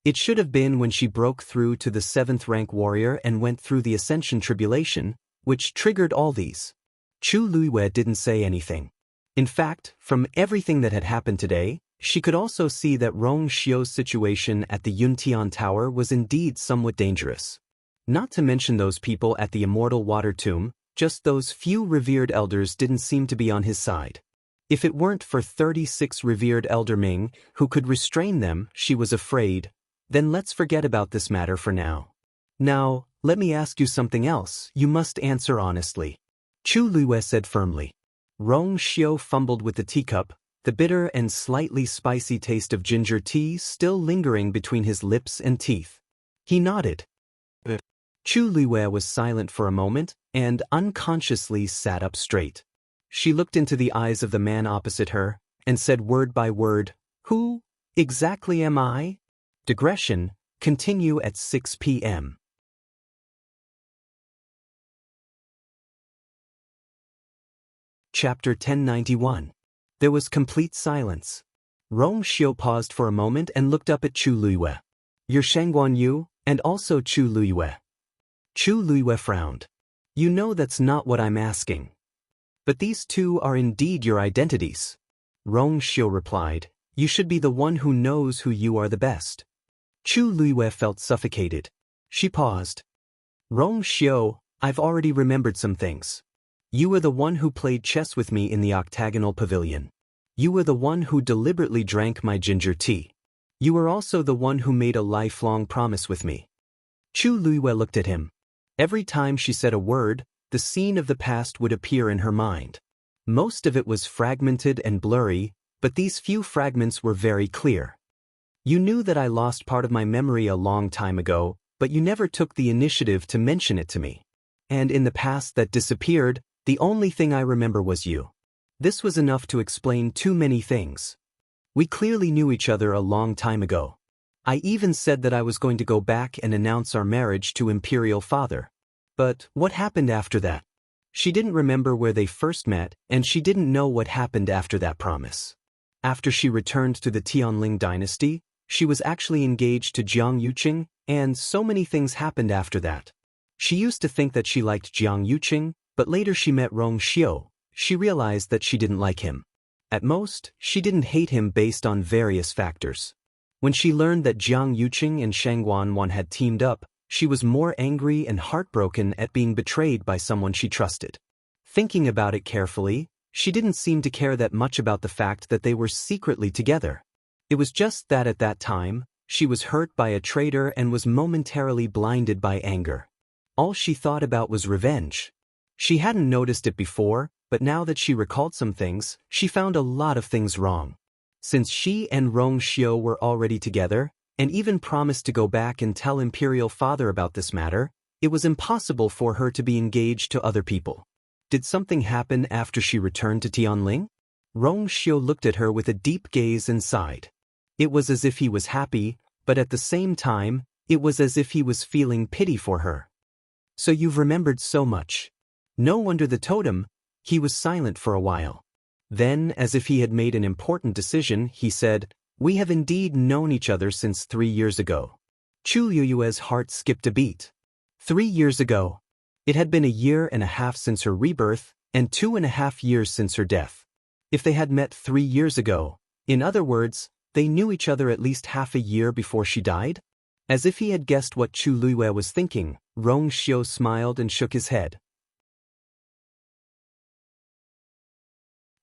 It should have been when she broke through to the 7th rank warrior and went through the Ascension Tribulation, which triggered all these. Chu Luiyue didn't say anything. In fact, from everything that had happened today, she could also see that Rong Xiu's situation at the Yuntian Tower was indeed somewhat dangerous. Not to mention those people at the Immortal Water Tomb, just those few revered elders didn't seem to be on his side. If it weren't for 36 revered Elder Ming who could restrain them, she was afraid. Then let's forget about this matter for now. Now, let me ask you something else. You must answer honestly. Chu Luiyue said firmly. Rong Xiu fumbled with the teacup, the bitter and slightly spicy taste of ginger tea still lingering between his lips and teeth. He nodded. Chu Luiyue was silent for a moment, and unconsciously sat up straight. She looked into the eyes of the man opposite her, and said word by word, "Who exactly am I?" Digression, continue at 6 p.m. Chapter 1091. There was complete silence. Rong Xiu paused for a moment and looked up at Chu Luiyue. "You're Shangguan Yu, and also Chu Luiyue." Chu Luiyue frowned. "You know that's not what I'm asking." "But these two are indeed your identities." Rong Xiu replied. "You should be the one who knows who you are the best." Chu Luiyue felt suffocated. She paused. "Rong Xiu, I've already remembered some things. You were the one who played chess with me in the octagonal pavilion. You were the one who deliberately drank my ginger tea. You were also the one who made a lifelong promise with me." Chu Luiyue looked at him. Every time she said a word, the scene of the past would appear in her mind. Most of it was fragmented and blurry, but these few fragments were very clear. "You knew that I lost part of my memory a long time ago, but you never took the initiative to mention it to me. And in the past that disappeared, the only thing I remember was you. This was enough to explain too many things. We clearly knew each other a long time ago. I even said that I was going to go back and announce our marriage to Imperial Father. But what happened after that?" She didn't remember where they first met, and she didn't know what happened after that promise. After she returned to the Tianling dynasty, she was actually engaged to Jiang Yuqing, and so many things happened after that. She used to think that she liked Jiang Yuqing, but later she met Rong Xiu. She realized that she didn't like him. At most, she didn't hate him based on various factors. When she learned that Jiang Yuqing and Shangguan Wan had teamed up, she was more angry and heartbroken at being betrayed by someone she trusted. Thinking about it carefully, she didn't seem to care that much about the fact that they were secretly together. It was just that at that time, she was hurt by a traitor and was momentarily blinded by anger. All she thought about was revenge. She hadn't noticed it before, but now that she recalled some things, she found a lot of things wrong. Since she and Rong Xiu were already together, and even promised to go back and tell Imperial Father about this matter, it was impossible for her to be engaged to other people. Did something happen after she returned to Tianling? Rong Xiu looked at her with a deep gaze and sighed. It was as if he was happy, but at the same time, it was as if he was feeling pity for her. "So you've remembered so much. No wonder the totem." He was silent for a while. Then, as if he had made an important decision, he said, "We have indeed known each other since 3 years ago." Chu Luiyue's heart skipped a beat. 3 years ago. It had been a year and a half since her rebirth, and 2.5 years since her death. If they had met 3 years ago, in other words, they knew each other at least half a year before she died? As if he had guessed what Chu Luiyue was thinking, Rong Xiu smiled and shook his head.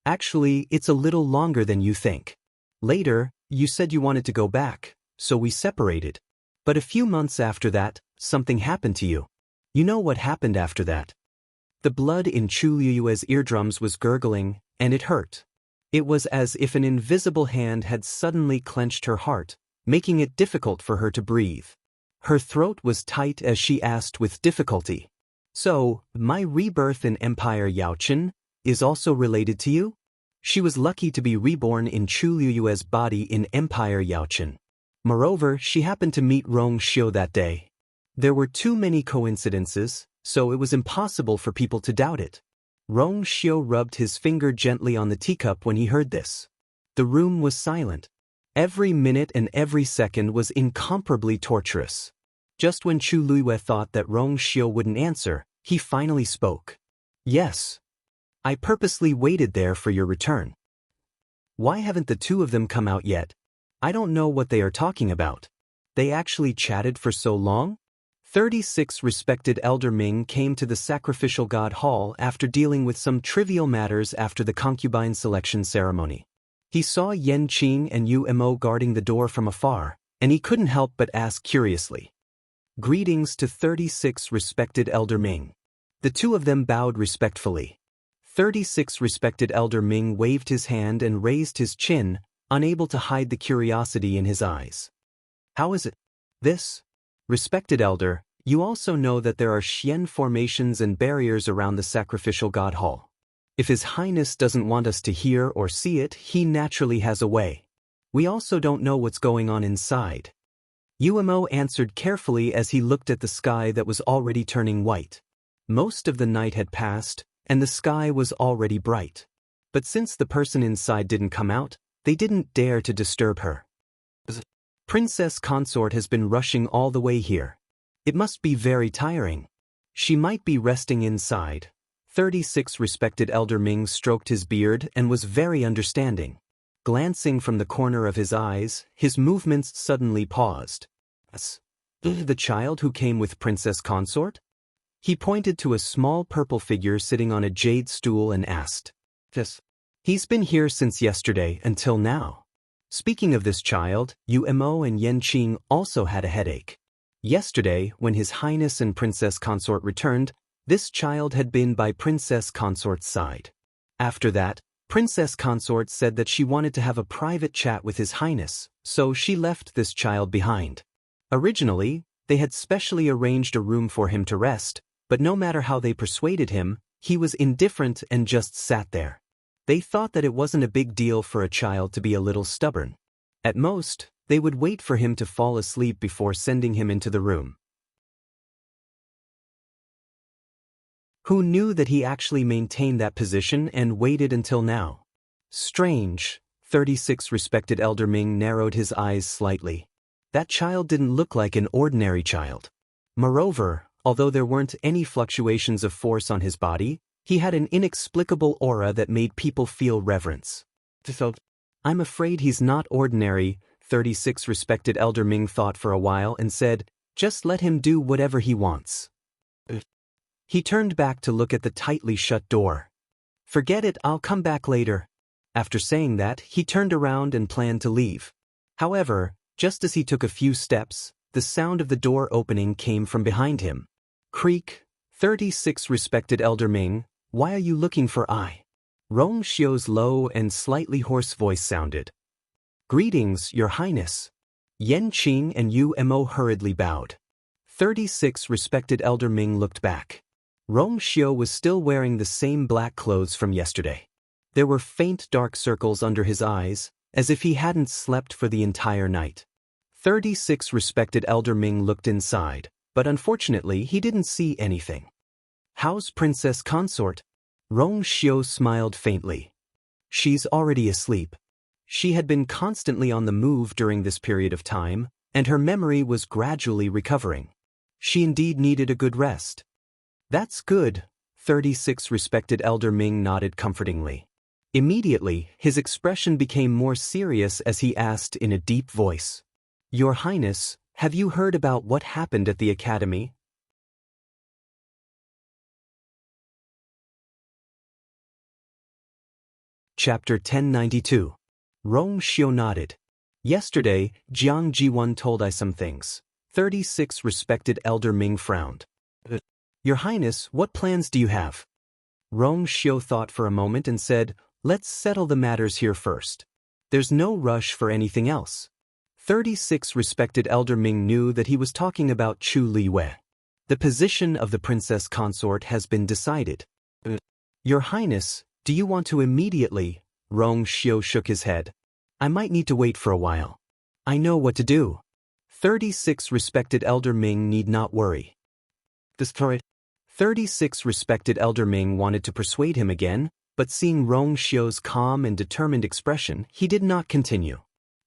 "Actually, it's a little longer than you think. Later, you said you wanted to go back, so we separated. But a few months after that, something happened to you. You know what happened after that?" The blood in Chu Luiyue's eardrums was gurgling, and it hurt. It was as if an invisible hand had suddenly clenched her heart, making it difficult for her to breathe. Her throat was tight as she asked with difficulty. So, my rebirth in Empire Yaochen is also related to you? She was lucky to be reborn in Chu Liyue's body in Empire Yaochen. Moreover, she happened to meet Rong Xiu that day. There were too many coincidences, so it was impossible for people to doubt it. Rong Xiu rubbed his finger gently on the teacup when he heard this. The room was silent. Every minute and every second was incomparably torturous. Just when Chu Liyue thought that Rong Xiu wouldn't answer, he finally spoke. Yes. I purposely waited there for your return. Why haven't the two of them come out yet? I don't know what they are talking about. They actually chatted for so long? 36 respected Elder Ming came to the sacrificial god hall after dealing with some trivial matters after the concubine selection ceremony. He saw Yan Qing and Yu Mo guarding the door from afar, and he couldn't help but ask curiously. Greetings to 36 respected Elder Ming. The two of them bowed respectfully. 36 respected Elder Ming waved his hand and raised his chin, unable to hide the curiosity in his eyes. How is it? This? Respected Elder, you also know that there are Xian formations and barriers around the sacrificial god hall. If His Highness doesn't want us to hear or see it, he naturally has a way. We also don't know what's going on inside. Umo answered carefully as he looked at the sky that was already turning white. Most of the night had passed, and the sky was already bright. But since the person inside didn't come out, they didn't dare to disturb her. Princess Consort has been rushing all the way here. It must be very tiring. She might be resting inside. 36 respected Elder Ming stroked his beard and was very understanding. Glancing from the corner of his eyes, his movements suddenly paused. The child who came with Princess Consort? He pointed to a small purple figure sitting on a jade stool and asked. Yes. He's been here since yesterday until now. Speaking of this child, Yu Mo and Yan Qing also had a headache. Yesterday, when His Highness and Princess Consort returned, this child had been by Princess Consort's side. After that, Princess Consort said that she wanted to have a private chat with His Highness, so she left this child behind. Originally, they had specially arranged a room for him to rest, but no matter how they persuaded him, he was indifferent and just sat there. They thought that it wasn't a big deal for a child to be a little stubborn. At most, they would wait for him to fall asleep before sending him into the room. Who knew that he actually maintained that position and waited until now? Strange. 36 respected Elder Ming narrowed his eyes slightly. That child didn't look like an ordinary child. Moreover, although there weren't any fluctuations of force on his body, he had an inexplicable aura that made people feel reverence. I'm afraid he's not ordinary, 36 respected Elder Ming thought for a while and said, just let him do whatever he wants. He turned back to look at the tightly shut door. Forget it, I'll come back later. After saying that, he turned around and planned to leave. However, just as he took a few steps, the sound of the door opening came from behind him. Creak. 36 respected Elder Ming, why are you looking for I? Rong Xiu's low and slightly hoarse voice sounded. Greetings, Your Highness. Yan Qing and Yu Mo hurriedly bowed. 36 respected Elder Ming looked back. Rong Xiu was still wearing the same black clothes from yesterday. There were faint dark circles under his eyes, as if he hadn't slept for the entire night. 36 respected Elder Ming looked inside, but unfortunately he didn't see anything. How's Princess Consort? Rong Xiu smiled faintly. She's already asleep. She had been constantly on the move during this period of time, and her memory was gradually recovering. She indeed needed a good rest. That's good, 36 respected Elder Ming nodded comfortingly. Immediately, his expression became more serious as he asked in a deep voice. Your Highness, have you heard about what happened at the academy? Chapter 1092. Rong Xiu nodded. Yesterday, Jiang Jiwan told I some things. 36 respected Elder Ming frowned. Your Highness, what plans do you have? Rong Xiu thought for a moment and said, Let's settle the matters here first. There's no rush for anything else. 36 respected Elder Ming knew that he was talking about Chu Liwei. The position of the princess consort has been decided. Your Highness, do you want to immediately? Rong Xiu shook his head. I might need to wait for a while. I know what to do. 36 respected Elder Ming need not worry. 36 respected Elder Ming wanted to persuade him again, but seeing Rong Xiu's calm and determined expression, he did not continue.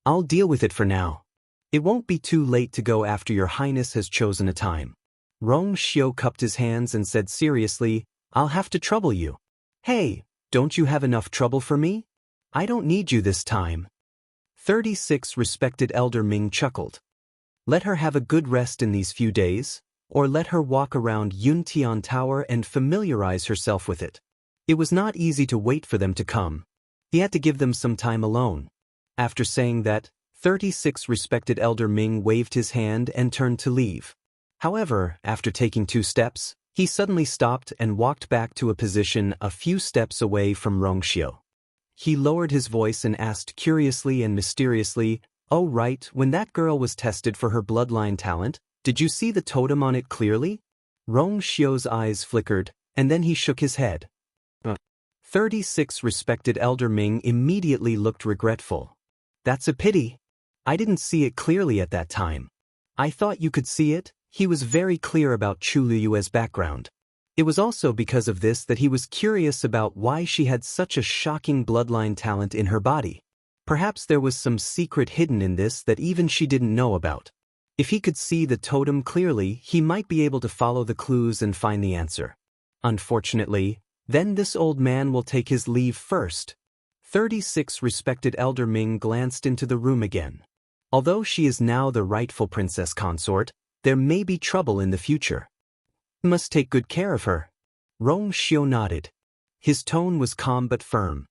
I'll deal with it for now. It won't be too late to go after your Highness has chosen a time. Rong Xiu cupped his hands and said seriously, I'll have to trouble you. Hey, don't you have enough trouble for me? I don't need you this time. 36 respected Elder Ming chuckled. Let her have a good rest in these few days, or let her walk around Yuntian Tower and familiarize herself with it. It was not easy to wait for them to come. He had to give them some time alone. After saying that, 36 respected Elder Ming waved his hand and turned to leave. However, after taking 2 steps, he suddenly stopped and walked back to a position a few steps away from Rong Xiu. He lowered his voice and asked curiously and mysteriously, Oh right, when that girl was tested for her bloodline talent, did you see the totem on it clearly? Rong Xiu's eyes flickered, and then he shook his head. 36 respected Elder Ming immediately looked regretful. That's a pity. I didn't see it clearly at that time. I thought you could see it. He was very clear about Chu Liyue's background. It was also because of this that he was curious about why she had such a shocking bloodline talent in her body. Perhaps there was some secret hidden in this that even she didn't know about. If he could see the totem clearly, he might be able to follow the clues and find the answer. Unfortunately, then this old man will take his leave first. 36 respected Elder Ming glanced into the room again. Although she is now the rightful princess consort, there may be trouble in the future. Must take good care of her. Rong Xiu nodded. His tone was calm but firm.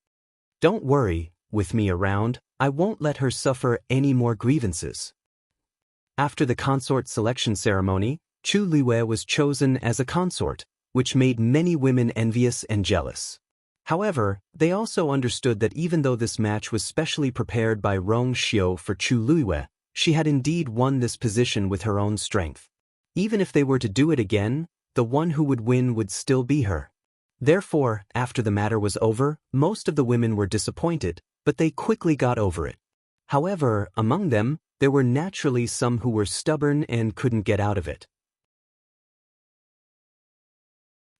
Don't worry, with me around, I won't let her suffer any more grievances. After the consort selection ceremony, Chu Liwei was chosen as a consort, which made many women envious and jealous. However, they also understood that even though this match was specially prepared by Rong Xiu for Chu Liwei, she had indeed won this position with her own strength. Even if they were to do it again, the one who would win would still be her. Therefore, after the matter was over, most of the women were disappointed, but they quickly got over it. However, among them, there were naturally some who were stubborn and couldn't get out of it.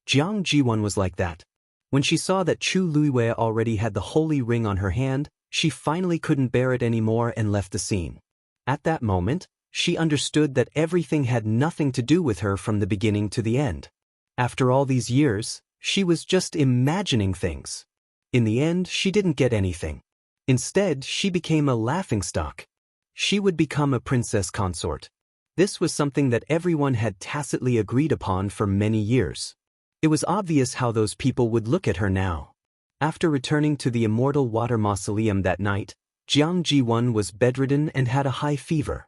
Jiang Jiwan was like that. When she saw that Chu Liwei already had the holy ring on her hand, she finally couldn't bear it anymore and left the scene. At that moment, she understood that everything had nothing to do with her from the beginning to the end. After all these years, she was just imagining things. In the end, she didn't get anything. Instead, she became a laughingstock. She would become a princess consort. This was something that everyone had tacitly agreed upon for many years. It was obvious how those people would look at her now. After returning to the Immortal Water Mausoleum that night, Jiang Jiwan was bedridden and had a high fever.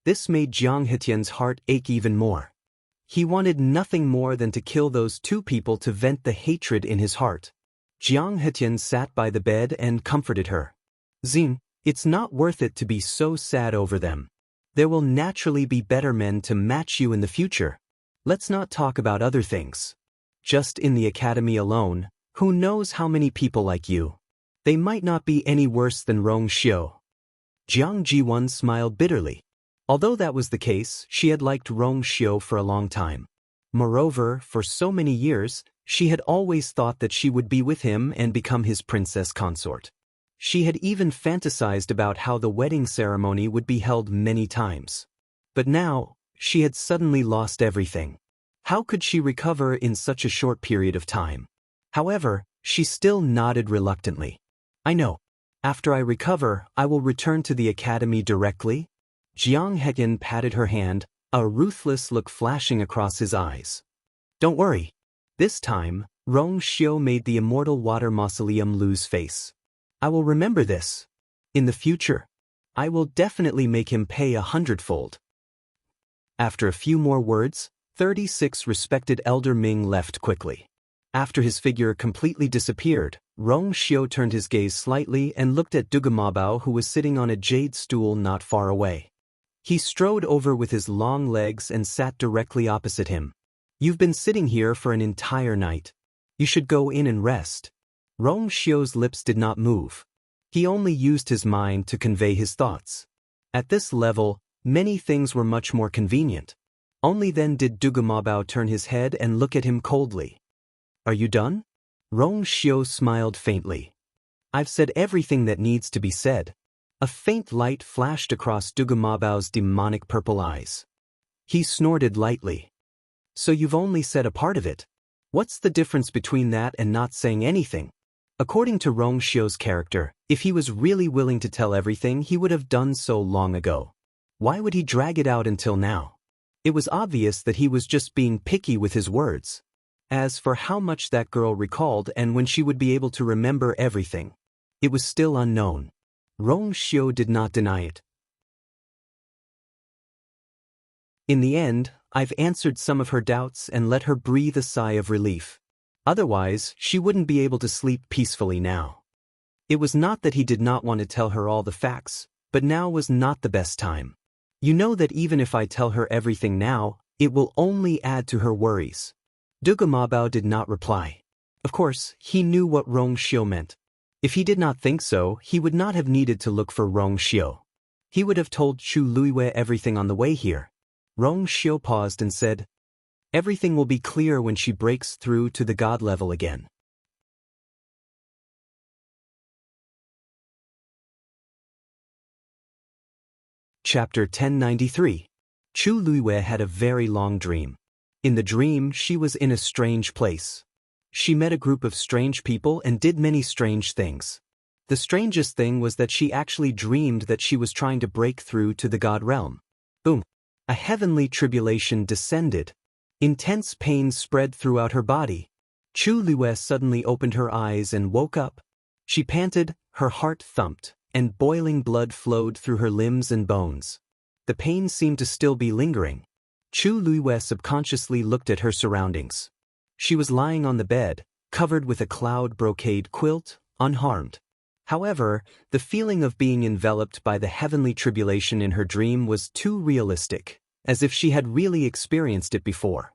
This made Jiang Hetian's heart ache even more. He wanted nothing more than to kill those 2 people to vent the hatred in his heart. Jiang Hetian sat by the bed and comforted her. Xin, it's not worth it to be so sad over them. There will naturally be better men to match you in the future. Let's not talk about other things. Just in the academy alone, who knows how many people like you? They might not be any worse than Rong Xiu. Jiang Jiwan smiled bitterly. Although that was the case, she had liked Rong Xiu for a long time. Moreover, for so many years, she had always thought that she would be with him and become his princess consort. She had even fantasized about how the wedding ceremony would be held many times. But now, she had suddenly lost everything. How could she recover in such a short period of time? However, she still nodded reluctantly. I know. After I recover, I will return to the academy directly. Jiang Hetian patted her hand, a ruthless look flashing across his eyes. Don't worry. This time, Rong Xiu made the Immortal Water Mausoleum lose face. I will remember this. In the future, I will definitely make him pay 100-fold. After a few more words, 36 respected Elder Ming left quickly. After his figure completely disappeared, Rong Xiu turned his gaze slightly and looked at Dugamabao, who was sitting on a jade stool not far away. He strode over with his long legs and sat directly opposite him. "You've been sitting here for an entire night. You should go in and rest." Rong Xiu's lips did not move. He only used his mind to convey his thoughts. At this level, many things were much more convenient. Only then did Dugamabao turn his head and look at him coldly. "Are you done?" Rong Xiu smiled faintly. "I've said everything that needs to be said." A faint light flashed across Dugamabao's demonic purple eyes. He snorted lightly. "So you've only said a part of it? What's the difference between that and not saying anything?" According to Rong Xiu's character, if he was really willing to tell everything, he would have done so long ago. Why would he drag it out until now? It was obvious that he was just being picky with his words. As for how much that girl recalled and when she would be able to remember everything, it was still unknown. Rong Xiu did not deny it. "In the end, I've answered some of her doubts and let her breathe a sigh of relief. Otherwise, she wouldn't be able to sleep peacefully now." It was not that he did not want to tell her all the facts, but now was not the best time. "You know that even if I tell her everything now, it will only add to her worries." Dugamabao did not reply. Of course, he knew what Rong Xiu meant. If he did not think so, he would not have needed to look for Rong Xiu. He would have told Chu Luiwei everything on the way here. Rong Xiu paused and said, "Everything will be clear when she breaks through to the god level again." Chapter 1093. Chu Luiwei had a very long dream. In the dream, she was in a strange place. She met a group of strange people and did many strange things. The strangest thing was that she actually dreamed that she was trying to break through to the god realm. Boom! A heavenly tribulation descended. Intense pain spread throughout her body. Chu Luiwei suddenly opened her eyes and woke up. She panted, her heart thumped, and boiling blood flowed through her limbs and bones. The pain seemed to still be lingering. Chu Luiwei subconsciously looked at her surroundings. She was lying on the bed, covered with a cloud brocade quilt, unharmed. However, the feeling of being enveloped by the heavenly tribulation in her dream was too realistic, as if she had really experienced it before.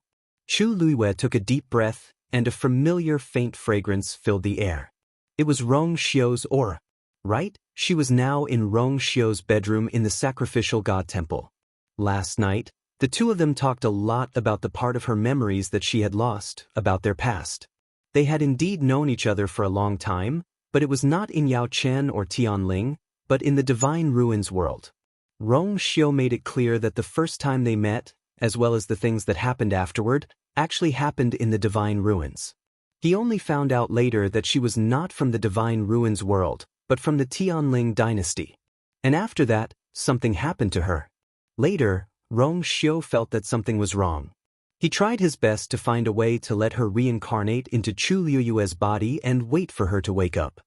Chu Luiwei took a deep breath, and a familiar faint fragrance filled the air. It was Rong Xiu's aura. Right? She was now in Rong Xiu's bedroom in the sacrificial god temple. Last night, the two of them talked a lot about the part of her memories that she had lost, about their past. They had indeed known each other for a long time, but it was not in Yaochen or Tianling, but in the Divine Ruins world. Rong Xiu made it clear that the first time they met, as well as the things that happened afterward, actually happened in the Divine Ruins. He only found out later that she was not from the Divine Ruins world, but from the Tianling dynasty. And after that, something happened to her. Later, Rong Xiu felt that something was wrong. He tried his best to find a way to let her reincarnate into Chu Luiwei's body and wait for her to wake up.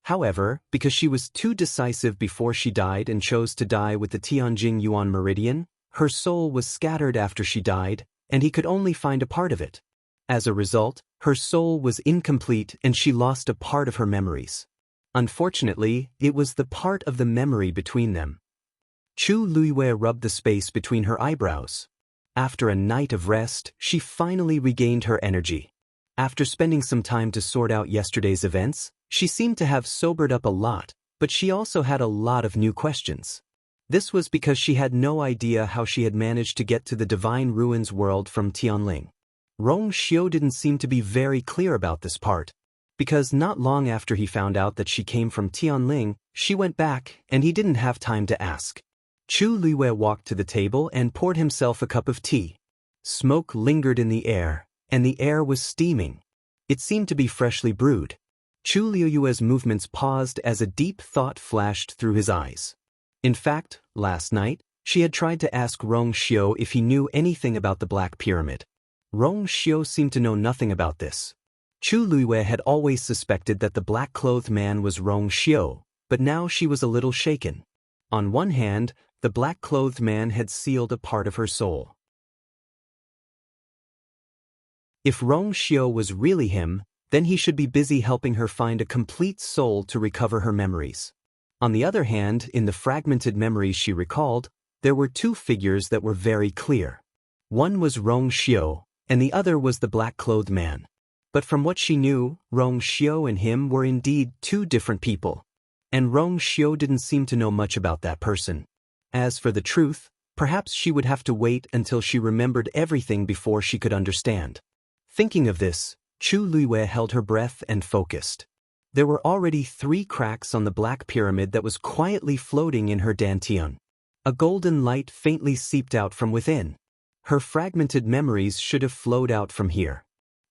However, because she was too decisive before she died and chose to die with the Tianjing Yuan meridian, her soul was scattered after she died, and he could only find a part of it. As a result, her soul was incomplete and she lost a part of her memories. Unfortunately, it was the part of the memory between them. Chu Luiwei rubbed the space between her eyebrows. After a night of rest, she finally regained her energy. After spending some time to sort out yesterday's events, she seemed to have sobered up a lot, but she also had a lot of new questions. This was because she had no idea how she had managed to get to the Divine Ruins world from Tianling. Rong Xiu didn't seem to be very clear about this part, because not long after he found out that she came from Tianling, she went back and he didn't have time to ask. Chu Luiwei walked to the table and poured himself a cup of tea. Smoke lingered in the air, and the air was steaming. It seemed to be freshly brewed. Chu Luiwei's movements paused as a deep thought flashed through his eyes. In fact, last night, she had tried to ask Rong Xiu if he knew anything about the Black Pyramid. Rong Xiu seemed to know nothing about this. Chu Luiwei had always suspected that the black-clothed man was Rong Xiu, but now she was a little shaken. On one hand, the black-clothed man had sealed a part of her soul. If Rong Xiu was really him, Then he should be busy helping her find a complete soul to recover her memories. On the other hand, in the fragmented memories she recalled, there were two figures that were very clear. One was Rong Xiu, and the other was the black-clothed man. But from what she knew, Rong Xiu and him were indeed two different people. And Rong Xiu didn't seem to know much about that person. As for the truth, perhaps she would have to wait until she remembered everything before she could understand. Thinking of this, Chu Luiwei held her breath and focused. There were already 3 cracks on the black pyramid that was quietly floating in her dantian. A golden light faintly seeped out from within. Her fragmented memories should have flowed out from here.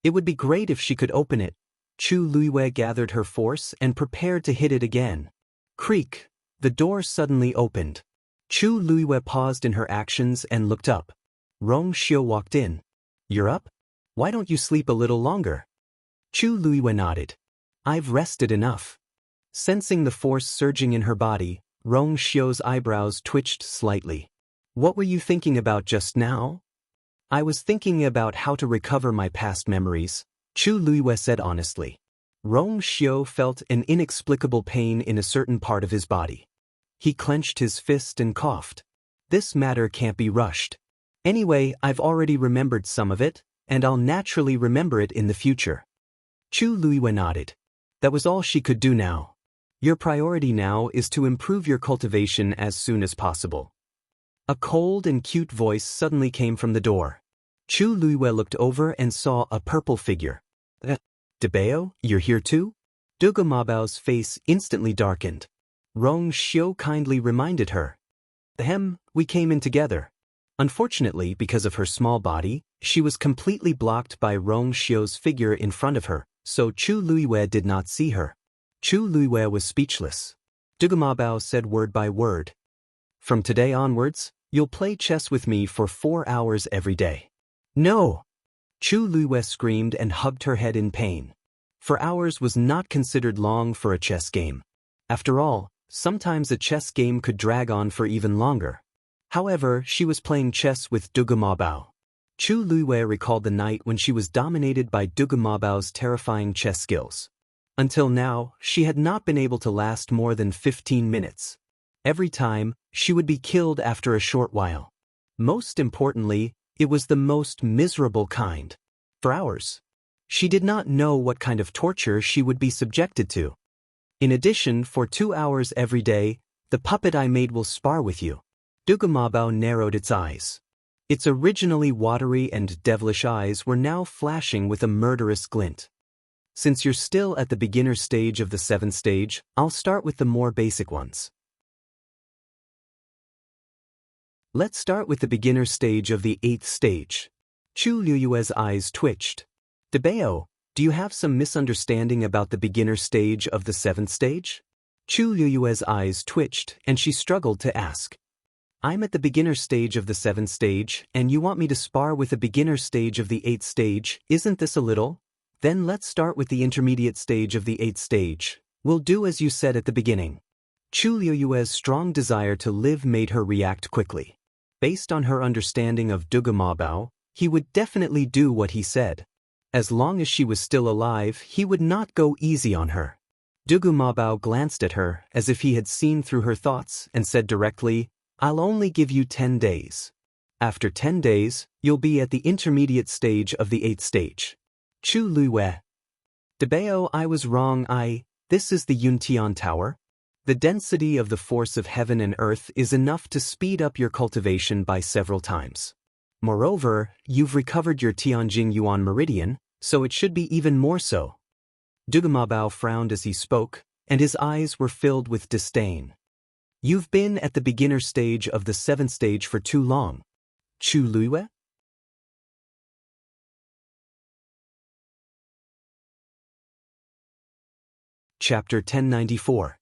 It would be great if she could open it. Chu Luiwei gathered her force and prepared to hit it again. Creak! The door suddenly opened. Chu Luiwei paused in her actions and looked up. Rong Xiu walked in. "You're up? Why don't you sleep a little longer?" Chu Luiwei nodded. "I've rested enough." Sensing the force surging in her body, Rong Xiu's eyebrows twitched slightly. "What were you thinking about just now?" "I was thinking about how to recover my past memories," Chu Luiwei said honestly. Rong Xiu felt an inexplicable pain in a certain part of his body. He clenched his fist and coughed. "This matter can't be rushed. Anyway, I've already remembered some of it, and I'll naturally remember it in the future." Chu Luiwei nodded. That was all she could do now. "Your priority now is to improve your cultivation as soon as possible." A cold and cute voice suddenly came from the door. Chu Luiwei looked over and saw a purple figure. "Dabao, you're here too?" Dugu Mabao's face instantly darkened. Rong Xiu kindly reminded her. We came in together." Unfortunately, because of her small body, she was completely blocked by Rong Xiu's figure in front of her, so Chu Luiwei did not see her. Chu Luiwei was speechless. Dugu Mabao said word by word. "From today onwards, you'll play chess with me for 4 hours every day." "No!" Chu Luiwei screamed and hugged her head in pain. 4 hours was not considered long for a chess game. After all, sometimes a chess game could drag on for even longer. However, she was playing chess with Dugu Mabao. Chu Luiwei recalled the night when she was dominated by Dugu Mabao's terrifying chess skills. Until now, she had not been able to last more than 15 minutes. Every time, she would be killed after a short while. Most importantly, it was the most miserable kind. For hours. She did not know what kind of torture she would be subjected to. In addition, for 2 hours every day, the puppet I made will spar with you. Dugu Mabao narrowed its eyes. Its originally watery and devilish eyes were now flashing with a murderous glint. "Since you're still at the beginner stage of the 7th stage, I'll start with the more basic ones." Let's start with the beginner stage of the 8th stage. Chu Luiwei's eyes twitched. "Dabao, do you have some misunderstanding about the beginner stage of the 7th stage?" Chu Luiwei's eyes twitched and she struggled to ask. "I'm at the beginner stage of the 7th stage, and you want me to spar with the beginner stage of the 8th stage, isn't this a little? Then let's start with the intermediate stage of the 8th stage. We'll do as you said at the beginning." Chu Luiwei's strong desire to live made her react quickly. Based on her understanding of Dugu Mabao, he would definitely do what he said. As long as she was still alive, he would not go easy on her. Dugu Mabao glanced at her as if he had seen through her thoughts and said directly, "I'll only give you 10 days. After 10 days, you'll be at the intermediate stage of the 8th stage." Chu Luiwei. "Dabao, I was wrong. This is the Yuntian Tower. The density of the force of heaven and earth is enough to speed up your cultivation by several times. Moreover, you've recovered your Tianjing Yuan meridian, so it should be even more so." Dugu Mabao frowned as he spoke, and his eyes were filled with disdain. "You've been at the beginner stage of the 7th stage for too long. Chu Luiwei?" Chapter 1094.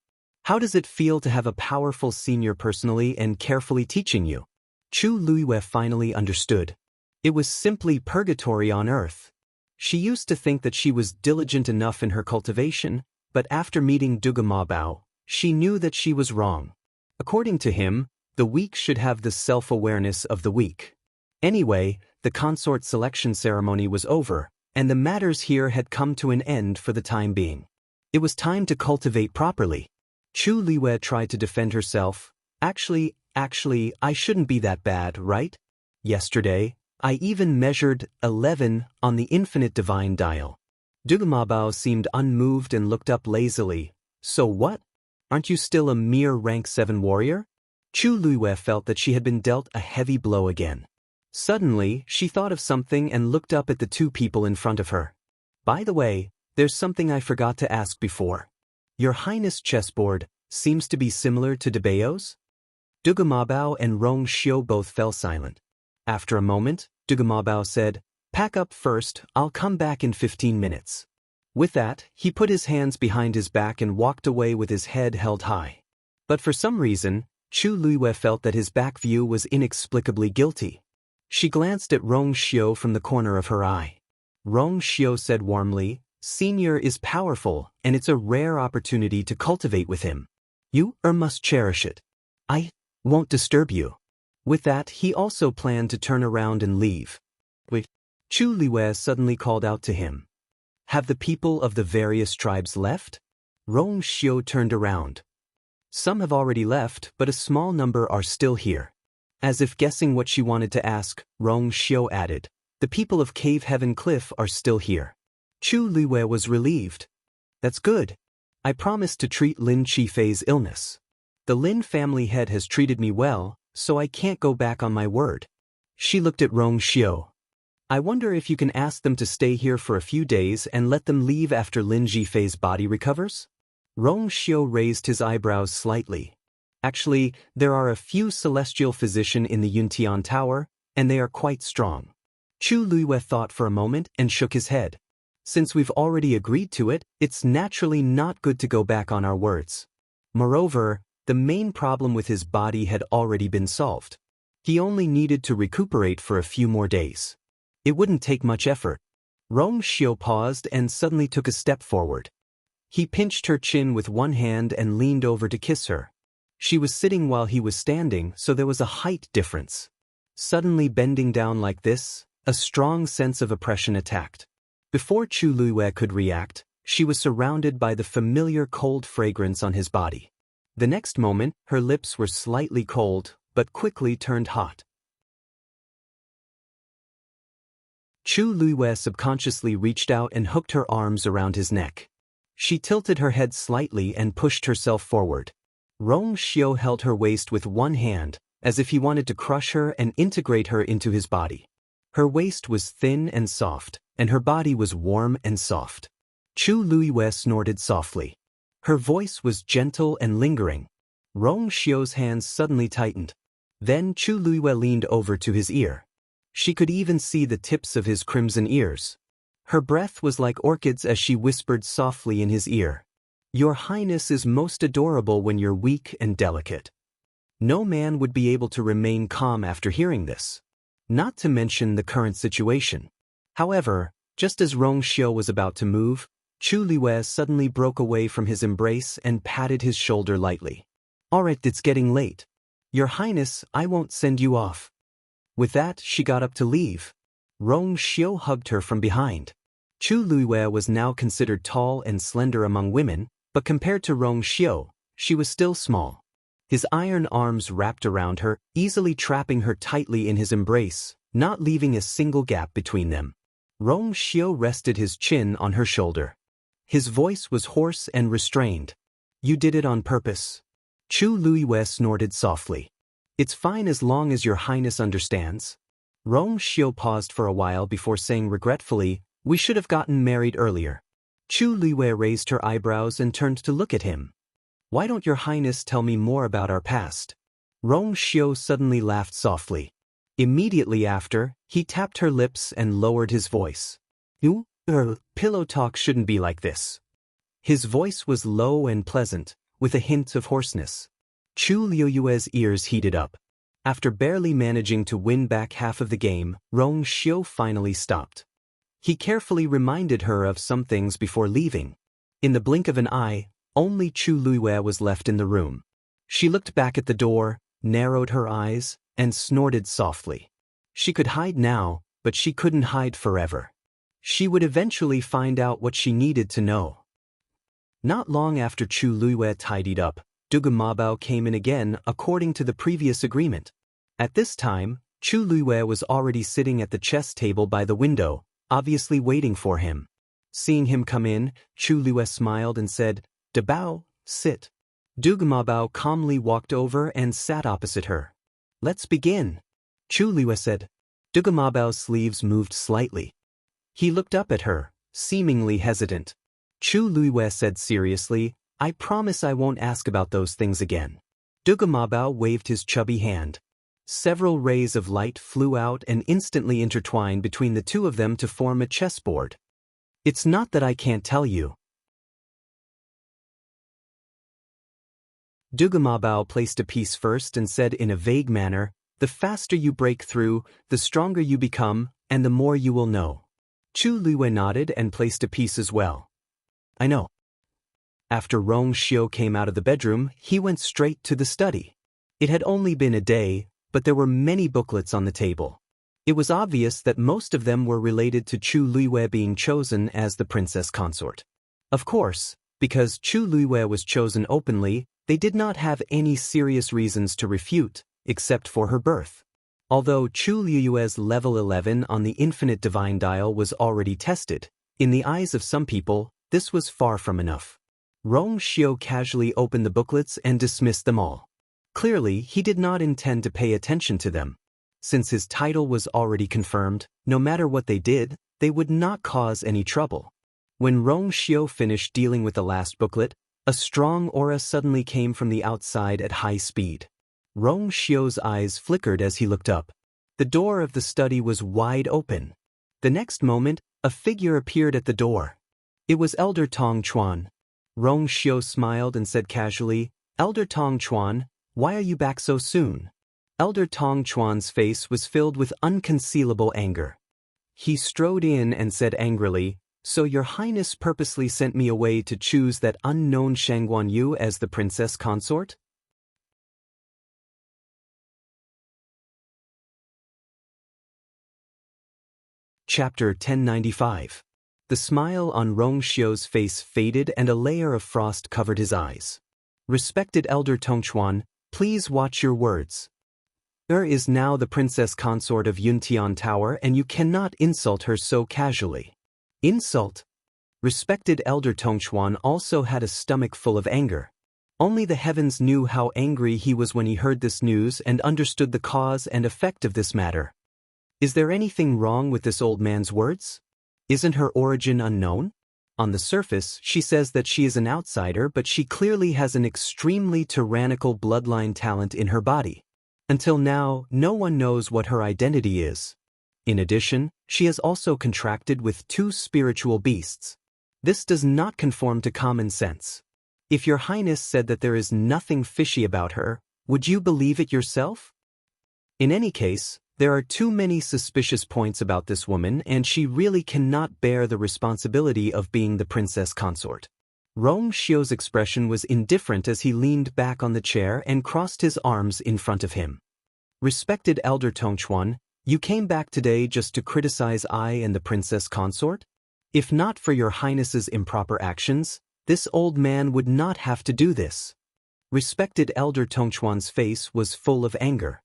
How does it feel to have a powerful senior personally and carefully teaching you? Chu Luiwei finally understood. It was simply purgatory on earth. She used to think that she was diligent enough in her cultivation, but after meeting Dugu Mabao, she knew that she was wrong. According to him, the weak should have the self-awareness of the weak. Anyway, the consort selection ceremony was over, and the matters here had come to an end for the time being. It was time to cultivate properly. Chu Liwei tried to defend herself. Actually, I shouldn't be that bad, right? Yesterday, I even measured 11 on the infinite divine dial. Dugamabao seemed unmoved and looked up lazily. So what? Aren't you still a mere rank 7 warrior? Chu Liwei felt that she had been dealt a heavy blow again. Suddenly, she thought of something and looked up at the two people in front of her. By the way, there's something I forgot to ask before. Your Highness' chessboard seems to be similar to Daoist's? Dugamabao and Rong Xiu both fell silent. After a moment, Dugamabao said, "Pack up first, I'll come back in 15 minutes. With that, he put his hands behind his back and walked away with his head held high. But for some reason, Chu Liwei felt that his back view was inexplicably guilty. She glanced at Rong Xiu from the corner of her eye. Rong Xiu said warmly, "Senior is powerful, and it's a rare opportunity to cultivate with him. You must cherish it. I won't disturb you." With that, he also planned to turn around and leave. Wait. Chu Liwei suddenly called out to him. "Have the people of the various tribes left?" Rong Xiu turned around. "Some have already left, but a small number are still here." As if guessing what she wanted to ask, Rong Xiu added, "The people of Cave Heaven Cliff are still here." Chu Liwei was relieved. "That's good. I promised to treat Lin Qifei's illness. The Lin family head has treated me well, so I can't go back on my word." She looked at Rong Xiu. "I wonder if you can ask them to stay here for a few days and let them leave after Lin Qifei's body recovers?" Rong Xiu raised his eyebrows slightly. "Actually, there are a few celestial physicians in the Yuntian Tower, and they are quite strong." Chu Liwei thought for a moment and shook his head. "Since we've already agreed to it, it's naturally not good to go back on our words. Moreover, the main problem with his body had already been solved. He only needed to recuperate for a few more days. It wouldn't take much effort." Rong Xiu paused and suddenly took a step forward. He pinched her chin with one hand and leaned over to kiss her. She was sitting while he was standing, so there was a height difference. Suddenly bending down like this, a strong sense of oppression attacked. Before Chu Liwei could react, she was surrounded by the familiar cold fragrance on his body. The next moment, her lips were slightly cold, but quickly turned hot. Chu Liwei subconsciously reached out and hooked her arms around his neck. She tilted her head slightly and pushed herself forward. Rong Xiu held her waist with one hand, as if he wanted to crush her and integrate her into his body. Her waist was thin and soft, and her body was warm and soft. Chu Liwei snorted softly. Her voice was gentle and lingering. Rong Xiu's hands suddenly tightened. Then Chu Liwei leaned over to his ear. She could even see the tips of his crimson ears. Her breath was like orchids as she whispered softly in his ear. "Your Highness is most adorable when you're weak and delicate." No man would be able to remain calm after hearing this. Not to mention the current situation. However, just as Rong Xiu was about to move, Chu Liwei suddenly broke away from his embrace and patted his shoulder lightly. "Alright, it's getting late. Your Highness, I won't send you off." With that, she got up to leave. Rong Xiu hugged her from behind. Chu Liwei was now considered tall and slender among women, but compared to Rong Xiu, she was still small. His iron arms wrapped around her, easily trapping her tightly in his embrace, not leaving a single gap between them. Rong Xiu rested his chin on her shoulder. His voice was hoarse and restrained. "You did it on purpose." Chu Liwei snorted softly. "It's fine as long as your Highness understands." Rong Xiu paused for a while before saying regretfully, "We should have gotten married earlier." Chu Liwei raised her eyebrows and turned to look at him. "Why don't your Highness tell me more about our past?" Rong Xiu suddenly laughed softly. Immediately after, he tapped her lips and lowered his voice. Pillow talk shouldn't be like this." His voice was low and pleasant, with a hint of hoarseness. Chu Liu's ears heated up. After barely managing to win back half of the game, Rong Xiu finally stopped. He carefully reminded her of some things before leaving. In the blink of an eye, only Chu Liwei was left in the room. She looked back at the door, narrowed her eyes, and snorted softly. She could hide now, but she couldn't hide forever. She would eventually find out what she needed to know. Not long after Chu Luiyue tidied up, Duge Mabao came in again according to the previous agreement. At this time, Chu Luiyue was already sitting at the chess table by the window, obviously waiting for him. Seeing him come in, Chu Luiyue smiled and said, "Dabao, sit." Duge Mabao calmly walked over and sat opposite her. "Let's begin," Chu Luiyue said. Duge Mabao's sleeves moved slightly. He looked up at her, seemingly hesitant. Chu Luiyue said seriously, "I promise I won't ask about those things again." Duge Mabao waved his chubby hand. Several rays of light flew out and instantly intertwined between the two of them to form a chessboard. "It's not that I can't tell you." Duge Mabao placed a piece first and said in a vague manner, "The faster you break through, the stronger you become, and the more you will know." Chu Luiyue nodded and placed a piece as well. "I know." After Rong Xiu came out of the bedroom, he went straight to the study. It had only been a day, but there were many booklets on the table. It was obvious that most of them were related to Chu Luiyue being chosen as the princess consort. Of course, because Chu Luiyue was chosen openly, they did not have any serious reasons to refute, except for her birth. Although Chu Luiyue's level 11 on the infinite divine dial was already tested, in the eyes of some people, this was far from enough. Rong Xiu casually opened the booklets and dismissed them all. Clearly, he did not intend to pay attention to them. Since his title was already confirmed, no matter what they did, they would not cause any trouble. When Rong Xiu finished dealing with the last booklet, a strong aura suddenly came from the outside at high speed. Rong Xiu's eyes flickered as he looked up. The door of the study was wide open. The next moment, a figure appeared at the door. It was Elder Tong Chuan. Rong Xiu smiled and said casually, "Elder Tong Chuan, why are you back so soon?" Elder Tong Chuan's face was filled with unconcealable anger. He strode in and said angrily, "So your highness purposely sent me away to choose that unknown Shangguan Yu as the princess consort?" Chapter 1095. The smile on Rong Xiu's face faded and a layer of frost covered his eyes. "Respected Elder Tongchuan, please watch your words. Is now the princess consort of Yuntian Tower and you cannot insult her so casually." Insult? Respected Elder Tongchuan also had a stomach full of anger. Only the heavens knew how angry he was when he heard this news and understood the cause and effect of this matter. Is there anything wrong with this old man's words? Isn't her origin unknown? On the surface, she says that she is an outsider, but she clearly has an extremely tyrannical bloodline talent in her body. Until now, no one knows what her identity is. In addition, she has also contracted with 2 spiritual beasts. This does not conform to common sense. If your highness said that there is nothing fishy about her, would you believe it yourself? In any case, there are too many suspicious points about this woman and she really cannot bear the responsibility of being the princess consort. Rong Xiu's expression was indifferent as he leaned back on the chair and crossed his arms in front of him. Respected Elder Tongchuan, you came back today just to criticize I and the princess consort? If not for your highness's improper actions, this old man would not have to do this. Respected Elder Tongchuan's face was full of anger.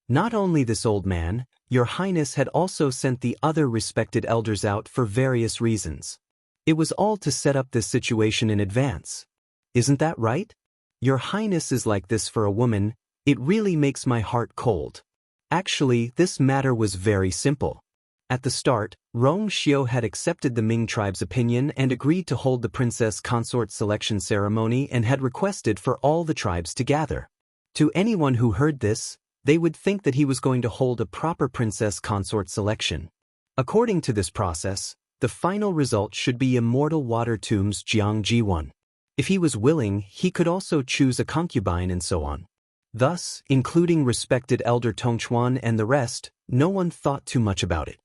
Not only this old man, your highness had also sent the other respected elders out for various reasons. It was all to set up this situation in advance. Isn't that right? Your highness is like this for a woman. It really makes my heart cold. Actually, this matter was very simple. At the start, Rong Xiu had accepted the Ming tribe's opinion and agreed to hold the princess consort selection ceremony and had requested for all the tribes to gather. To anyone who heard this, they would think that he was going to hold a proper princess consort selection. According to this process, the final result should be Immortal Water Tomb's Jiang Jiwan. If he was willing, he could also choose a concubine and so on. Thus, including respected Elder Tongchuan and the rest, no one thought too much about it.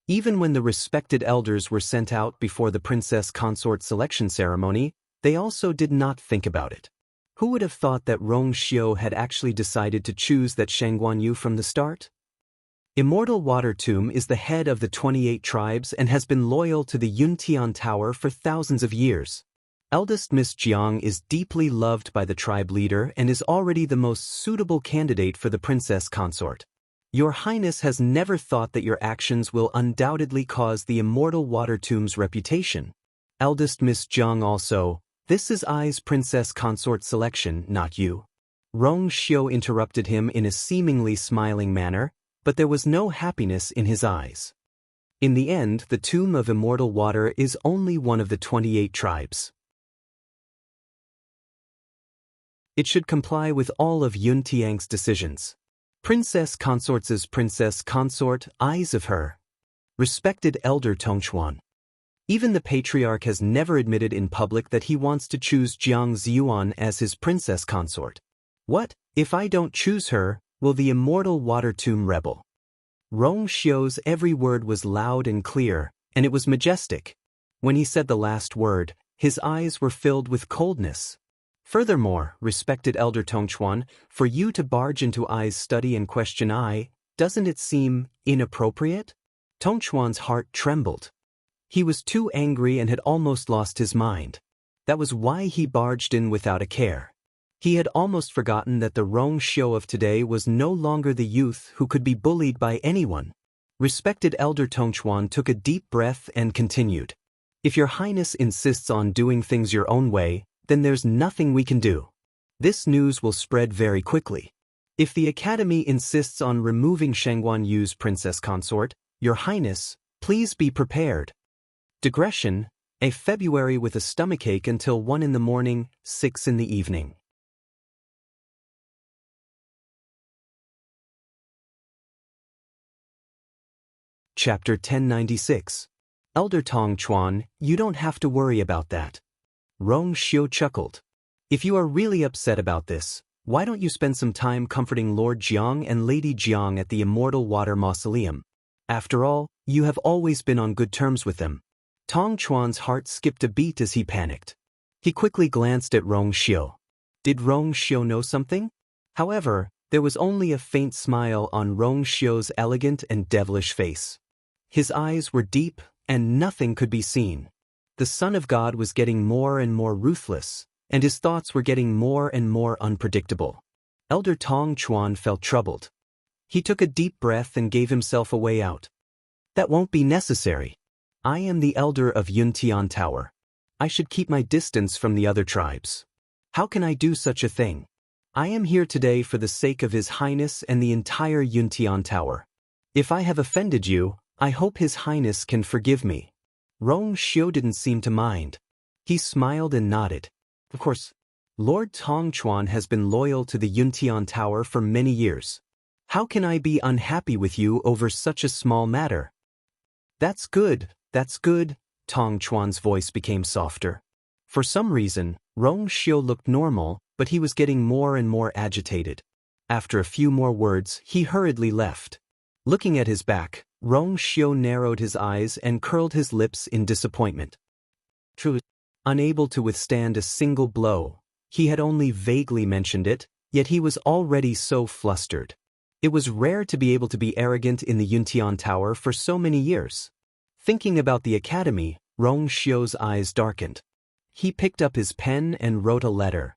Even when the respected elders were sent out before the princess consort selection ceremony, they also did not think about it. Who would have thought that Rong Xiu had actually decided to choose that Shangguan Yu from the start? Immortal Water Tomb is the head of the 28 tribes and has been loyal to the Yuntian Tower for thousands of years. Eldest Miss Jiang is deeply loved by the tribe leader and is already the most suitable candidate for the princess consort. Your Highness has never thought that your actions will undoubtedly cause the Immortal Water Tomb's reputation. Eldest Miss Jiang also, this is I's princess consort selection, not you. Rong Xiu interrupted him in a seemingly smiling manner, but there was no happiness in his eyes. In the end, the Tomb of Immortal Water is only one of the 28 tribes. It should comply with all of Yun Tiang's decisions. Princess Consort's princess consort, eyes of her. Respected Elder Tongchuan. Even the patriarch has never admitted in public that he wants to choose Jiang Ziyuan as his princess consort. What, if I don't choose her, will the Immortal Water Tomb rebel? Rong Xiu's every word was loud and clear, and it was majestic. When he said the last word, his eyes were filled with coldness. Furthermore, respected Elder Tongchuan, for you to barge into I's study and question I, doesn't it seem inappropriate? Tongchuan's heart trembled. He was too angry and had almost lost his mind. That was why he barged in without a care. He had almost forgotten that the Rong Xiu of today was no longer the youth who could be bullied by anyone. Respected Elder Tongchuan took a deep breath and continued. If your Highness insists on doing things your own way, then there's nothing we can do. This news will spread very quickly. If the Academy insists on removing Shangguan Yu's princess consort, your Highness, please be prepared. Digression, a February with a stomachache until 1 in the morning, 6 in the evening. Chapter 1096. Elder Tongchuan, you don't have to worry about that. Rong Xiu chuckled. If you are really upset about this, why don't you spend some time comforting Lord Jiang and Lady Jiang at the Immortal Water Mausoleum? After all, you have always been on good terms with them. Tongchuan's heart skipped a beat as he panicked. He quickly glanced at Rong Xiu. Did Rong Xiu know something? However, there was only a faint smile on Rong Xiu's elegant and devilish face. His eyes were deep, and nothing could be seen. The Son of God was getting more and more ruthless, and his thoughts were getting more and more unpredictable. Elder Tongchuan felt troubled. He took a deep breath and gave himself a way out. That won't be necessary. I am the elder of Yuntian Tower. I should keep my distance from the other tribes. How can I do such a thing? I am here today for the sake of His Highness and the entire Yuntian Tower. If I have offended you, I hope His Highness can forgive me. Rong Xiu didn't seem to mind. He smiled and nodded. Of course, Lord Tongchuan has been loyal to the Yuntian Tower for many years. How can I be unhappy with you over such a small matter? That's good, Tongchuan's voice became softer. For some reason, Rong Xiu looked normal, but he was getting more and more agitated. After a few more words, he hurriedly left. Looking at his back, Rong Xiu narrowed his eyes and curled his lips in disappointment. True, unable to withstand a single blow, he had only vaguely mentioned it, yet he was already so flustered. It was rare to be able to be arrogant in the Yuntian Tower for so many years. Thinking about the academy, Rong Xiu's eyes darkened. He picked up his pen and wrote a letter.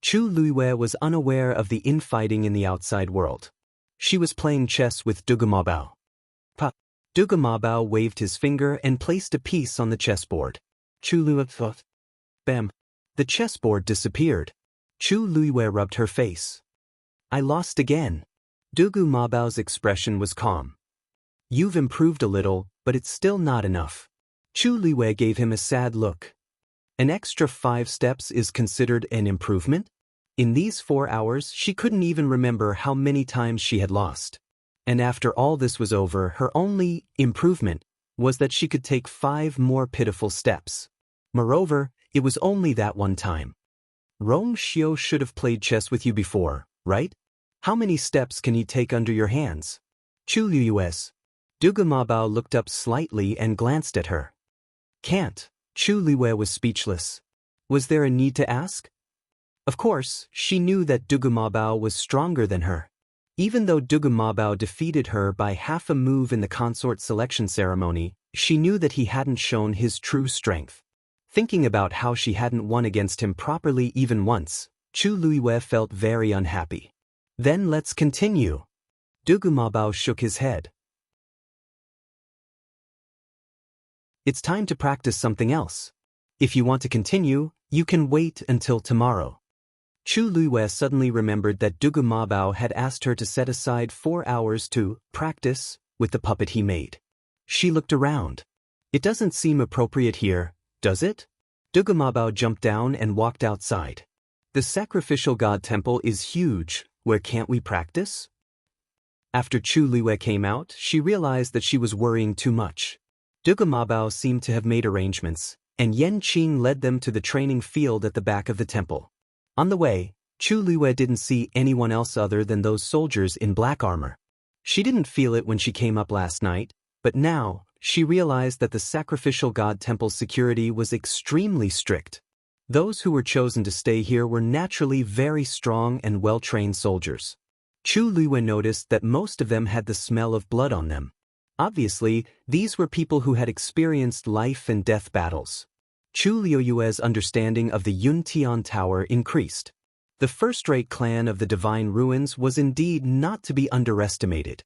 Chu Luiwei was unaware of the infighting in the outside world. She was playing chess with Dugumabao. Dugumabao waved his finger and placed a piece on the chessboard. Chu Luiwei thought. Bam! The chessboard disappeared. Chu Luiwei rubbed her face. I lost again. Dugumabao's expression was calm. You've improved a little, but it's still not enough. Chu Luiwei gave him a sad look. An extra 5 steps is considered an improvement? In these 4 hours, she couldn't even remember how many times she had lost. And after all this was over, her only improvement was that she could take 5 more pitiful steps. Moreover, it was only that one time. Rong Xiu should have played chess with you before, right? How many steps can you take under your hands? Chu Luiwei. Dugumabao looked up slightly and glanced at her. Can't. Chu Luiwei was speechless. Was there a need to ask? Of course, she knew that Dugumabao was stronger than her. Even though Dugu Mabao defeated her by half a move in the consort selection ceremony, she knew that he hadn't shown his true strength. Thinking about how she hadn't won against him properly even once, Chu Luiyue felt very unhappy. Then let's continue. Dugu Mabao shook his head. It's time to practice something else. If you want to continue, you can wait until tomorrow. Chu Luiyue suddenly remembered that Dugu Mabao had asked her to set aside 4 hours to practice with the puppet he made. She looked around. It doesn't seem appropriate here, does it? Dugu Mabao jumped down and walked outside. The sacrificial god temple is huge, where can't we practice? After Chu Luiyue came out, she realized that she was worrying too much. Dugu Mabao seemed to have made arrangements, and Yan Qing led them to the training field at the back of the temple. On the way, Chu Luiyue didn't see anyone else other than those soldiers in black armor. She didn't feel it when she came up last night, but now, she realized that the sacrificial god temple's security was extremely strict. Those who were chosen to stay here were naturally very strong and well-trained soldiers. Chu Luiyue noticed that most of them had the smell of blood on them. Obviously, these were people who had experienced life and death battles. Chu Luiyue's understanding of the Yuntian Tower increased. The first-rate clan of the Divine Ruins was indeed not to be underestimated.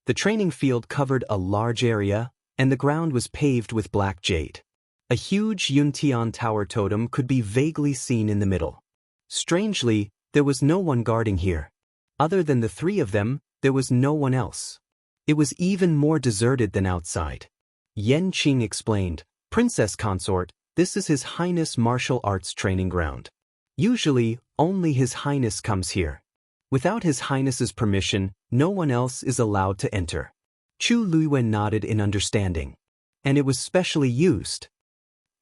The training field covered a large area, and the ground was paved with black jade. A huge Yuntian Tower totem could be vaguely seen in the middle. Strangely, there was no one guarding here. Other than the 3 of them, there was no one else. It was even more deserted than outside. Yan Qing explained, "Princess Consort, this is His Highness martial arts training ground. Usually, only His Highness comes here. Without His Highness's permission, no one else is allowed to enter." Chu Luiyue nodded in understanding. "And it was specially used.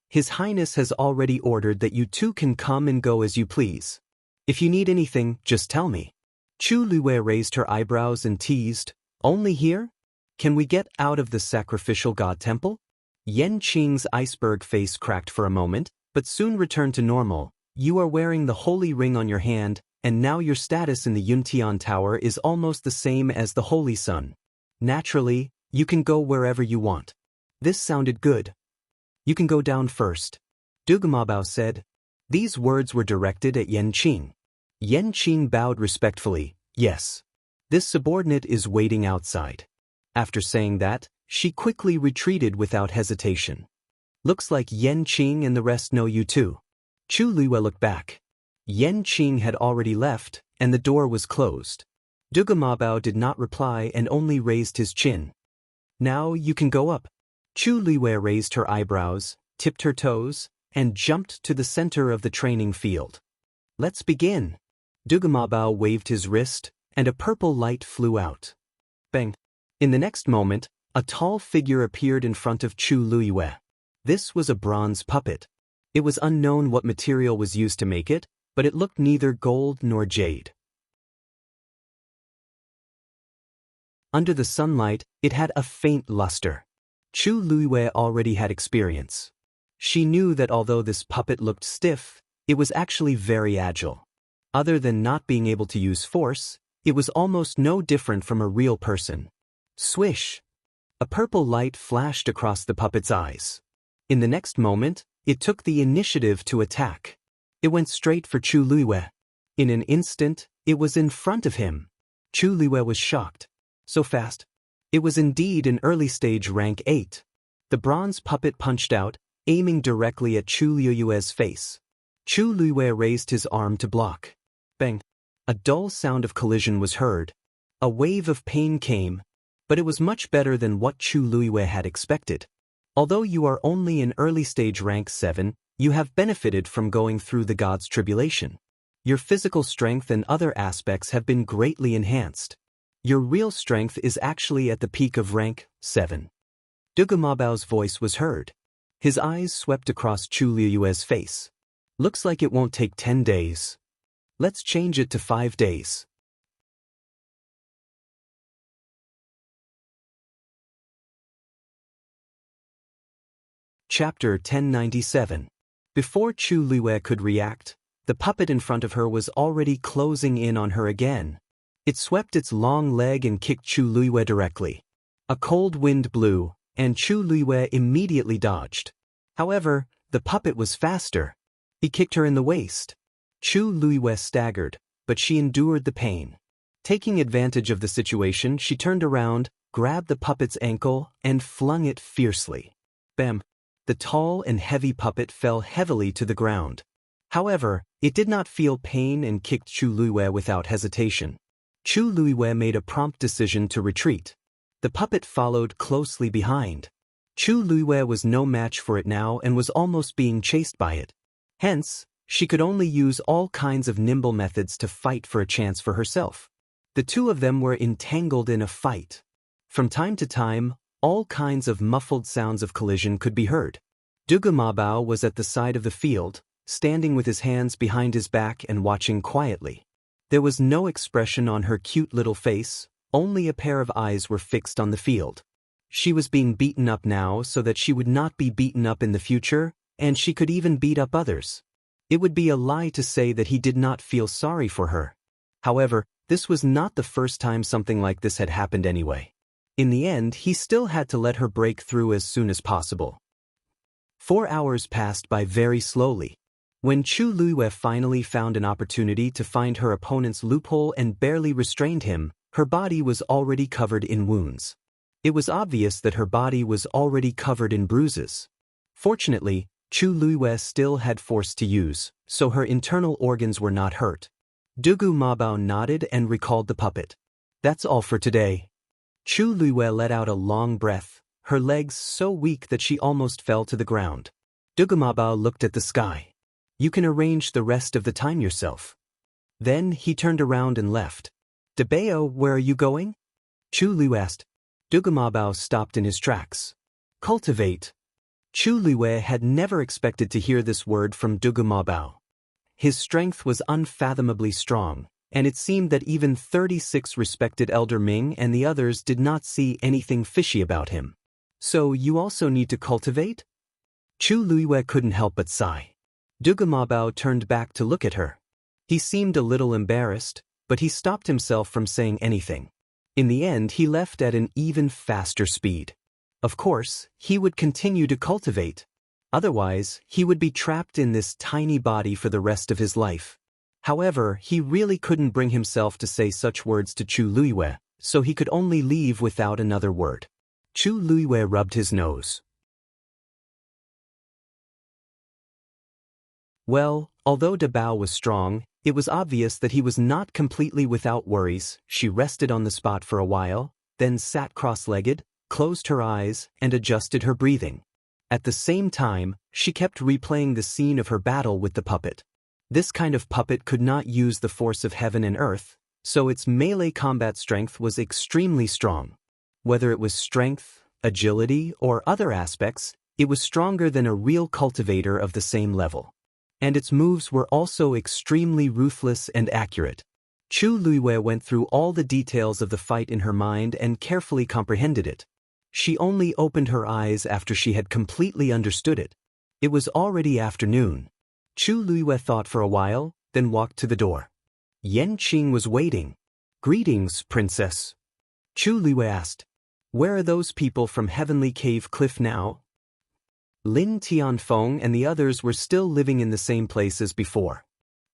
His Highness has already ordered that you 2 can come and go as you please. If you need anything, just tell me." Chu Luiyue raised her eyebrows and teased, "Only here? Can we get out of the sacrificial god temple?" Yan Qing's iceberg face cracked for a moment, but soon returned to normal. "You are wearing the holy ring on your hand, and now your status in the Yuntian Tower is almost the same as the Holy Sun. Naturally, you can go wherever you want." This sounded good. "You can go down first," Dugu Mabao said. These words were directed at Yan Qing. Yan Qing bowed respectfully, "Yes. This subordinate is waiting outside." After saying that, she quickly retreated without hesitation. "Looks like Yan Qing and the rest know you too." Chu Luiyue looked back. Yan Qing had already left, and the door was closed. Dugu Mabao did not reply and only raised his chin. "Now you can go up." Chu Luiyue raised her eyebrows, tipped her toes, and jumped to the center of the training field. "Let's begin." Dugu Mabao waved his wrist, and a purple light flew out. Bang! In the next moment, a tall figure appeared in front of Chu Luiyue. This was a bronze puppet. It was unknown what material was used to make it, but it looked neither gold nor jade. Under the sunlight, it had a faint luster. Chu Luiyue already had experience. She knew that although this puppet looked stiff, it was actually very agile. Other than not being able to use force, it was almost no different from a real person. Swish! A purple light flashed across the puppet's eyes. In the next moment, it took the initiative to attack. It went straight for Chu Luiyue. In an instant, it was in front of him. Chu Luiyue was shocked. So fast. It was indeed an early-stage rank 8. The bronze puppet punched out, aiming directly at Chu Luiyue's face. Chu Luiyue raised his arm to block. Bang! A dull sound of collision was heard. A wave of pain came, but it was much better than what Chu Luiyue had expected. Although you are only in early-stage rank 7, you have benefited from going through the god's tribulation. Your physical strength and other aspects have been greatly enhanced. Your real strength is actually at the peak of rank 7. Dugu Mabao's voice was heard. His eyes swept across Chu Luiyue's face. "Looks like it won't take 10 days. Let's change it to 5 days. Chapter 1097. Before Chu Luiyue could react, the puppet in front of her was already closing in on her again. It swept its long leg and kicked Chu Luiwei directly. A cold wind blew, and Chu Luiwei immediately dodged. However, the puppet was faster. He kicked her in the waist. Chu Luiwei staggered, but she endured the pain. Taking advantage of the situation, she turned around, grabbed the puppet's ankle, and flung it fiercely. Bam! The tall and heavy puppet fell heavily to the ground. However, it did not feel pain and kicked Chu Luiwei without hesitation. Chu Luiwei made a prompt decision to retreat. The puppet followed closely behind. Chu Luiwei was no match for it now and was almost being chased by it. Hence, she could only use all kinds of nimble methods to fight for a chance for herself. The two of them were entangled in a fight. From time to time, all kinds of muffled sounds of collision could be heard. Dugu Mabao was at the side of the field, standing with his hands behind his back and watching quietly. There was no expression on her cute little face, only a pair of eyes were fixed on the field. She was being beaten up now so that she would not be beaten up in the future, and she could even beat up others. It would be a lie to say that he did not feel sorry for her. However, this was not the first time something like this had happened anyway. In the end, he still had to let her break through as soon as possible. 4 hours passed by very slowly. When Chu Luiwei finally found an opportunity to find her opponent's loophole and barely restrained him, her body was already covered in wounds. It was obvious that her body was already covered in bruises. Fortunately, Chu Luiwei still had force to use, so her internal organs were not hurt. Dugu Mabao nodded and recalled the puppet. That's all for today. Chu Luiwei let out a long breath, her legs so weak that she almost fell to the ground. Dugu Mabao looked at the sky. You can arrange the rest of the time yourself. Then he turned around and left. Dabeo, where are you going? Chu Luiwei asked. Dugu Mabao stopped in his tracks. Cultivate. Chu Luiwei had never expected to hear this word from Dugu Mabao. His strength was unfathomably strong, and it seemed that even 36 respected Elder Ming and the others did not see anything fishy about him. So you also need to cultivate? Chu Luiwei couldn't help but sigh. Dugu Mabao turned back to look at her. He seemed a little embarrassed, but he stopped himself from saying anything. In the end, he left at an even faster speed. Of course, he would continue to cultivate. Otherwise, he would be trapped in this tiny body for the rest of his life. However, he really couldn't bring himself to say such words to Chu Luiwei, so he could only leave without another word. Chu Luiwei rubbed his nose. Well, although Dabao was strong, it was obvious that he was not completely without worries. She rested on the spot for a while, then sat cross-legged, closed her eyes, and adjusted her breathing. At the same time, she kept replaying the scene of her battle with the puppet. This kind of puppet could not use the force of heaven and earth, so its melee combat strength was extremely strong. Whether it was strength, agility, or other aspects, it was stronger than a real cultivator of the same level. And its moves were also extremely ruthless and accurate. Chu Luiwei went through all the details of the fight in her mind and carefully comprehended it. She only opened her eyes after she had completely understood it. It was already afternoon. Chu Luiwei thought for a while, then walked to the door. Yanqing was waiting. Greetings, princess. Chu Luiwei asked. Where are those people from Heavenly Cave Cliff now? Lin Tianfeng and the others were still living in the same place as before.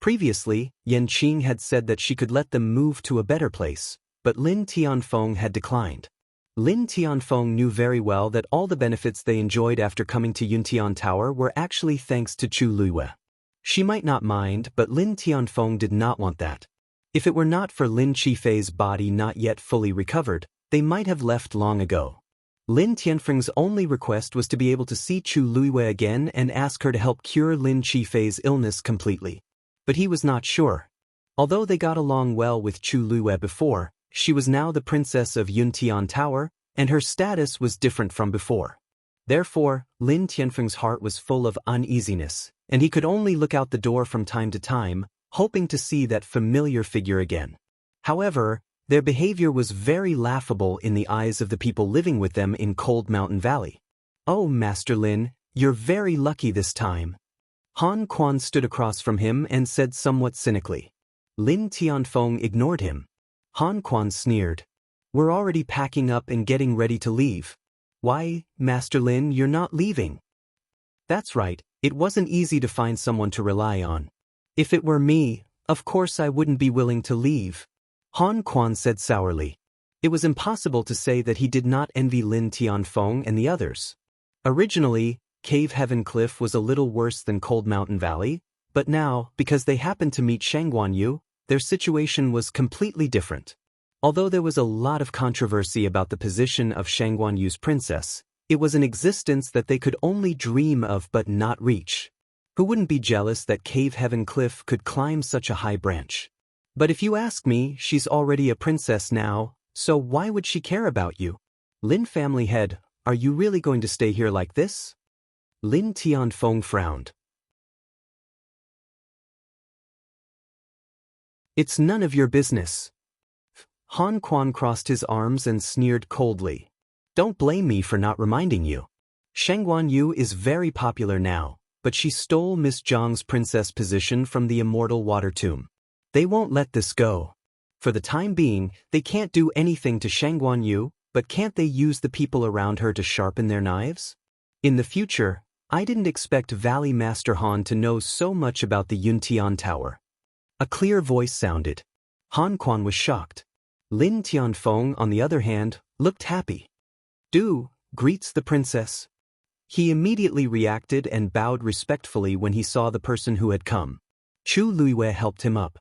Previously, Yanqing had said that she could let them move to a better place, but Lin Tianfeng had declined. Lin Tianfeng knew very well that all the benefits they enjoyed after coming to Yuntian Tower were actually thanks to Chu Luiwei. She might not mind, but Lin Tianfeng did not want that. If it were not for Lin Qifei's body not yet fully recovered, they might have left long ago. Lin Tianfeng's only request was to be able to see Chu Luiwei again and ask her to help cure Lin Qifei's illness completely. But he was not sure. Although they got along well with Chu Luiwei before, she was now the princess of Yuntian Tower, and her status was different from before. Therefore, Lin Tianfeng's heart was full of uneasiness, and he could only look out the door from time to time, hoping to see that familiar figure again. However, their behavior was very laughable in the eyes of the people living with them in Cold Mountain Valley. Oh, Master Lin, you're very lucky this time. Han Quan stood across from him and said somewhat cynically. Lin Tianfeng ignored him. Han Quan sneered. We're already packing up and getting ready to leave. Why, Master Lin, you're not leaving? That's right, it wasn't easy to find someone to rely on. If it were me, of course I wouldn't be willing to leave. Han Quan said sourly. It was impossible to say that he did not envy Lin Tianfeng and the others. Originally, Cave Heaven Cliff was a little worse than Cold Mountain Valley, but now, because they happened to meet Shangguan Yu, their situation was completely different. Although there was a lot of controversy about the position of Shangguan Yu's princess, it was an existence that they could only dream of but not reach. Who wouldn't be jealous that Cave Heaven Cliff could climb such a high branch? But if you ask me, she's already a princess now, so why would she care about you? Lin family head, are you really going to stay here like this? Lin Tianfeng frowned. It's none of your business. Han Quan crossed his arms and sneered coldly. Don't blame me for not reminding you. Shangguan Yu is very popular now, but she stole Miss Zhang's princess position from the Immortal Water Tomb. They won't let this go. For the time being, they can't do anything to Shangguan Yu, but can't they use the people around her to sharpen their knives? In the future, I didn't expect Valley Master Han to know so much about the Yuntian Tower. A clear voice sounded. Han Quan was shocked. Lin Tianfeng, on the other hand, looked happy. Do, greets the princess. He immediately reacted and bowed respectfully when he saw the person who had come. Chu Luiwei helped him up.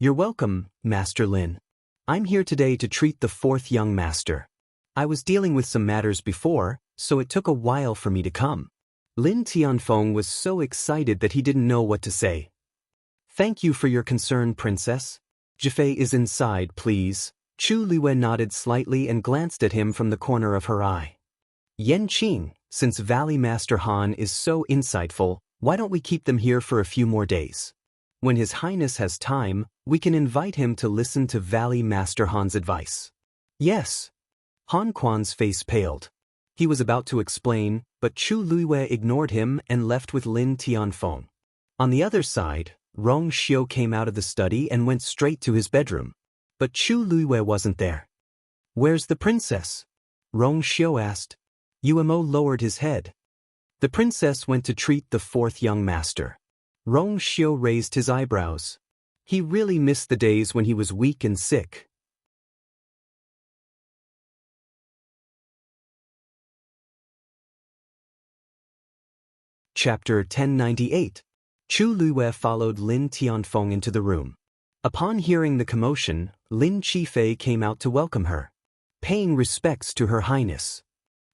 You're welcome, Master Lin. I'm here today to treat the fourth young master. I was dealing with some matters before, so it took a while for me to come. Lin Tianfeng was so excited that he didn't know what to say. Thank you for your concern, princess. Jifei is inside, please. Chu Luiwei nodded slightly and glanced at him from the corner of her eye. Yan Qing, since Valley Master Han is so insightful, why don't we keep them here for a few more days? When His Highness has time, we can invite him to listen to Valley Master Han's advice. Yes. Han Quan's face paled. He was about to explain, but Chu Luiwei ignored him and left with Lin Tianfeng. On the other side, Rong Xiu came out of the study and went straight to his bedroom. But Chu Luiwei wasn't there. Where's the princess? Rong Xiu asked. Umo lowered his head. The princess went to treat the fourth young master. Rong Xiu raised his eyebrows. He really missed the days when he was weak and sick. Chapter 1098. Chu Luiwei followed Lin Tianfeng into the room. Upon hearing the commotion, Lin Qifei came out to welcome her. Paying respects to Her Highness.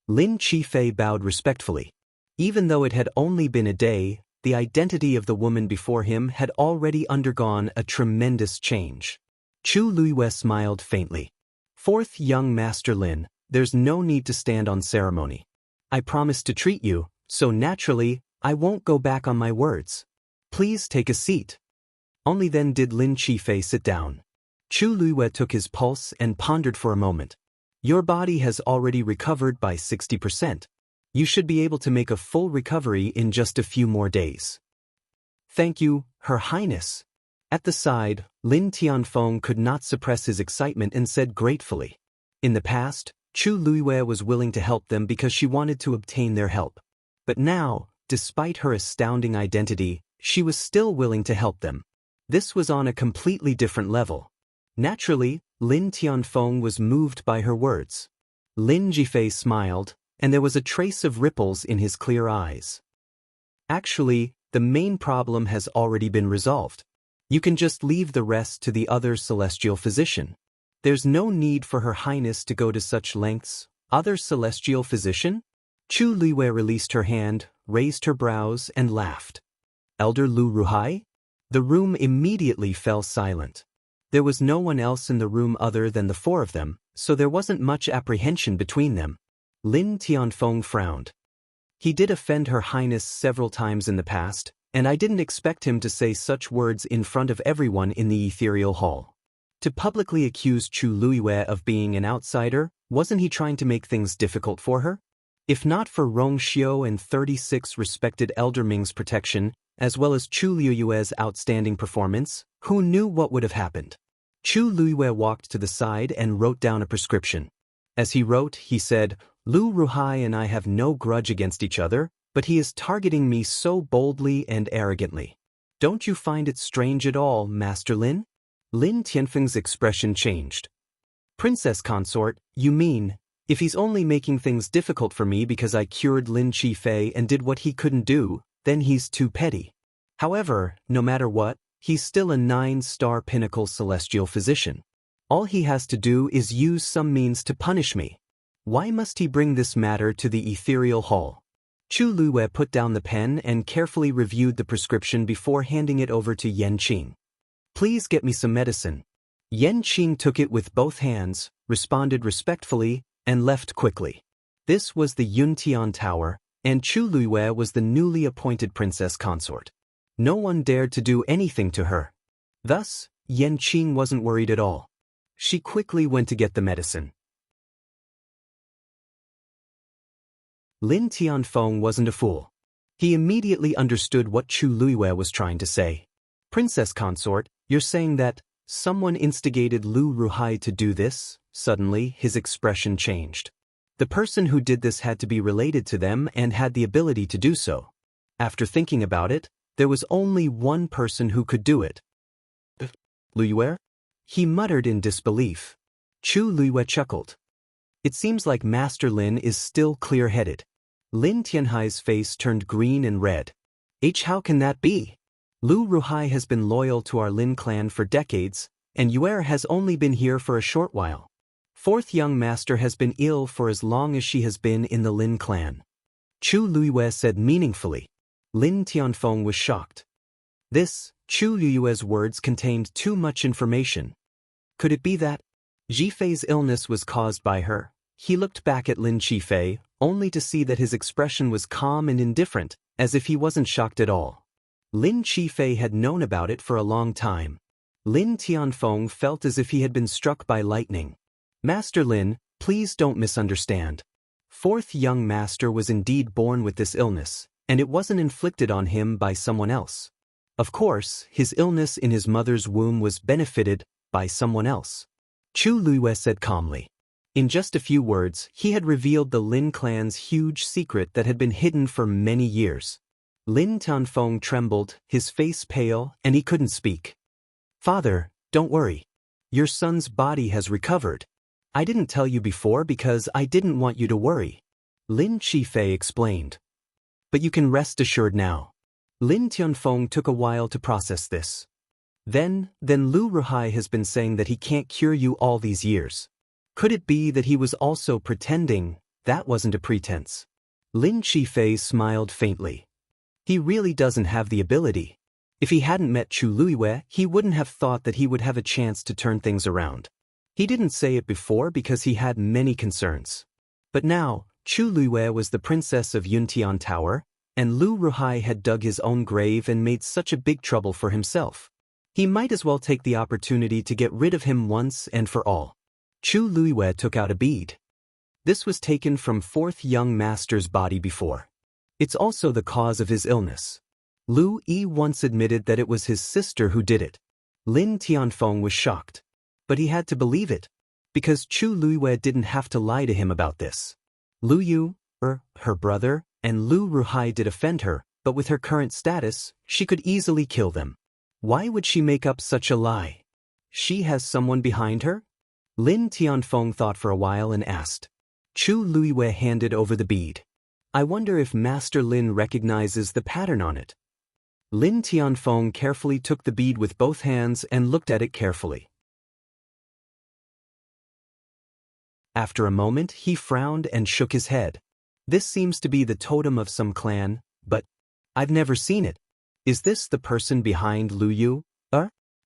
Lin Qifei bowed respectfully. Even though it had only been a day, the identity of the woman before him had already undergone a tremendous change. Chu Luiwei smiled faintly. Fourth young Master Lin, there's no need to stand on ceremony. I promised to treat you, so naturally, I won't go back on my words. Please take a seat. Only then did Lin Qifei sit down. Chu Luiwei took his pulse and pondered for a moment. Your body has already recovered by 60%. You should be able to make a full recovery in just a few more days. Thank you, Her Highness. At the side, Lin Tianfeng could not suppress his excitement and said gratefully. In the past, Chu Luiwei was willing to help them because she wanted to obtain their help. But now, despite her astounding identity, she was still willing to help them. This was on a completely different level. Naturally, Lin Tianfeng was moved by her words. Lin Jifei smiled, and there was a trace of ripples in his clear eyes. Actually, the main problem has already been resolved. You can just leave the rest to the other celestial physician. There's no need for Her Highness to go to such lengths. Other celestial physician? Chu Luiwei released her hand, raised her brows, and laughed. Elder Lu Ruhai? The room immediately fell silent. There was no one else in the room other than the four of them, so there wasn't much apprehension between them. Lin Tianfeng frowned. He did offend Her Highness several times in the past, and I didn't expect him to say such words in front of everyone in the ethereal hall. To publicly accuse Chu Luiwei of being an outsider, wasn't he trying to make things difficult for her? If not for Rong Xiu and 36 respected Elder Ming's protection, as well as Chu Luiwei's outstanding performance, who knew what would have happened? Chu Luiyue walked to the side and wrote down a prescription. As he wrote, he said, Lu Ruhai and I have no grudge against each other, but he is targeting me so boldly and arrogantly. Don't you find it strange at all, Master Lin? Lin Tianfeng's expression changed. Princess consort, you mean, if he's only making things difficult for me because I cured Lin Qifei and did what he couldn't do, then he's too petty. However, no matter what, he's still a 9-star pinnacle celestial physician. All he has to do is use some means to punish me. Why must he bring this matter to the ethereal hall? Chu Luiyue put down the pen and carefully reviewed the prescription before handing it over to Yanqing. Please get me some medicine. Yanqing took it with both hands, responded respectfully, and left quickly. This was the Yuntian Tower, and Chu Luiyue was the newly appointed princess consort. No one dared to do anything to her. Thus, Yanqing wasn't worried at all. She quickly went to get the medicine. Lin Tianfeng wasn't a fool. He immediately understood what Chu Luiyue was trying to say. Princess consort, you're saying that someone instigated Lu Ruhai to do this? Suddenly, his expression changed. The person who did this had to be related to them and had the ability to do so. After thinking about it, there was only one person who could do it. Luiyue? He muttered in disbelief. Chu Luiyue chuckled. It seems like Master Lin is still clear-headed. Lin Tianhai's face turned green and red. How can that be? Lu Ruhai has been loyal to our Lin clan for decades, and Yuer has only been here for a short while. Fourth young master has been ill for as long as she has been in the Lin clan. Chu Luiyue said meaningfully. Lin Tianfeng was shocked. Chu Luiyue's words contained too much information. Could it be that Qifei's illness was caused by her? He looked back at Lin Qifei, only to see that his expression was calm and indifferent, as if he wasn't shocked at all. Lin Qifei had known about it for a long time. Lin Tianfeng felt as if he had been struck by lightning. Master Lin, please don't misunderstand. Fourth young master was indeed born with this illness, and it wasn't inflicted on him by someone else. Of course, his illness in his mother's womb was benefited by someone else. Chu Luiyue said calmly. In just a few words, he had revealed the Lin clan's huge secret that had been hidden for many years. Lin Tianfeng trembled, his face pale, and he couldn't speak. Father, don't worry. Your son's body has recovered. I didn't tell you before because I didn't want you to worry. Lin Qifei explained. But you can rest assured now. Lin Tianfeng took a while to process this. Then Lu Ruhai has been saying that he can't cure you all these years. Could it be that he was also pretending? That wasn't a pretense. Lin Qifei smiled faintly. He really doesn't have the ability. If he hadn't met Chu Luiyue, he wouldn't have thought that he would have a chance to turn things around. He didn't say it before because he had many concerns. But now, Chu Luiyue was the princess of Yuntian Tower, and Lu Ruhai had dug his own grave and made such a big trouble for himself. He might as well take the opportunity to get rid of him once and for all. Chu Luiyue took out a bead. This was taken from fourth young master's body before. It's also the cause of his illness. Lu Yi once admitted that it was his sister who did it. Lin Tianfeng was shocked. But he had to believe it, because Chu Luiyue didn't have to lie to him about this. Lu Yu, her brother, and Lu Ruhai did offend her, but with her current status, she could easily kill them. Why would she make up such a lie? She has someone behind her? Lin Tianfeng thought for a while and asked. Chu Luiyue handed over the bead. I wonder if Master Lin recognizes the pattern on it. Lin Tianfeng carefully took the bead with both hands and looked at it carefully. After a moment, he frowned and shook his head. This seems to be the totem of some clan, but I've never seen it. Is this the person behind Lu Yu?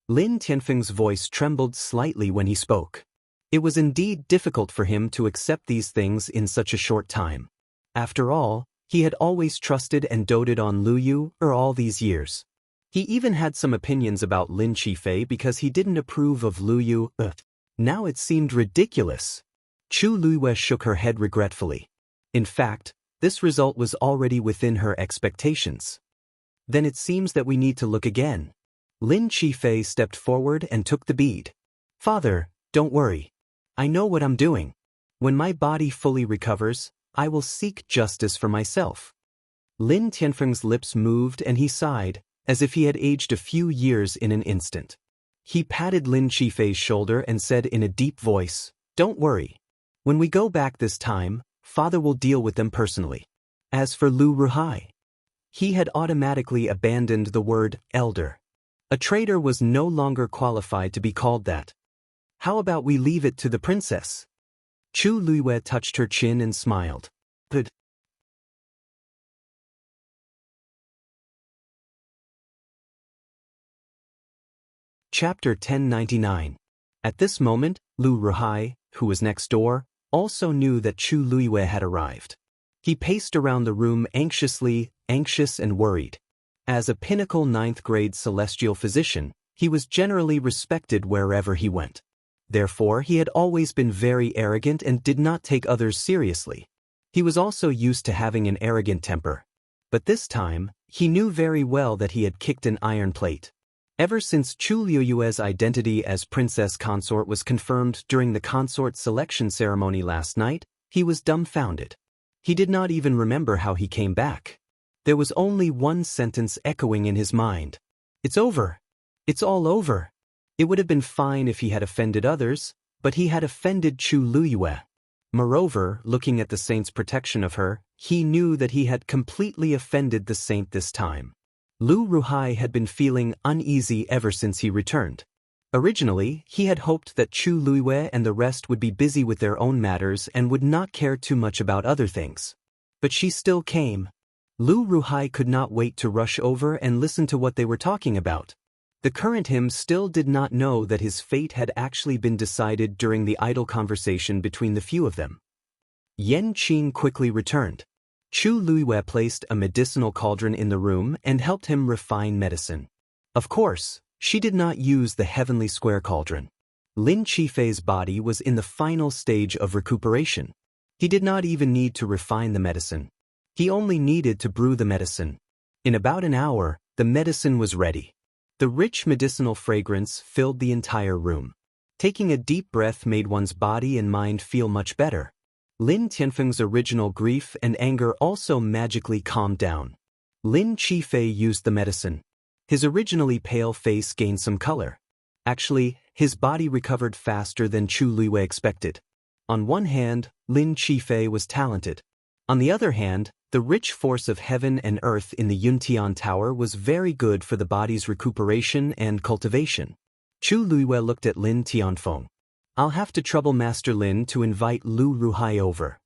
Lin Tianfeng's voice trembled slightly when he spoke. It was indeed difficult for him to accept these things in such a short time. After all, he had always trusted and doted on Lu Yu all these years. He even had some opinions about Lin Qifei because he didn't approve of Lu Yu. Now it seemed ridiculous. Chu Luiyue shook her head regretfully. In fact, this result was already within her expectations. Then it seems that we need to look again. Lin Qifei stepped forward and took the bead. Father, don't worry. I know what I'm doing. When my body fully recovers, I will seek justice for myself. Lin Tianfeng's lips moved and he sighed, as if he had aged a few years in an instant. He patted Lin Qifei's shoulder and said in a deep voice, "Don't worry. When we go back this time, Father will deal with them personally." As for Lu Ruhai, he had automatically abandoned the word elder. A traitor was no longer qualified to be called that. How about we leave it to the princess? Chu Luiyue touched her chin and smiled. Good. Chapter 1099. At this moment, Lu Ruhai, who was next door, also knew that Chu Luiyue had arrived. He paced around the room anxious and worried. As a pinnacle 9th-grade celestial physician, he was generally respected wherever he went. Therefore, he had always been very arrogant and did not take others seriously. He was also used to having an arrogant temper. But this time, he knew very well that he had kicked an iron plate. Ever since Chu Luiyue's identity as princess consort was confirmed during the consort selection ceremony last night, he was dumbfounded. He did not even remember how he came back. There was only one sentence echoing in his mind. "It's over. It's all over." It would have been fine if he had offended others, but he had offended Chu Luiyue. Moreover, looking at the saint's protection of her, he knew that he had completely offended the saint this time. Lu Ruhai had been feeling uneasy ever since he returned. Originally, he had hoped that Chu Luiyue and the rest would be busy with their own matters and would not care too much about other things. But she still came. Lu Ruhai could not wait to rush over and listen to what they were talking about. The current him still did not know that his fate had actually been decided during the idle conversation between the few of them. Yan Qing quickly returned. Chu Luiyue placed a medicinal cauldron in the room and helped him refine medicine. Of course, she did not use the heavenly square cauldron. Lin Qifei's body was in the final stage of recuperation. He did not even need to refine the medicine. He only needed to brew the medicine. In about an hour, the medicine was ready. The rich medicinal fragrance filled the entire room. Taking a deep breath made one's body and mind feel much better. Lin Tianfeng's original grief and anger also magically calmed down. Lin Qifei used the medicine. His originally pale face gained some color. Actually, his body recovered faster than Chu Luiyue expected. On one hand, Lin Qifei was talented. On the other hand, the rich force of heaven and earth in the Yuntian Tower was very good for the body's recuperation and cultivation. Chu Luiyue looked at Lin Tianfeng. "I'll have to trouble Master Lin to invite Lu Ruhai over."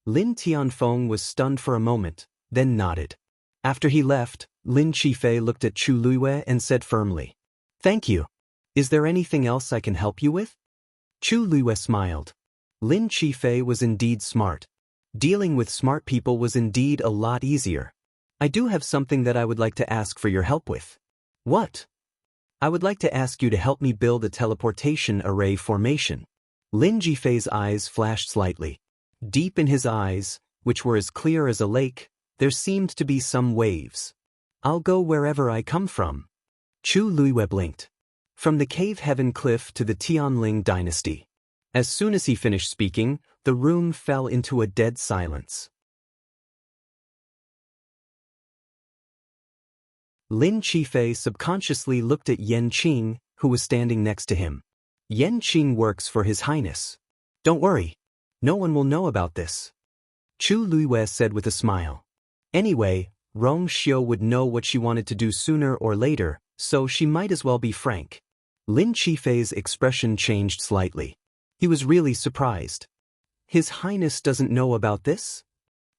Lin Tianfeng was stunned for a moment, then nodded. After he left, Lin Qifei looked at Chu Luiyue and said firmly, "Thank you. Is there anything else I can help you with?" Chu Luiyue smiled. Lin Qifei was indeed smart. Dealing with smart people was indeed a lot easier. "I do have something that I would like to ask for your help with." "What?" "I would like to ask you to help me build a teleportation array formation." Lin Qifei's eyes flashed slightly. Deep in his eyes, which were as clear as a lake, there seemed to be some waves. "I'll go wherever I come from." Chu Luiyue blinked. From the Cave Heaven Cliff to the Tianling dynasty. As soon as he finished speaking, the room fell into a dead silence. Lin Qifei subconsciously looked at Yan Qing, who was standing next to him. "Yan Qing works for His Highness. Don't worry. No one will know about this." Chu Luiyue said with a smile. Anyway, Rong Xiu would know what she wanted to do sooner or later, so she might as well be frank. Lin Qifei's expression changed slightly. He was really surprised. His Highness doesn't know about this?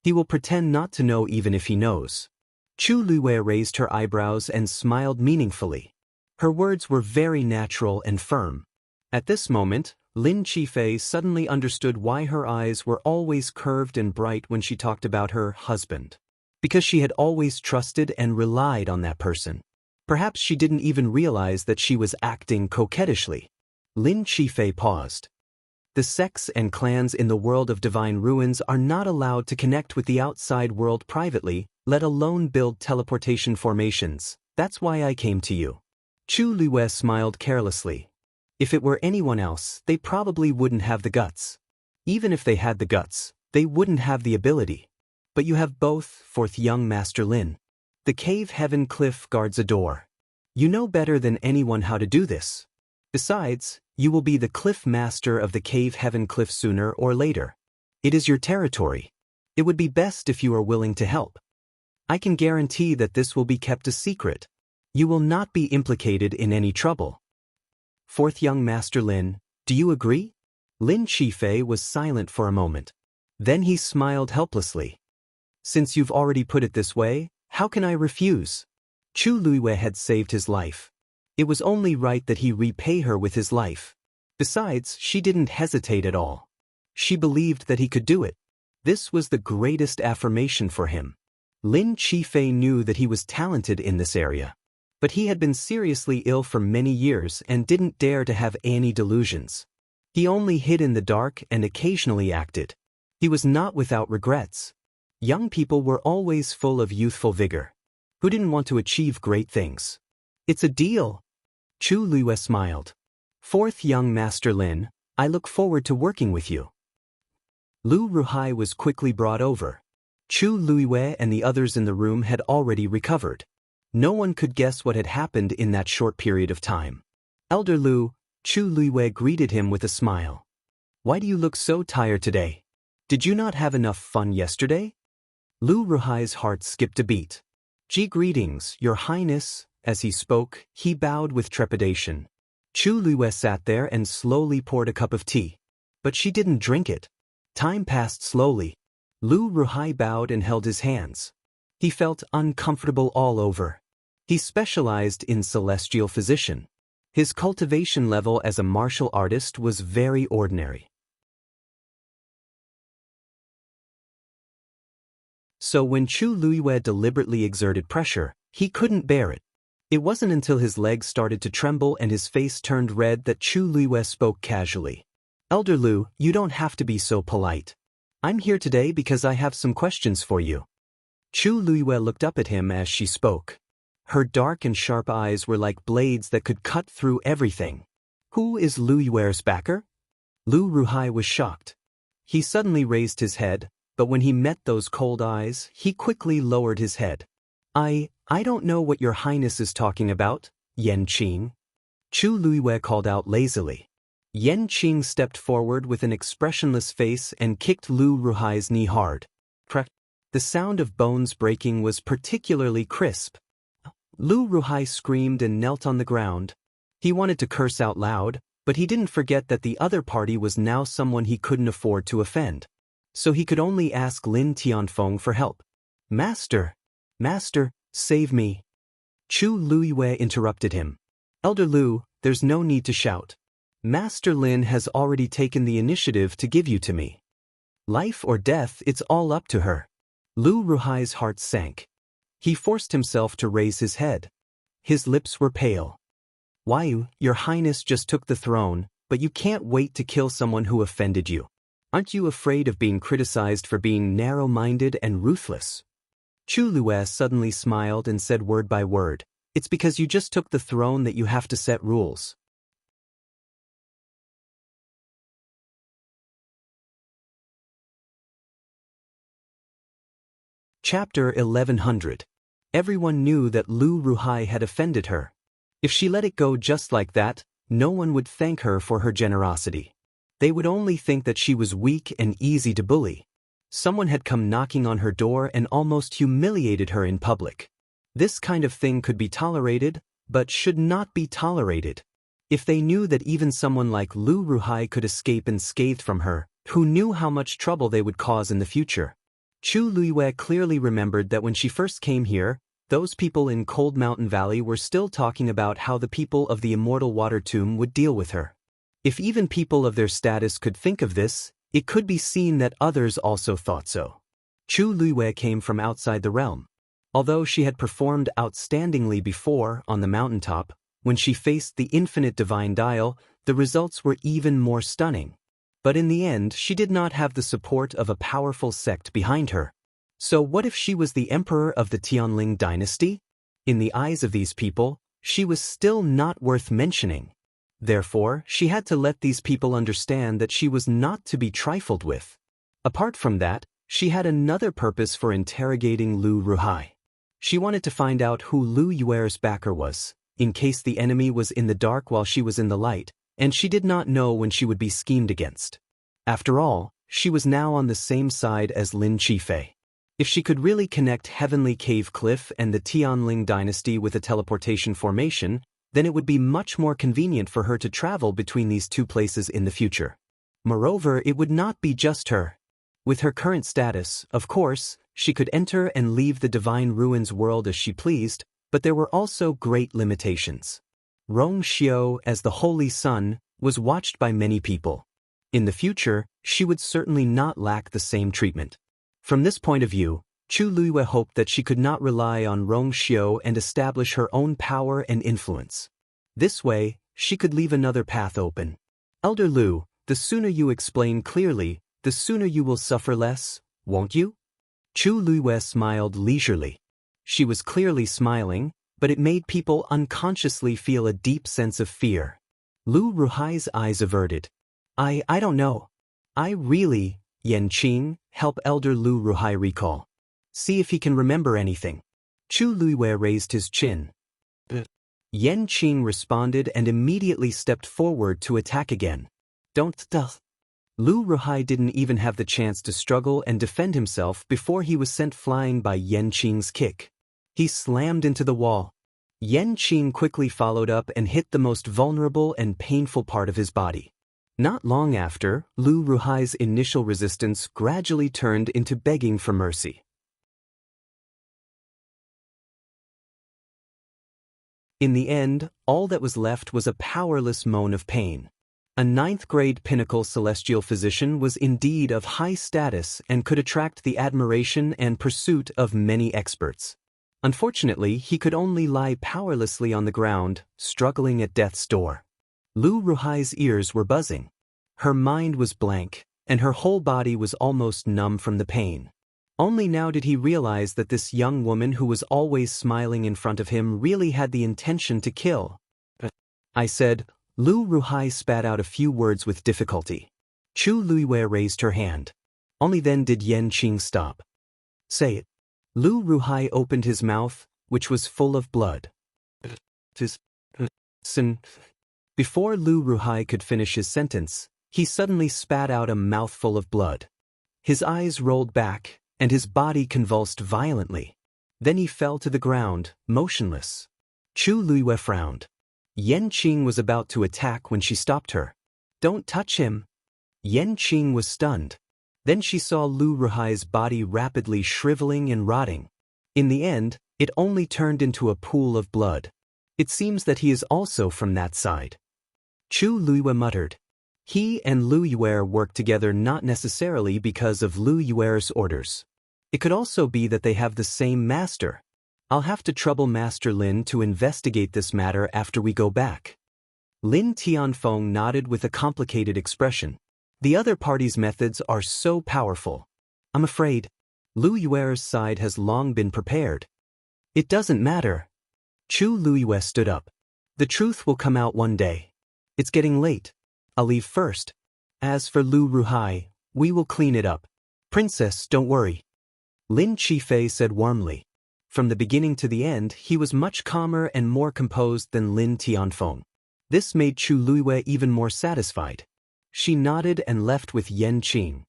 He will pretend not to know even if he knows. Chu Luiyue raised her eyebrows and smiled meaningfully. Her words were very natural and firm. At this moment, Lin Qifei suddenly understood why her eyes were always curved and bright when she talked about her husband. Because she had always trusted and relied on that person. Perhaps she didn't even realize that she was acting coquettishly. Lin Qifei paused. The sects and clans in the world of divine ruins are not allowed to connect with the outside world privately, let alone build teleportation formations. That's why I came to you. Chu Luiyue smiled carelessly. If it were anyone else, they probably wouldn't have the guts. Even if they had the guts, they wouldn't have the ability. But you have both, fourth young Master Lin. The cave heaven cliff guards a door. You know better than anyone how to do this. Besides, you will be the cliff master of the cave heaven cliff sooner or later. It is your territory. It would be best if you are willing to help. I can guarantee that this will be kept a secret. You will not be implicated in any trouble. Fourth young Master Lin, do you agree? Lin Qifei was silent for a moment. Then he smiled helplessly. Since you've already put it this way, how can I refuse? Chu Luiwei had saved his life. It was only right that he repay her with his life. Besides, she didn't hesitate at all. She believed that he could do it. This was the greatest affirmation for him. Lin Qifei knew that he was talented in this area. But he had been seriously ill for many years and didn't dare to have any delusions. He only hid in the dark and occasionally acted. He was not without regrets. Young people were always full of youthful vigor. Who didn't want to achieve great things? It's a deal. Chu Luiwei smiled. Fourth young Master Lin, I look forward to working with you. Lu Ruhai was quickly brought over. Chu Luiwei and the others in the room had already recovered. No one could guess what had happened in that short period of time. Elder Lu, Chu Luiwei greeted him with a smile. Why do you look so tired today? Did you not have enough fun yesterday? Lu Ruhai's heart skipped a beat. Greetings, Your Highness. As he spoke, he bowed with trepidation. Chu Luiwei sat there and slowly poured a cup of tea. But she didn't drink it. Time passed slowly. Lu Ruhai bowed and held his hands. He felt uncomfortable all over. He specialized in celestial physician. His cultivation level as a martial artist was very ordinary. So when Chu Luiwei deliberately exerted pressure, he couldn't bear it. It wasn't until his legs started to tremble and his face turned red that Chu Luiwei spoke casually. Elder Lu, you don't have to be so polite. I'm here today because I have some questions for you. Chu Luiwei looked up at him as she spoke. Her dark and sharp eyes were like blades that could cut through everything. Who is Luiwei's backer? Lu Ruhai was shocked. He suddenly raised his head, but when he met those cold eyes, he quickly lowered his head. I don't know what Your Highness is talking about, Yan Qing. Chu Luiwei called out lazily. Yan Qing stepped forward with an expressionless face and kicked Lu Ruhai's knee hard. Crack. The sound of bones breaking was particularly crisp. Lu Ruhai screamed and knelt on the ground. He wanted to curse out loud, but he didn't forget that the other party was now someone he couldn't afford to offend. So he could only ask Lin Tianfeng for help. Master, save me. Chu Luiwei interrupted him. Elder Lu, there's no need to shout. Master Lin has already taken the initiative to give you to me. Life or death, it's all up to her. Lu Ruhai's heart sank. He forced himself to raise his head. His lips were pale. Why, Your Highness just took the throne, but you can't wait to kill someone who offended you. Aren't you afraid of being criticized for being narrow-minded and ruthless? Chu Luiwei suddenly smiled and said word by word, It's because you just took the throne that you have to set rules. Chapter 1100. Everyone knew that Lu Ruhai had offended her. If she let it go just like that, no one would thank her for her generosity. They would only think that she was weak and easy to bully. Someone had come knocking on her door and almost humiliated her in public. This kind of thing could be tolerated, but should not be tolerated. If they knew that even someone like Lu Ruhai could escape unscathed from her, who knew how much trouble they would cause in the future? Chu Luiwei clearly remembered that when she first came here, those people in Cold Mountain Valley were still talking about how the people of the Immortal Water Tomb would deal with her. If even people of their status could think of this, it could be seen that others also thought so. Chu Luiwei came from outside the realm. Although she had performed outstandingly before on the mountaintop, when she faced the infinite divine dial, the results were even more stunning. But in the end, she did not have the support of a powerful sect behind her. So what if she was the emperor of the Tianling dynasty? In the eyes of these people, she was still not worth mentioning. Therefore, she had to let these people understand that she was not to be trifled with. Apart from that, she had another purpose for interrogating Lu Ruhai. She wanted to find out who Lu Yuer's backer was, in case the enemy was in the dark while she was in the light, and she did not know when she would be schemed against. After all, she was now on the same side as Lin Qifei. If she could really connect Heavenly Cave Cliff and the Tianling dynasty with a teleportation formation, then it would be much more convenient for her to travel between these two places in the future. Moreover, it would not be just her. With her current status, of course, she could enter and leave the Divine Ruins world as she pleased, but there were also great limitations. Rong Xiao, as the Holy Sun, was watched by many people. In the future, she would certainly not lack the same treatment. From this point of view, Chu Luiyue hoped that she could not rely on Rong Xiao and establish her own power and influence. This way, she could leave another path open. Elder Lu, the sooner you explain clearly, the sooner you will suffer less, won't you? Chu Luiyue smiled leisurely. She was clearly smiling, but it made people unconsciously feel a deep sense of fear. Lu Ruhai's eyes averted. I don't know. Yan Qing, help Elder Lu Ruhai recall. See if he can remember anything. Chu Luiyue raised his chin. Yan Qing responded and immediately stepped forward to attack again. Don't. Lu Ruhai didn't even have the chance to struggle and defend himself before he was sent flying by Yan Qing's kick. He slammed into the wall. Yan Qing quickly followed up and hit the most vulnerable and painful part of his body. Not long after, Lu Ruhai's initial resistance gradually turned into begging for mercy. In the end, all that was left was a powerless moan of pain. A 9th-grade pinnacle celestial physician was indeed of high status and could attract the admiration and pursuit of many experts. Unfortunately, he could only lie powerlessly on the ground, struggling at death's door. Lu Ruhai's ears were buzzing. Her mind was blank, and her whole body was almost numb from the pain. Only now did he realize that this young woman who was always smiling in front of him really had the intention to kill. I said. Lu Ruhai spat out a few words with difficulty. Chu Luiyue raised her hand. Only then did Yan Qing stop. Say it. Lu Ruhai opened his mouth, which was full of blood. Before Lu Ruhai could finish his sentence, he suddenly spat out a mouthful of blood. His eyes rolled back, and his body convulsed violently. Then he fell to the ground, motionless. Chu Luiyue frowned. Yan Qing was about to attack when she stopped her. Don't touch him. Yan Qing was stunned. Then she saw Lu Ruhai's body rapidly shriveling and rotting. In the end, it only turned into a pool of blood. It seems that he is also from that side. Chu Luiyue muttered. He and Lu Yuer work together not necessarily because of Lu Yuer's orders. It could also be that they have the same master. I'll have to trouble Master Lin to investigate this matter after we go back. Lin Tianfeng nodded with a complicated expression. The other party's methods are so powerful. I'm afraid Lu Yuer's side has long been prepared. It doesn't matter. Chu Luiyue stood up. The truth will come out one day. It's getting late. I'll leave first. As for Lu Ruhai, we will clean it up. Princess, don't worry. Lin Qifei said warmly. From the beginning to the end, he was much calmer and more composed than Lin Tianfeng. This made Chu Luiyue even more satisfied. She nodded and left with Yan Qing.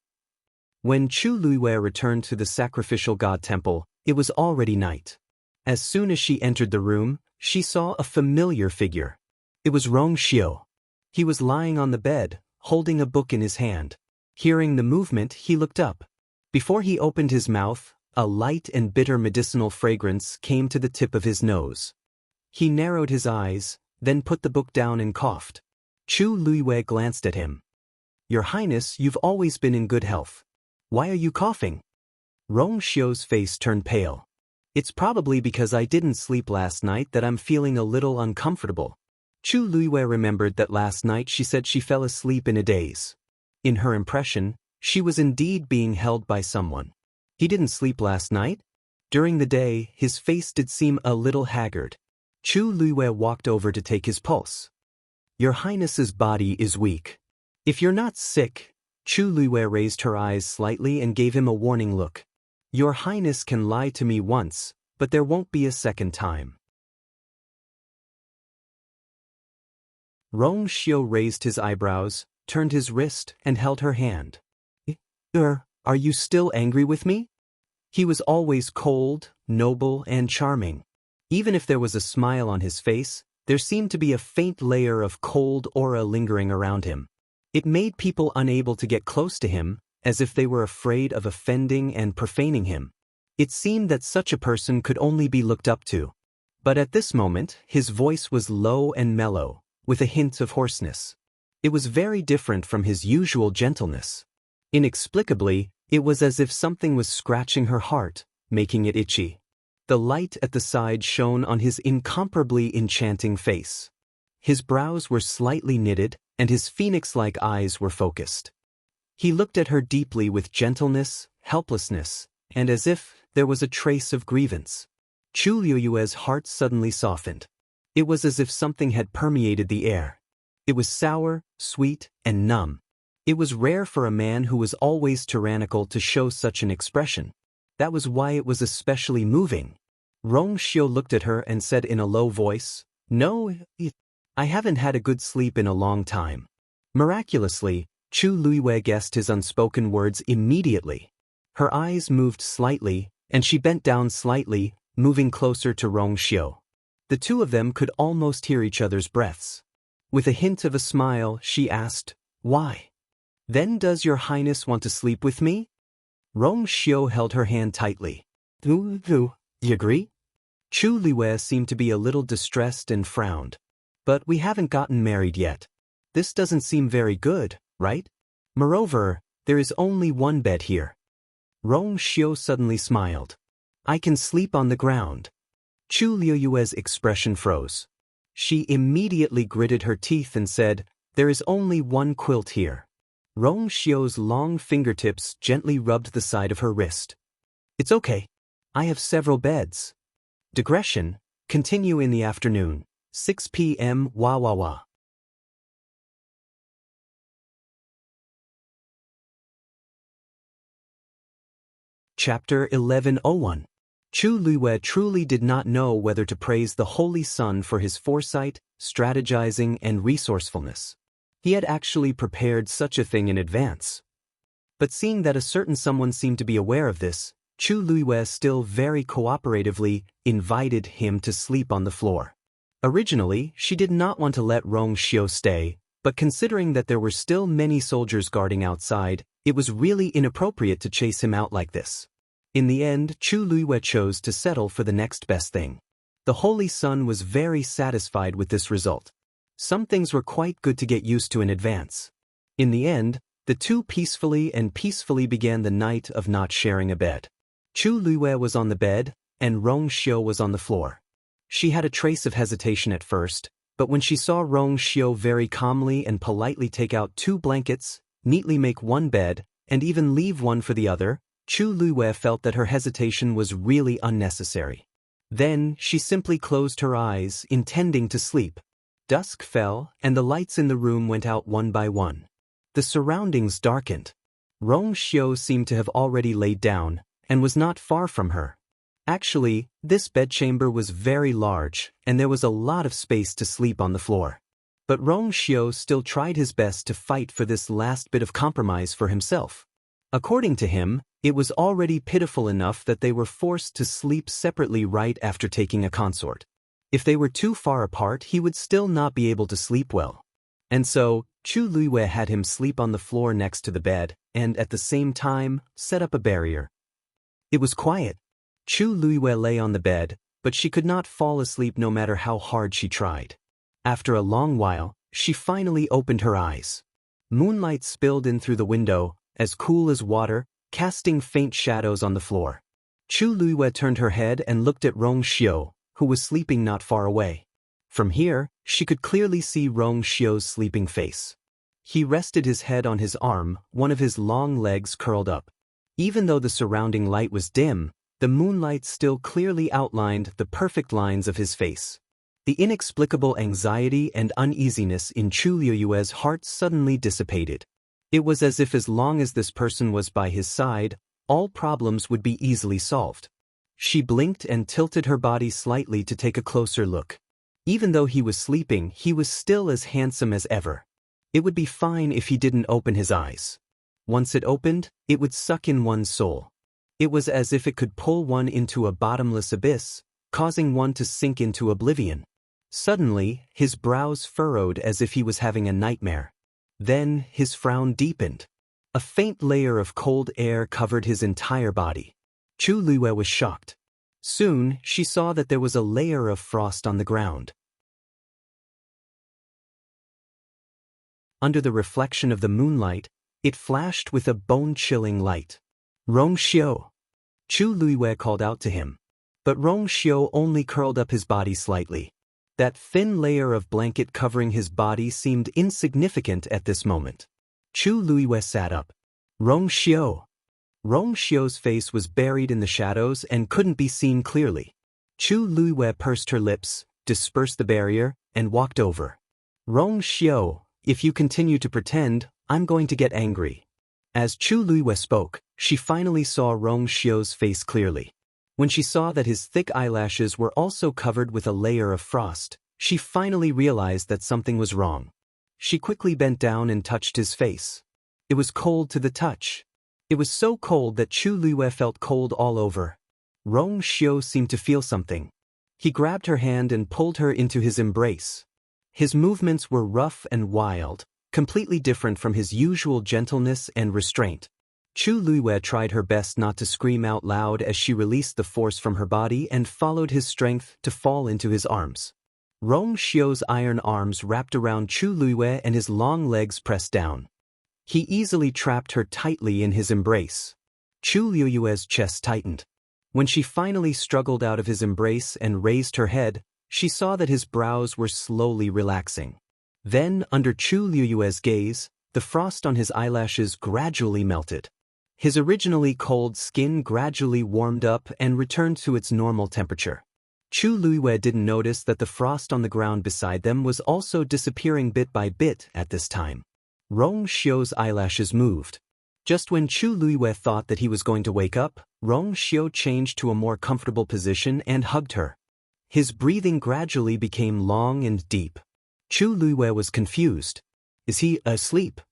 When Chu Luiyue returned to the sacrificial god temple, it was already night. As soon as she entered the room, she saw a familiar figure. It was Rong Xiao. He was lying on the bed, holding a book in his hand. Hearing the movement, he looked up. Before he opened his mouth, a light and bitter medicinal fragrance came to the tip of his nose. He narrowed his eyes, then put the book down and coughed. Chu Luiyue glanced at him. Your Highness, you've always been in good health. Why are you coughing? Rong Xiao's face turned pale. It's probably because I didn't sleep last night that I'm feeling a little uncomfortable. Chu Luiyue remembered that last night she said she fell asleep in a daze. In her impression, she was indeed being held by someone. He didn't sleep last night? During the day, his face did seem a little haggard. Chu Luiyue walked over to take his pulse. Your Highness's body is weak. If you're not sick, Chu Luiwei raised her eyes slightly and gave him a warning look. Your Highness can lie to me once, but there won't be a second time. Rong Xiu raised his eyebrows, turned his wrist, and held her hand. Are you still angry with me? He was always cold, noble, and charming. Even if there was a smile on his face, there seemed to be a faint layer of cold aura lingering around him. It made people unable to get close to him, as if they were afraid of offending and profaning him. It seemed that such a person could only be looked up to. But at this moment, his voice was low and mellow, with a hint of hoarseness. It was very different from his usual gentleness. Inexplicably, it was as if something was scratching her heart, making it itchy. The light at the side shone on his incomparably enchanting face. His brows were slightly knitted, and his phoenix-like eyes were focused. He looked at her deeply with gentleness, helplessness, and as if there was a trace of grievance. Chu Luiyue's heart suddenly softened. It was as if something had permeated the air. It was sour, sweet, and numb. It was rare for a man who was always tyrannical to show such an expression. That was why it was especially moving. Rong Xiu looked at her and said in a low voice, "No, I haven't had a good sleep in a long time." Miraculously, Chu Luiwei guessed his unspoken words immediately. Her eyes moved slightly, and she bent down slightly, moving closer to Rong Xiu. The two of them could almost hear each other's breaths. With a hint of a smile, she asked, "Why? Then does your Highness want to sleep with me?" Rong Xiu held her hand tightly. You agree?" Chu Luiwei seemed to be a little distressed and frowned. "But we haven't gotten married yet. This doesn't seem very good, right? Moreover, there is only one bed here." Rong Xiu suddenly smiled. "I can sleep on the ground." Chu Luiyue's expression froze. She immediately gritted her teeth and said, "There is only one quilt here." Rong Xiu's long fingertips gently rubbed the side of her wrist. "It's okay. I have several beds." Digression, continue in the afternoon, 6 p.m. Wah wah wah. Chapter 1101. Chu Luiwei truly did not know whether to praise the Holy Sun for his foresight, strategizing, and resourcefulness. He had actually prepared such a thing in advance. But seeing that a certain someone seemed to be aware of this, Chu Luiwei still very cooperatively invited him to sleep on the floor. Originally, she did not want to let Rong Xiu stay, but considering that there were still many soldiers guarding outside, it was really inappropriate to chase him out like this. In the end, Chu Luiwei chose to settle for the next best thing. The Holy Sun was very satisfied with this result. Some things were quite good to get used to in advance. In the end, the two peacefully began the night of not sharing a bed. Chu Luiwei was on the bed, and Rong Xiu was on the floor. She had a trace of hesitation at first, but when she saw Rong Xiu very calmly and politely take out 2 blankets, neatly make one bed, and even leave one for the other, Chu Luiwei felt that her hesitation was really unnecessary. Then, she simply closed her eyes, intending to sleep. Dusk fell, and the lights in the room went out one by one. The surroundings darkened. Rong Xiu seemed to have already laid down, and was not far from her. Actually, this bedchamber was very large, and there was a lot of space to sleep on the floor. But Rong Xiu still tried his best to fight for this last bit of compromise for himself. According to him, it was already pitiful enough that they were forced to sleep separately right after taking a consort. If they were too far apart, he would still not be able to sleep well. And so, Chu Luiwei had him sleep on the floor next to the bed, and at the same time, set up a barrier. It was quiet. Chu Luiwei lay on the bed, but she could not fall asleep no matter how hard she tried. After a long while, she finally opened her eyes. Moonlight spilled in through the window, as cool as water, casting faint shadows on the floor. Chu Luiwei turned her head and looked at Rong Xiu, who was sleeping not far away. From here, she could clearly see Rong Xiu's sleeping face. He rested his head on his arm, one of his long legs curled up. Even though the surrounding light was dim, the moonlight still clearly outlined the perfect lines of his face. The inexplicable anxiety and uneasiness in Chu Liyue's heart suddenly dissipated. It was as if as long as this person was by his side, all problems would be easily solved. She blinked and tilted her body slightly to take a closer look. Even though he was sleeping, he was still as handsome as ever. It would be fine if he didn't open his eyes. Once it opened, it would suck in one's soul. It was as if it could pull one into a bottomless abyss, causing one to sink into oblivion. Suddenly, his brows furrowed as if he was having a nightmare. Then, his frown deepened. A faint layer of cold air covered his entire body. Chu Liyue was shocked. Soon, she saw that there was a layer of frost on the ground. Under the reflection of the moonlight, it flashed with a bone-chilling light. "Rong Xiu!" Chu Liyue called out to him. But Rong Xiu only curled up his body slightly. That thin layer of blanket covering his body seemed insignificant at this moment. Chu Liyue sat up. "Rong Xiu!" Rong Xiu's face was buried in the shadows and couldn't be seen clearly. Chu Liyue pursed her lips, dispersed the barrier, and walked over. "Rong Xiu, if you continue to pretend, I'm going to get angry." As Chu Liyue spoke, she finally saw Rong Xiu's face clearly. When she saw that his thick eyelashes were also covered with a layer of frost, she finally realized that something was wrong. She quickly bent down and touched his face. It was cold to the touch. It was so cold that Chu Liyue felt cold all over. Rong Xiu seemed to feel something. He grabbed her hand and pulled her into his embrace. His movements were rough and wild, completely different from his usual gentleness and restraint. Chu Liyue tried her best not to scream out loud as she released the force from her body and followed his strength to fall into his arms. Rong Xiu's iron arms wrapped around Chu Liyue and his long legs pressed down. He easily trapped her tightly in his embrace. Chu Liyue's chest tightened. When she finally struggled out of his embrace and raised her head, she saw that his brows were slowly relaxing. Then, under Chu Liyue's gaze, the frost on his eyelashes gradually melted. His originally cold skin gradually warmed up and returned to its normal temperature. Chu Liyue didn't notice that the frost on the ground beside them was also disappearing bit by bit at this time. Rong Xiu's eyelashes moved. Just when Chu Liyue thought that he was going to wake up, Rong Xiu changed to a more comfortable position and hugged her. His breathing gradually became long and deep. Chu Liyue was confused. Is he asleep?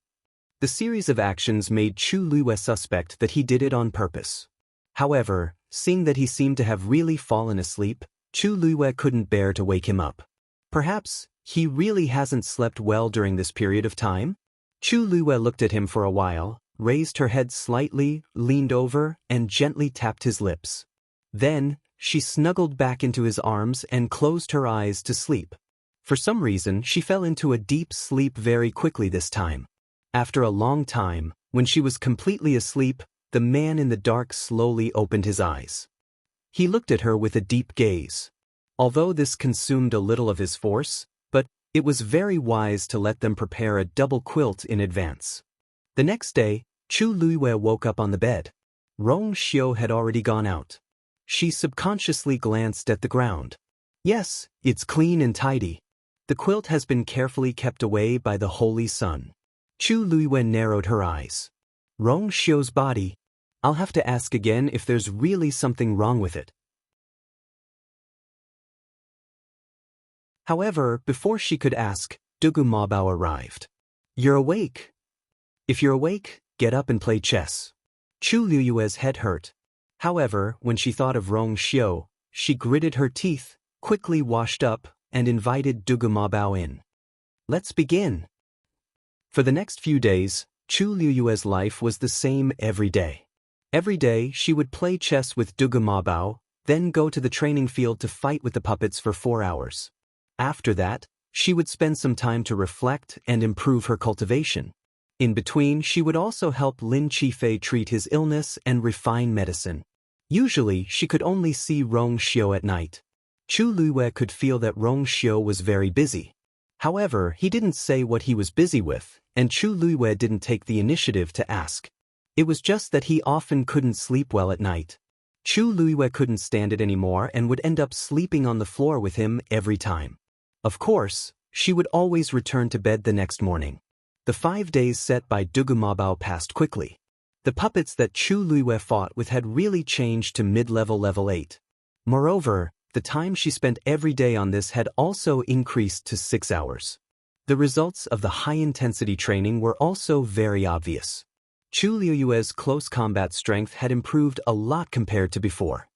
The series of actions made Chu Liyue suspect that he did it on purpose. However, seeing that he seemed to have really fallen asleep, Chu Liyue couldn't bear to wake him up. Perhaps, he really hasn't slept well during this period of time? Chu Liyue looked at him for a while, raised her head slightly, leaned over, and gently tapped his lips. Then, she snuggled back into his arms and closed her eyes to sleep. For some reason, she fell into a deep sleep very quickly this time. After a long time, when she was completely asleep, the man in the dark slowly opened his eyes. He looked at her with a deep gaze. Although this consumed a little of his force, but it was very wise to let them prepare a double quilt in advance. The next day, Chu Liyue woke up on the bed. Rong Xiu had already gone out. She subconsciously glanced at the ground. Yes, it's clean and tidy. The quilt has been carefully kept away by the holy sun. Chu Liyue narrowed her eyes. Rong Xiu's body. I'll have to ask again if there's really something wrong with it. However, before she could ask, Dugu Mabao arrived. You're awake. If you're awake, get up and play chess. Chu Liyue's head hurt. However, when she thought of Rong Xiu, she gritted her teeth, quickly washed up, and invited Dugu Mabao in. Let's begin. For the next few days, Chu Liyue's life was the same every day. Every day, she would play chess with Dugu Mabao, then go to the training field to fight with the puppets for 4 hours. After that, she would spend some time to reflect and improve her cultivation. In between, she would also help Lin Qifei treat his illness and refine medicine. Usually, she could only see Rong Xiu at night. Chu Liyue could feel that Rong Xiu was very busy. However, he didn't say what he was busy with, and Chu Liyue didn't take the initiative to ask. It was just that he often couldn't sleep well at night. Chu Liyue couldn't stand it anymore and would end up sleeping on the floor with him every time. Of course, she would always return to bed the next morning. The 5 days set by Dugumabao passed quickly. The puppets that Chu Luiwei fought with had really changed to mid-level level 8. Moreover, the time she spent every day on this had also increased to 6 hours. The results of the high-intensity training were also very obvious. Chu Luiwei's close combat strength had improved a lot compared to before.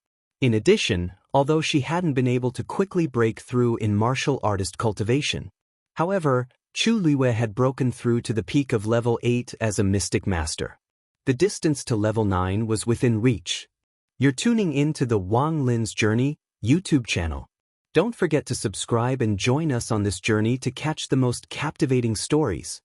In addition, although she hadn't been able to quickly break through in martial artist cultivation, however, Chu Luiwei had broken through to the peak of level 8 as a mystic master. The distance to level 9 was within reach. You're tuning in to the Wang Lin's Journey YouTube channel. Don't forget to subscribe and join us on this journey to catch the most captivating stories.